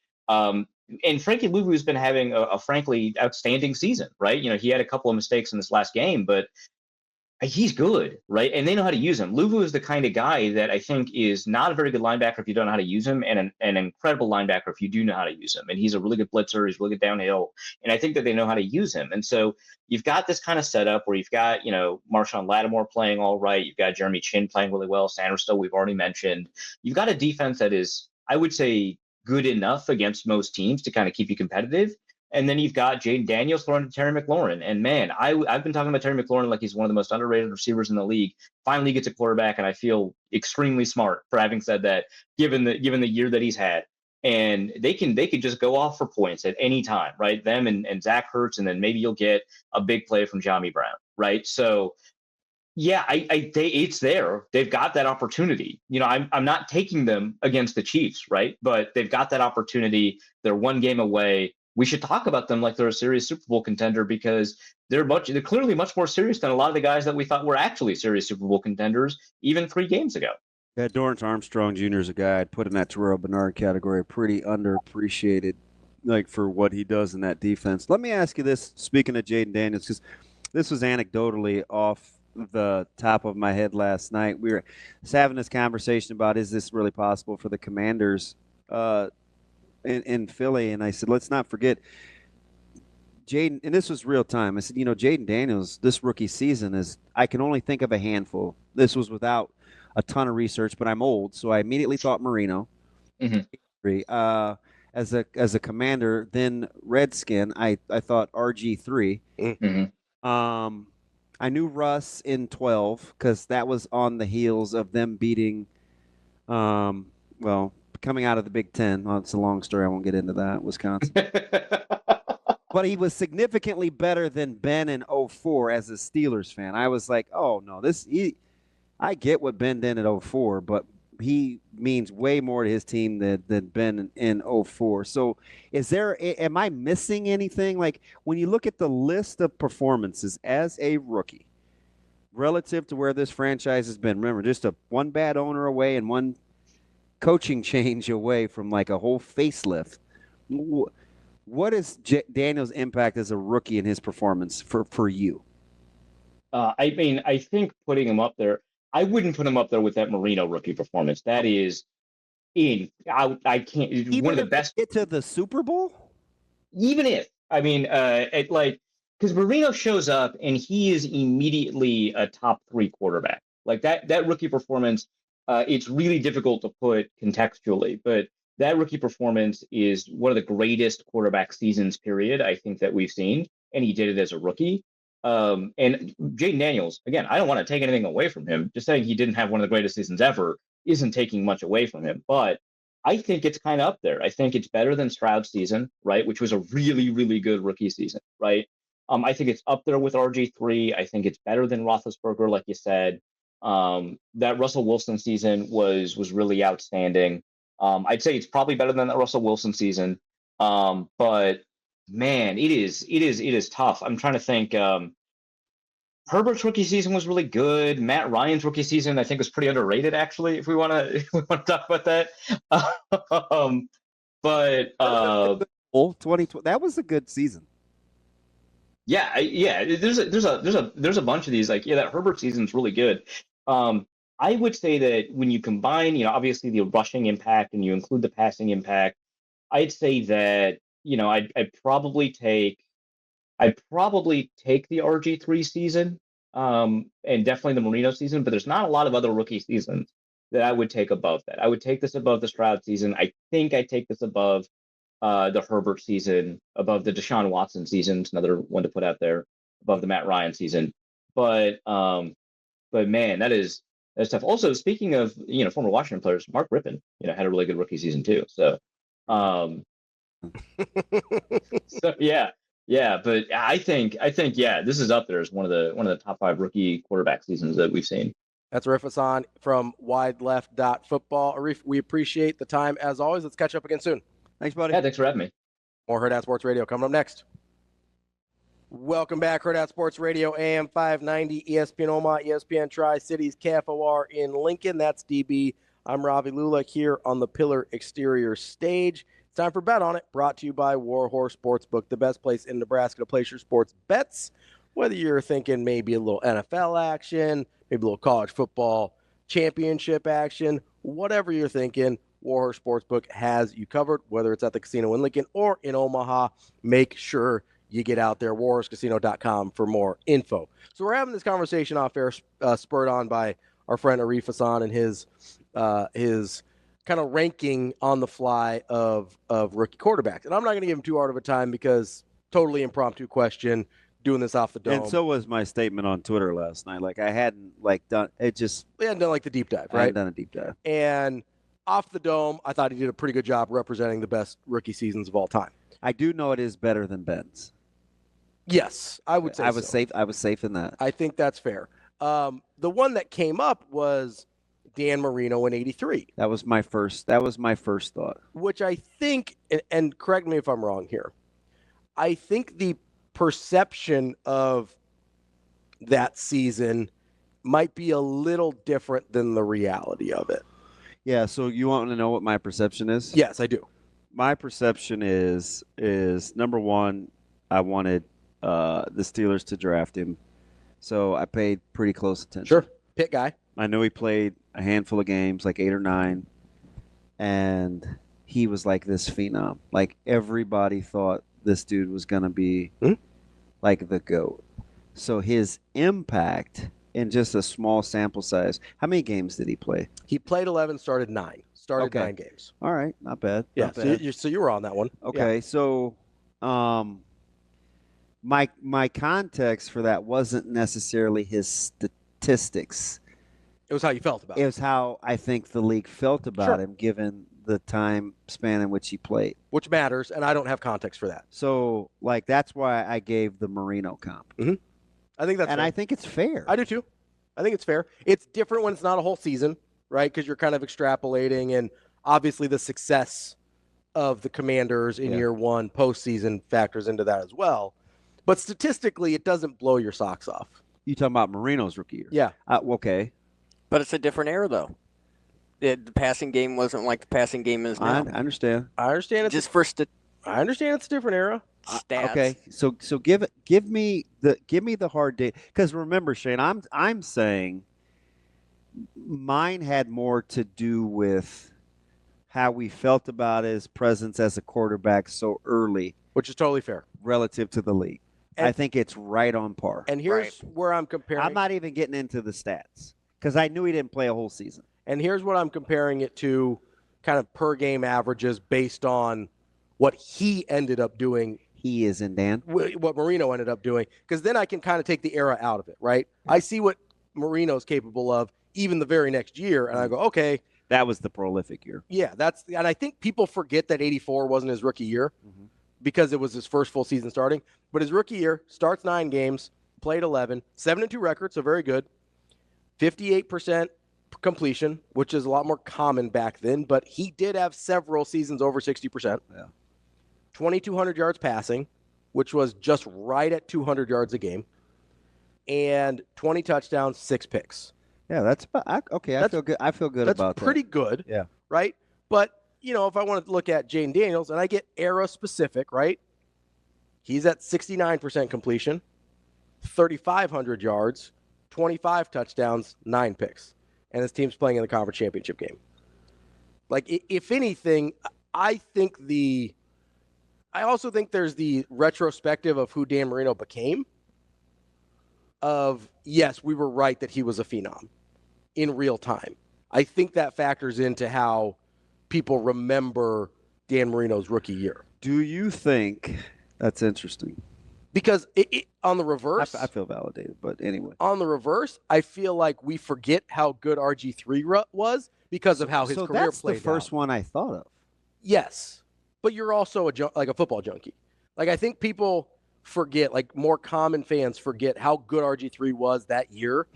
And Frankie Louvu's been having a frankly outstanding season, right? He had a couple of mistakes in this last game, but he's good, right? And they know how to use him. Luvu is the kind of guy that I think is not a very good linebacker if you don't know how to use him, and an incredible linebacker if you do know how to use him. And he's a really good blitzer. He's really good downhill. And I think that they know how to use him. And so you've got this kind of setup where you've got, Marshawn Lattimore playing all right. You've got Jeremy Chin playing really well. Sanderson, we've already mentioned. You've got a defense that is, I would say, good enough against most teams to kind of keep you competitive. And then you've got Jaden Daniels throwing to Terry McLaurin. And man, I've been talking about Terry McLaurin like he's one of the most underrated receivers in the league. Finally gets a quarterback, and I feel extremely smart for having said that, given the year that he's had. And they could just go off for points at any time, right? Them and Zach Ertz, and then maybe you'll get a big play from Jahmy Brown, right? So yeah, it's there. They've got that opportunity. I'm not taking them against the Chiefs, right? But they've got that opportunity. They're one game away. We should talk about them like they're a serious Super Bowl contender because they're clearly much more serious than a lot of the guys that we thought were actually serious Super Bowl contenders even 3 games ago. Yeah, Dorrance Armstrong Jr. is a guy I'd put in that Terrell Bernard category, pretty underappreciated, like for what he does in that defense. Let me ask you this, speaking of Jaden Daniels, because this was anecdotally off the top of my head last night. We were having this conversation about, is this really possible for the Commanders in Philly? And I said, let's not forget Jaden, and this was real time. I said, Jaden Daniels, this rookie season is, I can only think of a handful. This was without a ton of research, but I'm old, so I immediately thought Marino. Mm-hmm. As a Commander, then Redskin, I thought RG3. Mm-hmm. I knew Russ in 12 because that was on the heels of them beating, coming out of the Big Ten. Well, it's a long story. I won't get into that. Wisconsin. But he was significantly better than Ben in 04 as a Steelers fan. I was like, oh, no, I get what Ben did at 04, but he means way more to his team than Ben in 04. So am I missing anything? Like when you look at the list of performances as a rookie relative to where this franchise has been, remember, just one bad owner away and one coaching change away from like a whole facelift. What is Daniel's impact as a rookie in his performance for you? I think putting him up there, I wouldn't put him up there with that Marino rookie performance. That is I can't. Even one of the best. Get to the Super Bowl. Even if because Marino shows up and he is immediately a top 3 quarterback. Like that rookie performance, it's really difficult to put contextually, but that rookie performance is one of the greatest quarterback seasons, period, I think that we've seen, and he did it as a rookie. And Jaden Daniels, again, I don't want to take anything away from him. Just saying he didn't have one of the greatest seasons ever isn't taking much away from him. But I think it's kind of up there. I think it's better than Stroud's season, right, which was a really, really good rookie season, right? I think it's up there with RG3. I think it's better than Roethlisberger, like you said. That Russell Wilson season was really outstanding. I'd say it's probably better than that Russell Wilson season. But man, it is tough. I'm trying to think. Herbert's rookie season was really good. Matt Ryan's rookie season, I think, was pretty underrated, actually, if we want to talk about that. But 2020, that was a good season. yeah, there's a bunch of these. Like, yeah, that Herbert season's really good. I would say that when you combine, obviously the rushing impact and you include the passing impact, I'd say that, I'd probably take the RG3 season, and definitely the Marino season, but there's not a lot of other rookie seasons that I would take above that. I would take this above the Stroud season. I think I take this above the Herbert season, above the Deshaun Watson season. It's another one to put out there, above the Matt Ryan season. But man, that's tough. Also, speaking of former Washington players, Mark Rippon, had a really good rookie season too. So, yeah. But I think this is up there as one of the top 5 rookie quarterback seasons that we've seen. That's Arif Hasan from WideLeft.football. Arif, we appreciate the time as always. Let's catch up again soon. Thanks, buddy. Yeah, thanks for having me. More Hurrdat Sports Radio coming up next. Welcome back, Hurrdat Sports Radio, AM 590, ESPN Omaha, ESPN Tri-Cities, KFOR in Lincoln. That's DB. I'm Ravi Lulla here on the Pillar Exterior stage. It's time for Bet On It, brought to you by Warhorse Sportsbook, the best place in Nebraska to place your sports bets. Whether you're thinking maybe a little NFL action, maybe a little college football championship action, whatever you're thinking, Warhorse Sportsbook has you covered, whether it's at the casino in Lincoln or in Omaha. Make sure you get out there, warhorsecasino.com for more info. So we're having this conversation off air, spurred on by our friend Arif Hasan and his kind of ranking on the fly of rookie quarterbacks. And I'm not going to give him too hard of a time because totally impromptu question, doing this off the dome. And so was my statement on Twitter last night. Like, I hadn't done it. We hadn't done the deep dive, right? I hadn't done a deep dive. And off the dome, I thought he did a pretty good job representing the best rookie seasons of all time. I do know it is better than Ben's. Yes, I would say I was safe. I was safe in that. I think that's fair. The one that came up was Dan Marino in '83. That was my first thought. Which I think, and correct me if I'm wrong here, I think the perception of that season might be a little different than the reality of it. Yeah, so you want to know what my perception is? Yes, I do. My perception is number one, I wanted the Steelers to draft him, so I paid pretty close attention. Sure, Pitt guy. I know he played a handful of games, like 8 or 9, and he was like this phenom. Like, everybody thought this dude was going to be like the GOAT. So his impact in just a small sample size. How many games did he play? He played 11, started 9. Started 9 games. All right, not bad. Yeah, not bad. So you were on that one. Okay, yeah. So my context for that wasn't necessarily his statistics. It was how you felt about it. It was how I think the league felt about him, given the time span in which he played. Which matters, and I don't have context for that. So, that's why I gave the Marino comp. Mm-hmm. I think that's fair. I think it's fair. I do too. I think it's fair. It's different when it's not a whole season, right? Because you're kind of extrapolating, and obviously the success of the Commanders in year one postseason factors into that as well. But statistically, it doesn't blow your socks off. You talking about Marino's rookie year? Yeah. Okay. But it's a different era, though. The passing game wasn't like the passing game is now. I understand. I understand. It's just for I understand it's a different era. Stats. Okay, so give me the hard data, because remember, Shane, I'm saying mine had more to do with how we felt about his presence as a quarterback so early, which is totally fair relative to the league. And I think it's right on par. And here's where I'm comparing. I'm not even getting into the stats because I knew he didn't play a whole season. And here's what I'm comparing it to, kind of per game averages based on what he ended up doing. He is in Dan. What Marino ended up doing, because then I can kind of take the era out of it, right? I see what Marino's capable of even the very next year, and I go, okay. That was the prolific year. Yeah, and I think people forget that 84 wasn't his rookie year because it was his first full season starting. But his rookie year, starts 9 games, played 11, 7-2 record, so very good. 58% completion, which is a lot more common back then, but he did have several seasons over 60%. Yeah. 2,200 yards passing, which was just right at 200 yards a game. and 20 touchdowns, 6 picks. Yeah, that's okay. I feel good. I feel good about that. That's pretty good. Yeah. Right. But if I want to look at Jayden Daniels, and I get era specific, right? He's at 69% completion, 3,500 yards, 25 touchdowns, 9 picks, and his team's playing in the conference championship game. Like, if anything, I also think there's the retrospective of who Dan Marino became. Of, yes, we were right that he was a phenom in real time. I think that factors into how people remember Dan Marino's rookie year. Do you think that's interesting? Because on the reverse, I feel validated, but anyway. On the reverse, I feel like we forget how good RG3 was because of how his career played out. So that's the first one I thought of. Yes, but you're also a football junkie. Like, I think people forget, like more common fans forget how good RG3 was that year.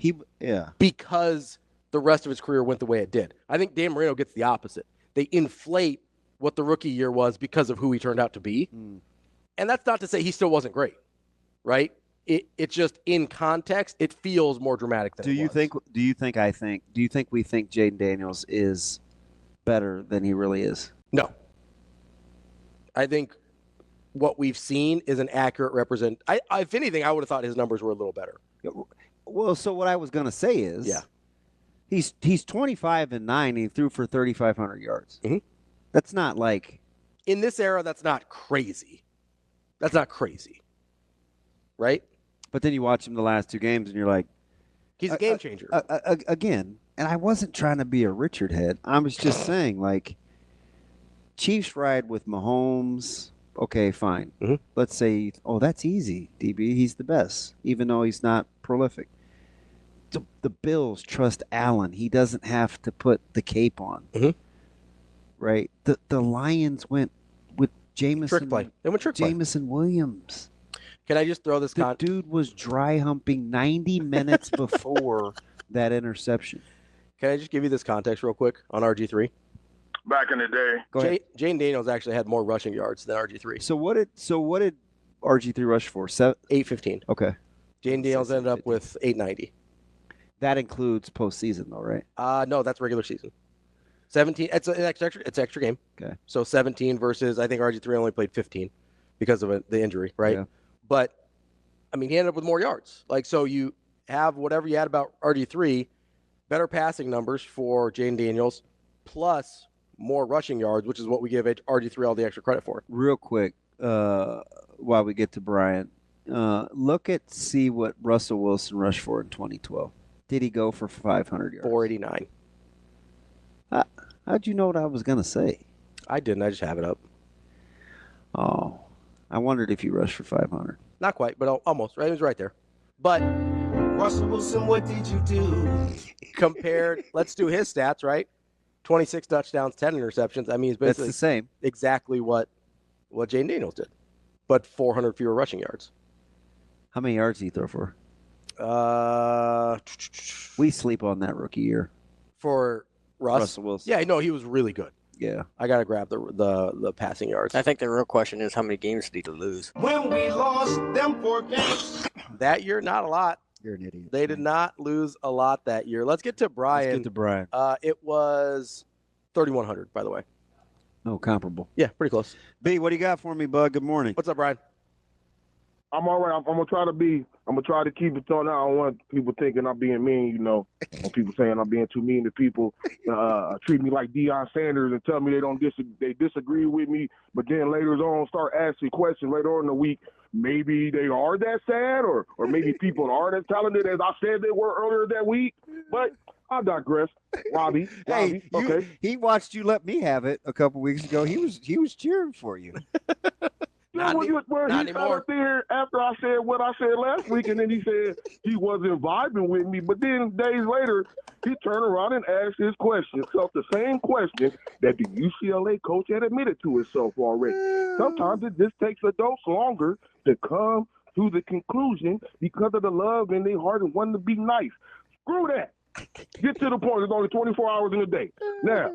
Because the rest of his career went the way it did. I think Dan Marino gets the opposite. They inflate what the rookie year was because of who he turned out to be. And that's not to say he still wasn't great, right? It's just in context, it feels more dramatic than do you think we think Jayden Daniels is better than he really is? No. I think what we've seen is an accurate if anything, I would have thought his numbers were a little better. Well, so what I was going to say is, he's 25-9. He threw for 3,500 yards. Mm-hmm. That's not like in this era. That's not crazy. That's not crazy, right? But then you watch him the last 2 games, and you're like, he's a game changer again. And I wasn't trying to be a Richard head. I was just saying, like, Chiefs ride with Mahomes. Okay, fine. Mm-hmm. Let's say, that's easy, DB. He's the best, even though he's not prolific. The Bills trust Allen. He doesn't have to put the cape on. Mm-hmm. Right? The Lions went with Jameson. Trick play. They went trick play. Jameson Williams. Can I just throw this? The dude was dry humping 90 minutes before that interception. Can I just give you this context real quick on RG3? Back in the day. Go ahead. Jayden Daniels actually had more rushing yards than RG3. So what did RG3 rush for? 815. Okay. Jayden Daniels ended up with 890. That includes postseason, though, right? No, that's regular season. 17. It's extra game. Okay. So 17 versus I think RG3 only played 15 because of the injury, right? Yeah. But I mean, he ended up with more yards. Like, so you have whatever you had about RG3, better passing numbers for Jayden Daniels, plus more rushing yards, which is what we give RG3 all the extra credit for. Real quick, while we get to Brian, see what Russell Wilson rushed for in 2012. Did he go for 500 yards? 489. How'd you know what I was going to say? I didn't. I just have it up. Oh, I wondered if you rushed for 500. Not quite, but almost. Right, it was right there. But Russell Wilson, what did you do? Compared, let's do his stats, right? 26 touchdowns, 10 interceptions. I mean, it's basically the same. Exactly what Jayden Daniels did, but 400 fewer rushing yards. How many yards did he throw for? We sleep on that rookie year. For Russell Wilson. Yeah, no, he was really good. Yeah. I got to grab the passing yards. I think the real question is how many games did he lose? When we lost them 4 games. That year, not a lot. You're an idiot. They did not lose a lot that year. Let's get to Brian. It was 3,100, by the way. Oh, comparable. Yeah, pretty close. B, what do you got for me, bud? Good morning. What's up, Brian? I'm all right. I'm gonna try to keep it on. I don't want people thinking I'm being mean, or people saying I'm being too mean to people. Treat me like Deion Sanders and tell me they disagree with me, but then later on start asking questions later on in the week. Maybe they are that sad, or maybe people are as talented as I said they were earlier that week. But I digress. Ravi, okay. He watched you let me have it a couple weeks ago. He was cheering for you. Not he sat up there after I said what I said last week, and then he said he wasn't vibing with me. But then days later, he turned around and asked his question. So the same question that the UCLA coach had admitted to himself already. Sometimes it just takes adults longer to come to the conclusion because of the love in their heart and wanting to be nice. Screw that. Get to the point. There's only 24 hours in a day. Now,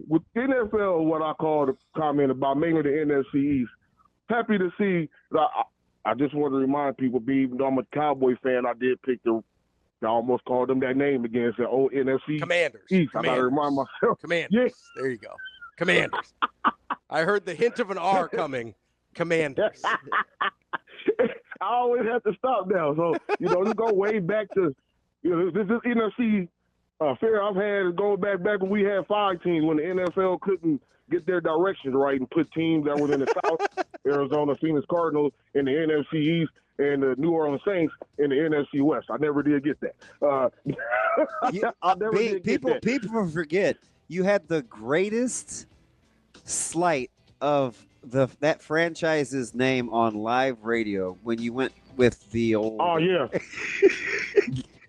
with NFL, what I call the comment about mainly the NFC East, happy to see that I just want to remind people, even though I'm a Cowboy fan, I did pick I almost called them that name again. It's the old NFC Commanders. East. I got to remind myself. Commanders. Yeah. There you go. Commanders. I heard the hint of an R coming. Commanders. I always have to stop now. So, just go way back to, this NFC fair I've had going back when we had 5 teams, when the NFL couldn't get their directions right and put teams that was in the South, Arizona Phoenix Cardinals in the NFC East, and the New Orleans Saints in the NFC West. I never did get that. I never did get that. People forget you had the greatest slight of that franchise's name on live radio when you went with the old. Oh yeah.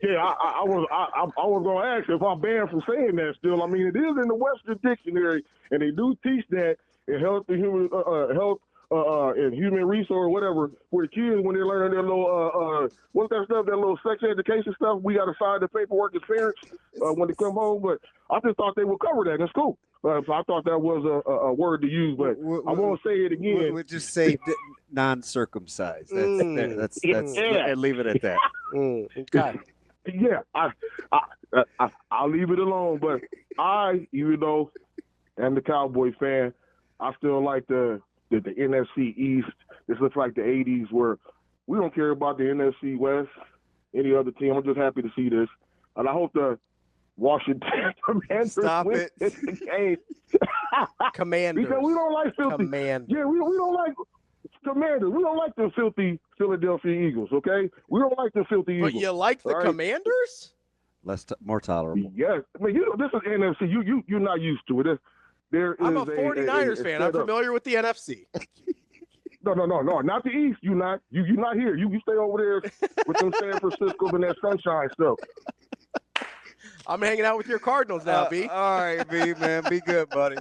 Yeah, I was going to ask if I'm banned from saying that still. I mean, it is in the Webster Dictionary, and they do teach that in health and human and human resource, whatever, for the kids when they learn their little what's that stuff, that little sex education stuff. We got to sign the paperwork as parents when they come home. But I just thought they would cover that in school. So I thought that was a word to use, but I won't say it again. We'll just say non-circumcised. That's and leave it at that. Okay. Yeah, I'll leave it alone. But even though I'm the Cowboy fan, I still like the NFC East. This looks like the 80s where we don't care about the NFC West, any other team. I'm just happy to see this. And I hope the Washington Commanders win the game. Commanders. Because we don't like filthy. Commanders. Yeah, we don't like Commanders. We don't like the filthy Philadelphia Eagles, okay? We don't like the filthy Eagles. But you like the Commanders? More tolerable. Yes. I mean, this is NFC. You're not used to it. I'm a 49ers fan. I'm familiar with the NFC. No, not the East. You're not here. You stay over there with them San Francisco and that sunshine stuff. I'm hanging out with your Cardinals now, B. All right, B, man. Be good, buddy.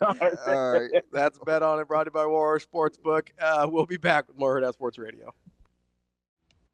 All right. That's Bet On It, brought to you by Warrior Sportsbook. We'll be back with more Hurrdat Sports Radio.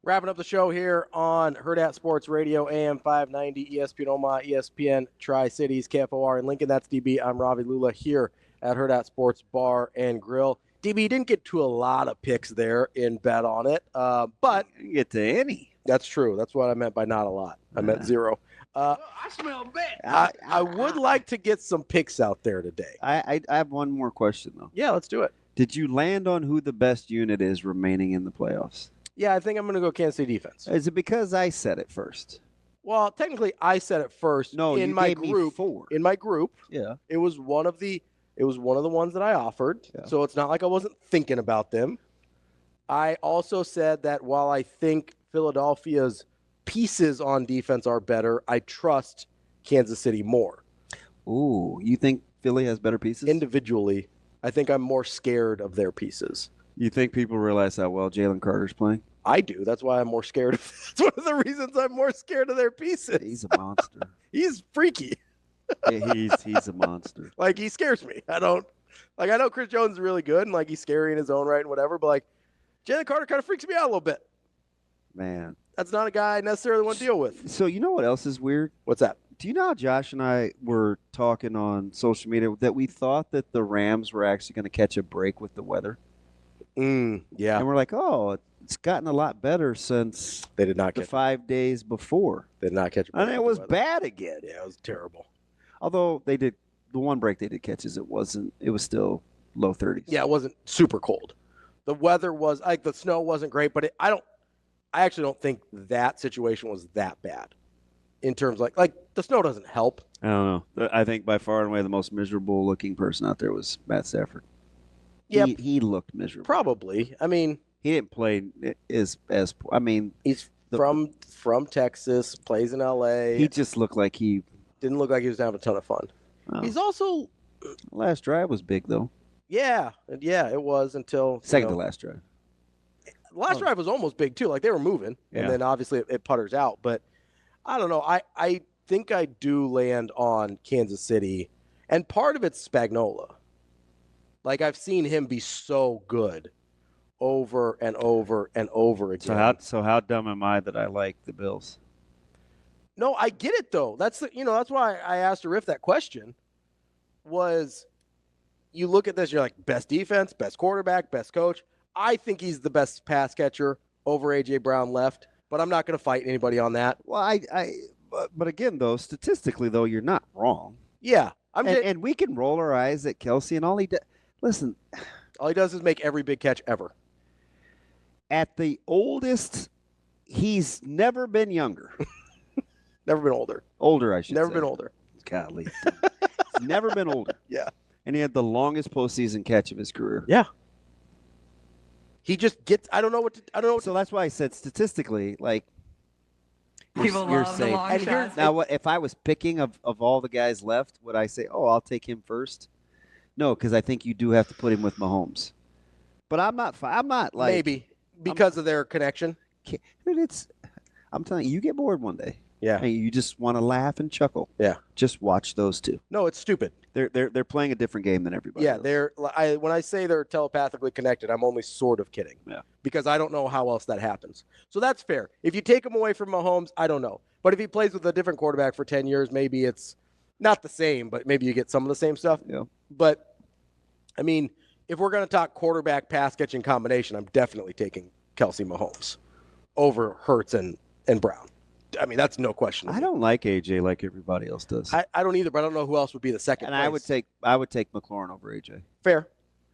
Wrapping up the show here on Hurrdat Sports Radio, AM 590, ESPN Omaha, ESPN Tri-Cities, KFOR in Lincoln. That's DB. I'm Ravi Lulla here at Hurrdat Sports Bar and Grill. DB didn't get to a lot of picks there in Bet On It, but you didn't get to any. That's true. That's what I meant by not a lot. I meant 0. I smell bad. I would like to get some picks out there today. I have one more question, though. Yeah, let's do it. Did you land on who the best unit is remaining in the playoffs? Yeah, I think I'm going to go Kansas City defense. Is it because I said it first? Well, technically, I said it first. No, in you my gave group. me 4. In my group, yeah, it was one of the ones that I offered. Yeah. So it's not like I wasn't thinking about them. I also said that while I think Philadelphia's pieces on defense are better, I trust Kansas City more. Ooh, you think Philly has better pieces? Individually, I think I'm more scared of their pieces. You think people realize how well Jalen Carter's playing? I do. That's why I'm more scared of. That's one of the reasons I'm more scared of their pieces. He's a monster. He's freaky. Yeah, he's a monster. Like, he scares me. I know Chris Jones is really good and like he's scary in his own right and whatever, but like Jalen Carter kind of freaks me out a little bit. Man, that's not a guy I necessarily want to deal with. So you know what else is weird? What's that? Do you know how Josh and I were talking on social media that we thought that the Rams were actually going to catch a break with the weather? Yeah. And we're like, oh, it's gotten a lot better since they did not the 5 days before. They did not catch a break. And it was bad again. Yeah, it was terrible. Although they did the one break they did catch it was still low 30s. Yeah, it wasn't super cold. The weather was like the snow wasn't great, but I actually don't think that situation was that bad in terms like the snow doesn't help. I don't know. I think by far and away the most miserable looking person out there was Matt Stafford. Yeah, he looked miserable. Probably. I mean, he didn't play as I mean, he's from Texas, plays in LA. He just looked like he didn't look like he was having a ton of fun. Oh. He's also last drive was big though. Yeah, it was until second to last drive. The last drive was almost big too. Like they were moving, and then obviously it putters out. But I don't know. I think I do land on Kansas City, and part of it's Spagnuolo. Like I've seen him be so good over and over and over again. So how dumb am I that I like the Bills? No, I get it though. That's why I asked Arif that question. Was you look at this, you're like best defense, best quarterback, best coach. I think he's the best pass catcher over A.J. Brown left, but I'm not going to fight anybody on that. Well, but again, though, statistically, though, you're not wrong. Yeah. And we can roll our eyes at Kelce, and all he does, listen. All he does is make every big catch ever. At the oldest, he's never been younger. Never been older. Older, I should say. Never been older. Golly. He's never been older. Yeah. And he had the longest postseason catch of his career. Yeah. He just gets. I don't know. So that's why I said statistically, like, People you're love saying. the long shots. Now, what if I was picking of all the guys left? Would I say, "Oh, I'll take him first"? No, because I think you do have to put him with Mahomes. But I'm not like maybe because of their connection. I'm telling you, you get bored one day. Yeah. And you just want to laugh and chuckle. Yeah. Just watch those two. No, it's stupid. They're playing a different game than everybody. Yeah, else. when I say they're telepathically connected, I'm only sort of kidding. Yeah. Because I don't know how else that happens. So that's fair. If you take him away from Mahomes, I don't know. But if he plays with a different quarterback for 10 years, maybe it's not the same, but maybe you get some of the same stuff. Yeah. But, I mean, if we're going to talk quarterback pass catching combination, I'm definitely taking Kelce Mahomes over Hurts and Brown. I mean, that's no question. I don't like AJ like everybody else does. I don't either, but I don't know who else would be the second. And place. I would take McLaurin over AJ. Fair.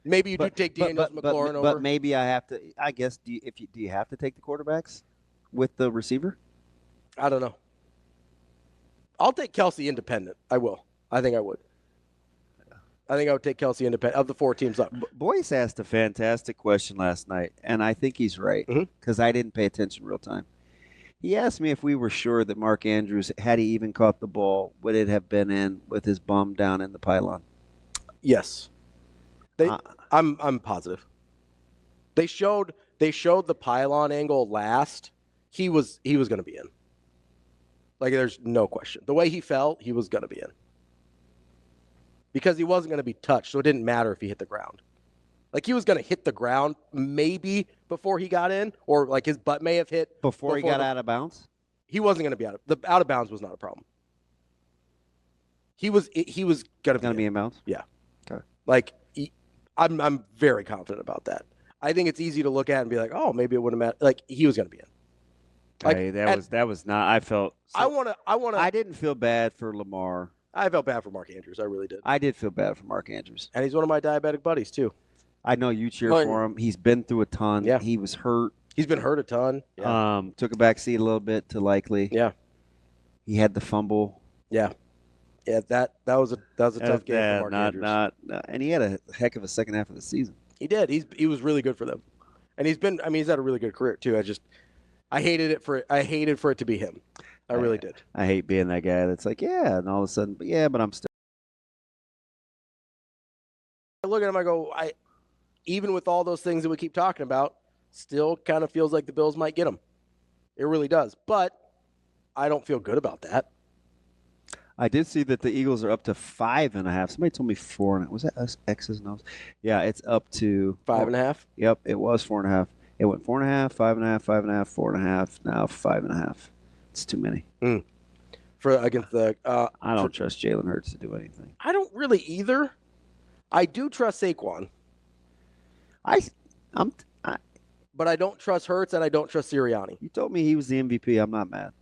Maybe you do take Daniels McLaurin over. But maybe I have to. I guess do you have to take the quarterbacks with the receiver? I don't know. I'll take Kelce independent. I will. I think I would. I think I would take Kelce independent of the four teams up. Boyce asked a fantastic question last night, and I think he's right because I didn't pay attention real time. He asked me if we were sure that Mark Andrews, had he even caught the ball, would it have been in with his bum down in the pylon? Yes. I'm positive. They showed the pylon angle last. He was going to be in. Like, there's no question. The way he fell, he was going to be in. Because he wasn't going to be touched, so it didn't matter if he hit the ground. Like, he was going to hit the ground maybe before he got in, or like his butt may have hit. Before he got out of bounds? He wasn't going to be out of bounds was not a problem. He was going to be in bounds? Yeah. Okay. Like, I'm very confident about that. I think it's easy to look at and be like, oh, maybe it wouldn't matter. Like, he was going to be in. Like, hey, that was not. I felt. So, I didn't feel bad for Lamar. I felt bad for Mark Andrews. I really did. I did feel bad for Mark Andrews. And he's one of my diabetic buddies, too. I know you cheer for him. He's been through a ton. Yeah. He was hurt. He's been hurt a ton. Yeah. Took a back seat a little bit to Likely. Yeah. He had the fumble. Yeah. Yeah, that was a tough game for Mark Andrews. And he had a heck of a second half of the season. He did. He was really good for them. And he's had a really good career too. I hated for it to be him. I really did. I hate being that guy that's like, yeah, and all of a sudden, but I'm still. I look at him, I go, even with all those things that we keep talking about, still kind of feels like the Bills might get him. It really does. But I don't feel good about that. I did see that the Eagles are up to 5.5. Somebody told me 4.5. Was that us X's and O's? Yeah, it's up to 5.5. Yep, it was 4.5. It went 4.5, 5.5, 5.5, 4.5. Now 5.5. It's too many. For against the. I don't trust Jalen Hurts to do anything. I don't really either. I do trust Saquon. But I don't trust Hurts and I don't trust Sirianni. You told me he was the MVP. I'm not mad.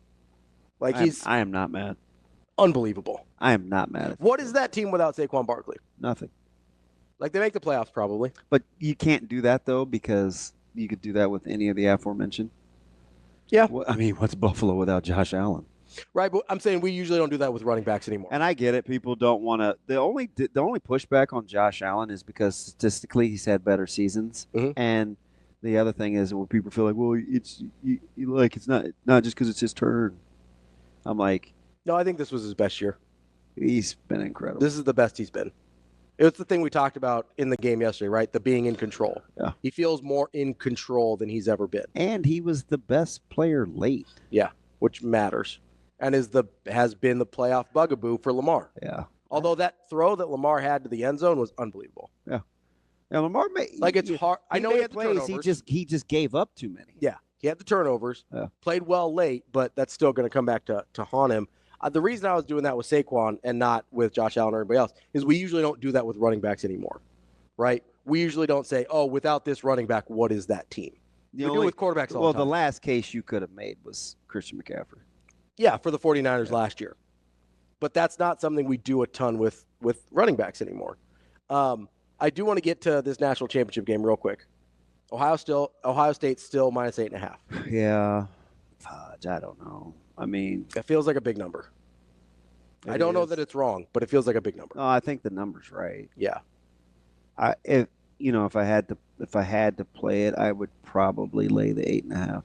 I am not mad. Unbelievable. I am not mad. What is that team without Saquon Barkley? Nothing. Like, they make the playoffs probably. But you can't do that, though, because you could do that with any of the aforementioned. Yeah. I mean, what's Buffalo without Josh Allen? Right, but I'm saying we usually don't do that with running backs anymore. And I get it. People don't want to. The only pushback on Josh Allen is because statistically he's had better seasons. And the other thing is where people feel like, well, it's not just because it's his turn. I'm like, no, I think this was his best year. He's been incredible. This is the best he's been. It was the thing we talked about in the game yesterday, right? The being in control. Yeah. He feels more in control than he's ever been. And he was the best player late. Yeah, which matters. And has been the playoff bugaboo for Lamar. Yeah. Although that throw that Lamar had to the end zone was unbelievable. Yeah. Yeah, Lamar it's hard. I know he had the turnovers. He just gave up too many. Yeah. He had the turnovers. Yeah. Played well late, but that's still going to come back to haunt him. The reason I was doing that with Saquon and not with Josh Allen or anybody else is we usually don't do that with running backs anymore, right? we usually don't say, oh, without this running back, what is that team? We do it with quarterbacks all the time. Well, the last case you could have made was Christian McCaffrey. Yeah, for the 49ers last year. But that's not something we do a ton with running backs anymore. I do want to get to this national championship game real quick. Ohio State still minus 8.5. Yeah. Fudge, I don't know. I mean, it feels like a big number. I don't know that it's wrong, but it feels like a big number. No, I think the number's right. Yeah. If I had to play it, I would probably lay the 8.5.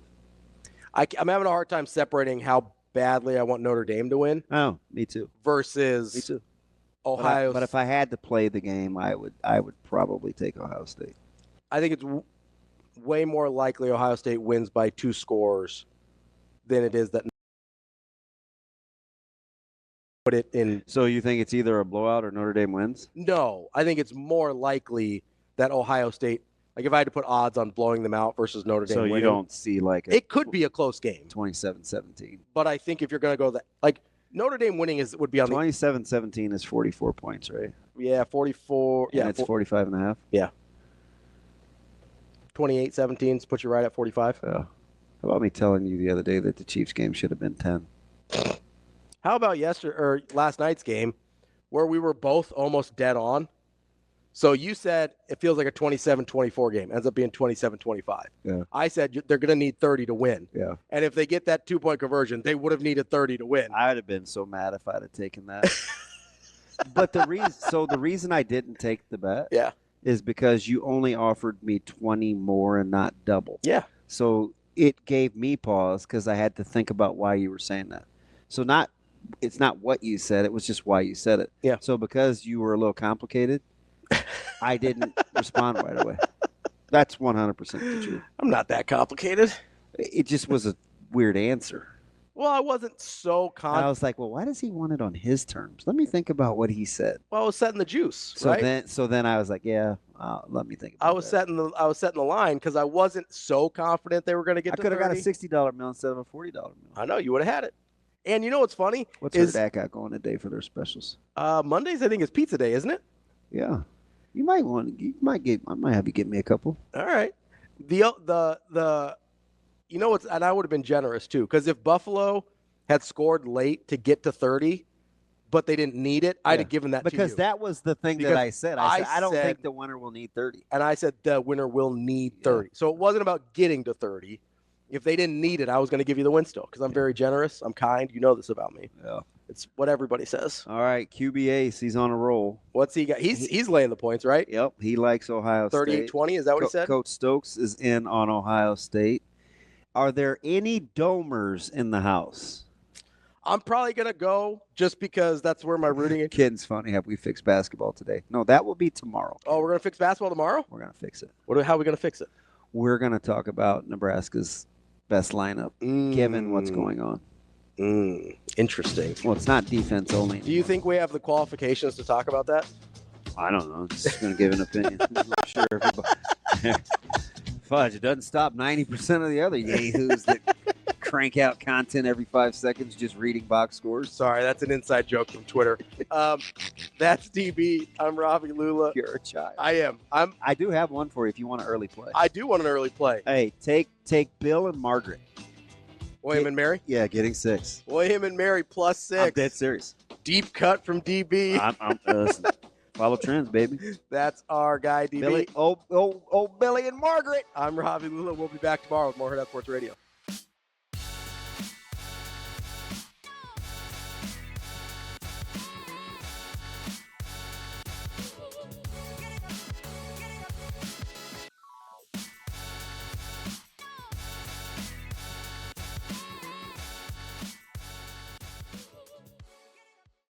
I'm having a hard time separating how badly I want Notre Dame to win. Oh, me too. Versus me too. Ohio. But if I had to play the game, I would probably take Ohio State. I think it's way more likely Ohio State wins by 2 scores than it is that. Put it in. So you think it's either a blowout or Notre Dame wins? No, I think it's more likely that Ohio State, like if I had to put odds on blowing them out versus Notre Dame winning. So you don't see it could be a close game. 27-17. But I think if you're going to go that, like Notre Dame winning would be on 27-17 is 44 points, right? Yeah, 44. And it's 45.5. Yeah. 28-17 puts you right at 45. Yeah. How about me telling you the other day that the Chiefs game should have been 10? How about last night's game where we were both almost dead on? So you said it feels like a 27-24 game. Ends up being 27-25. Yeah. I said they're going to need 30 to win. Yeah. And if they get that 2-point conversion, they would have needed 30 to win. I would have been so mad if I'd have taken that. But the reason I didn't take the bet is because you only offered me 20 more and not double. Yeah. So it gave me pause because I had to think about why you were saying that. So it's not what you said, it was just why you said it. Yeah. So because you were a little complicated, I didn't respond right away. That's 100% the truth. I'm not that complicated. It just was a weird answer. Well, I wasn't so I was like, well, why does he want it on his terms? Let me think about what he said. Well, I was setting the juice, So right? then I was like, yeah, let me think about I was setting the line because I wasn't so confident they were going to get I to could have got a 30. $60 meal instead of a $40 meal. I know, you would have had it. And you know what's funny? What's Hurrdat got going today for their specials? Mondays, I think, is pizza day, isn't it? Yeah. I might have you get me a couple. All right. You know what's, and I would have been generous too, because if Buffalo had scored late to get to 30, but they didn't need it, I'd have given that to you. Because that was the thing that I said. I don't think the winner will need 30. And I said the winner will need 30. So it wasn't about getting to 30. If they didn't need it, I was going to give you the win still because I'm very generous. I'm kind. You know this about me. Yeah. It's what everybody says. All right, QB Ace, he's on a roll. What's he got? He's laying the points, right? Yep, he likes Ohio State. 38-20, is that what he said? Coach Stokes is in on Ohio State. Are there any domers in the house? I'm probably going to go just because that's where my rooting is. Kidding's funny. Have we fixed basketball today? No, that will be tomorrow. Oh, we're going to fix basketball tomorrow? We're going to fix it. How are we going to fix it? We're going to talk about Nebraska's best lineup, given what's going on. Interesting. Well, it's not defense only. Do you think we have the qualifications to talk about that? I don't know. Just going to give an opinion. I'm sure everybody. Fudge, it doesn't stop 90% of the other yahoos that crank out content every 5 seconds just reading box scores. Sorry, that's an inside joke from Twitter. That's DB. I'm Ravi, Lulla. You're a child. I am. I do have one for you if you want an early play. I do want an early play. Hey, take Bill and Margaret. William and Mary? Yeah, getting 6. William and Mary +6. I'm dead serious. Deep cut from DB. I'm listen, follow trends, baby. That's our guy, DB. Billy, Billy and Margaret. I'm Ravi, Lulla. We'll be back tomorrow with more Hurrdat Sports Radio.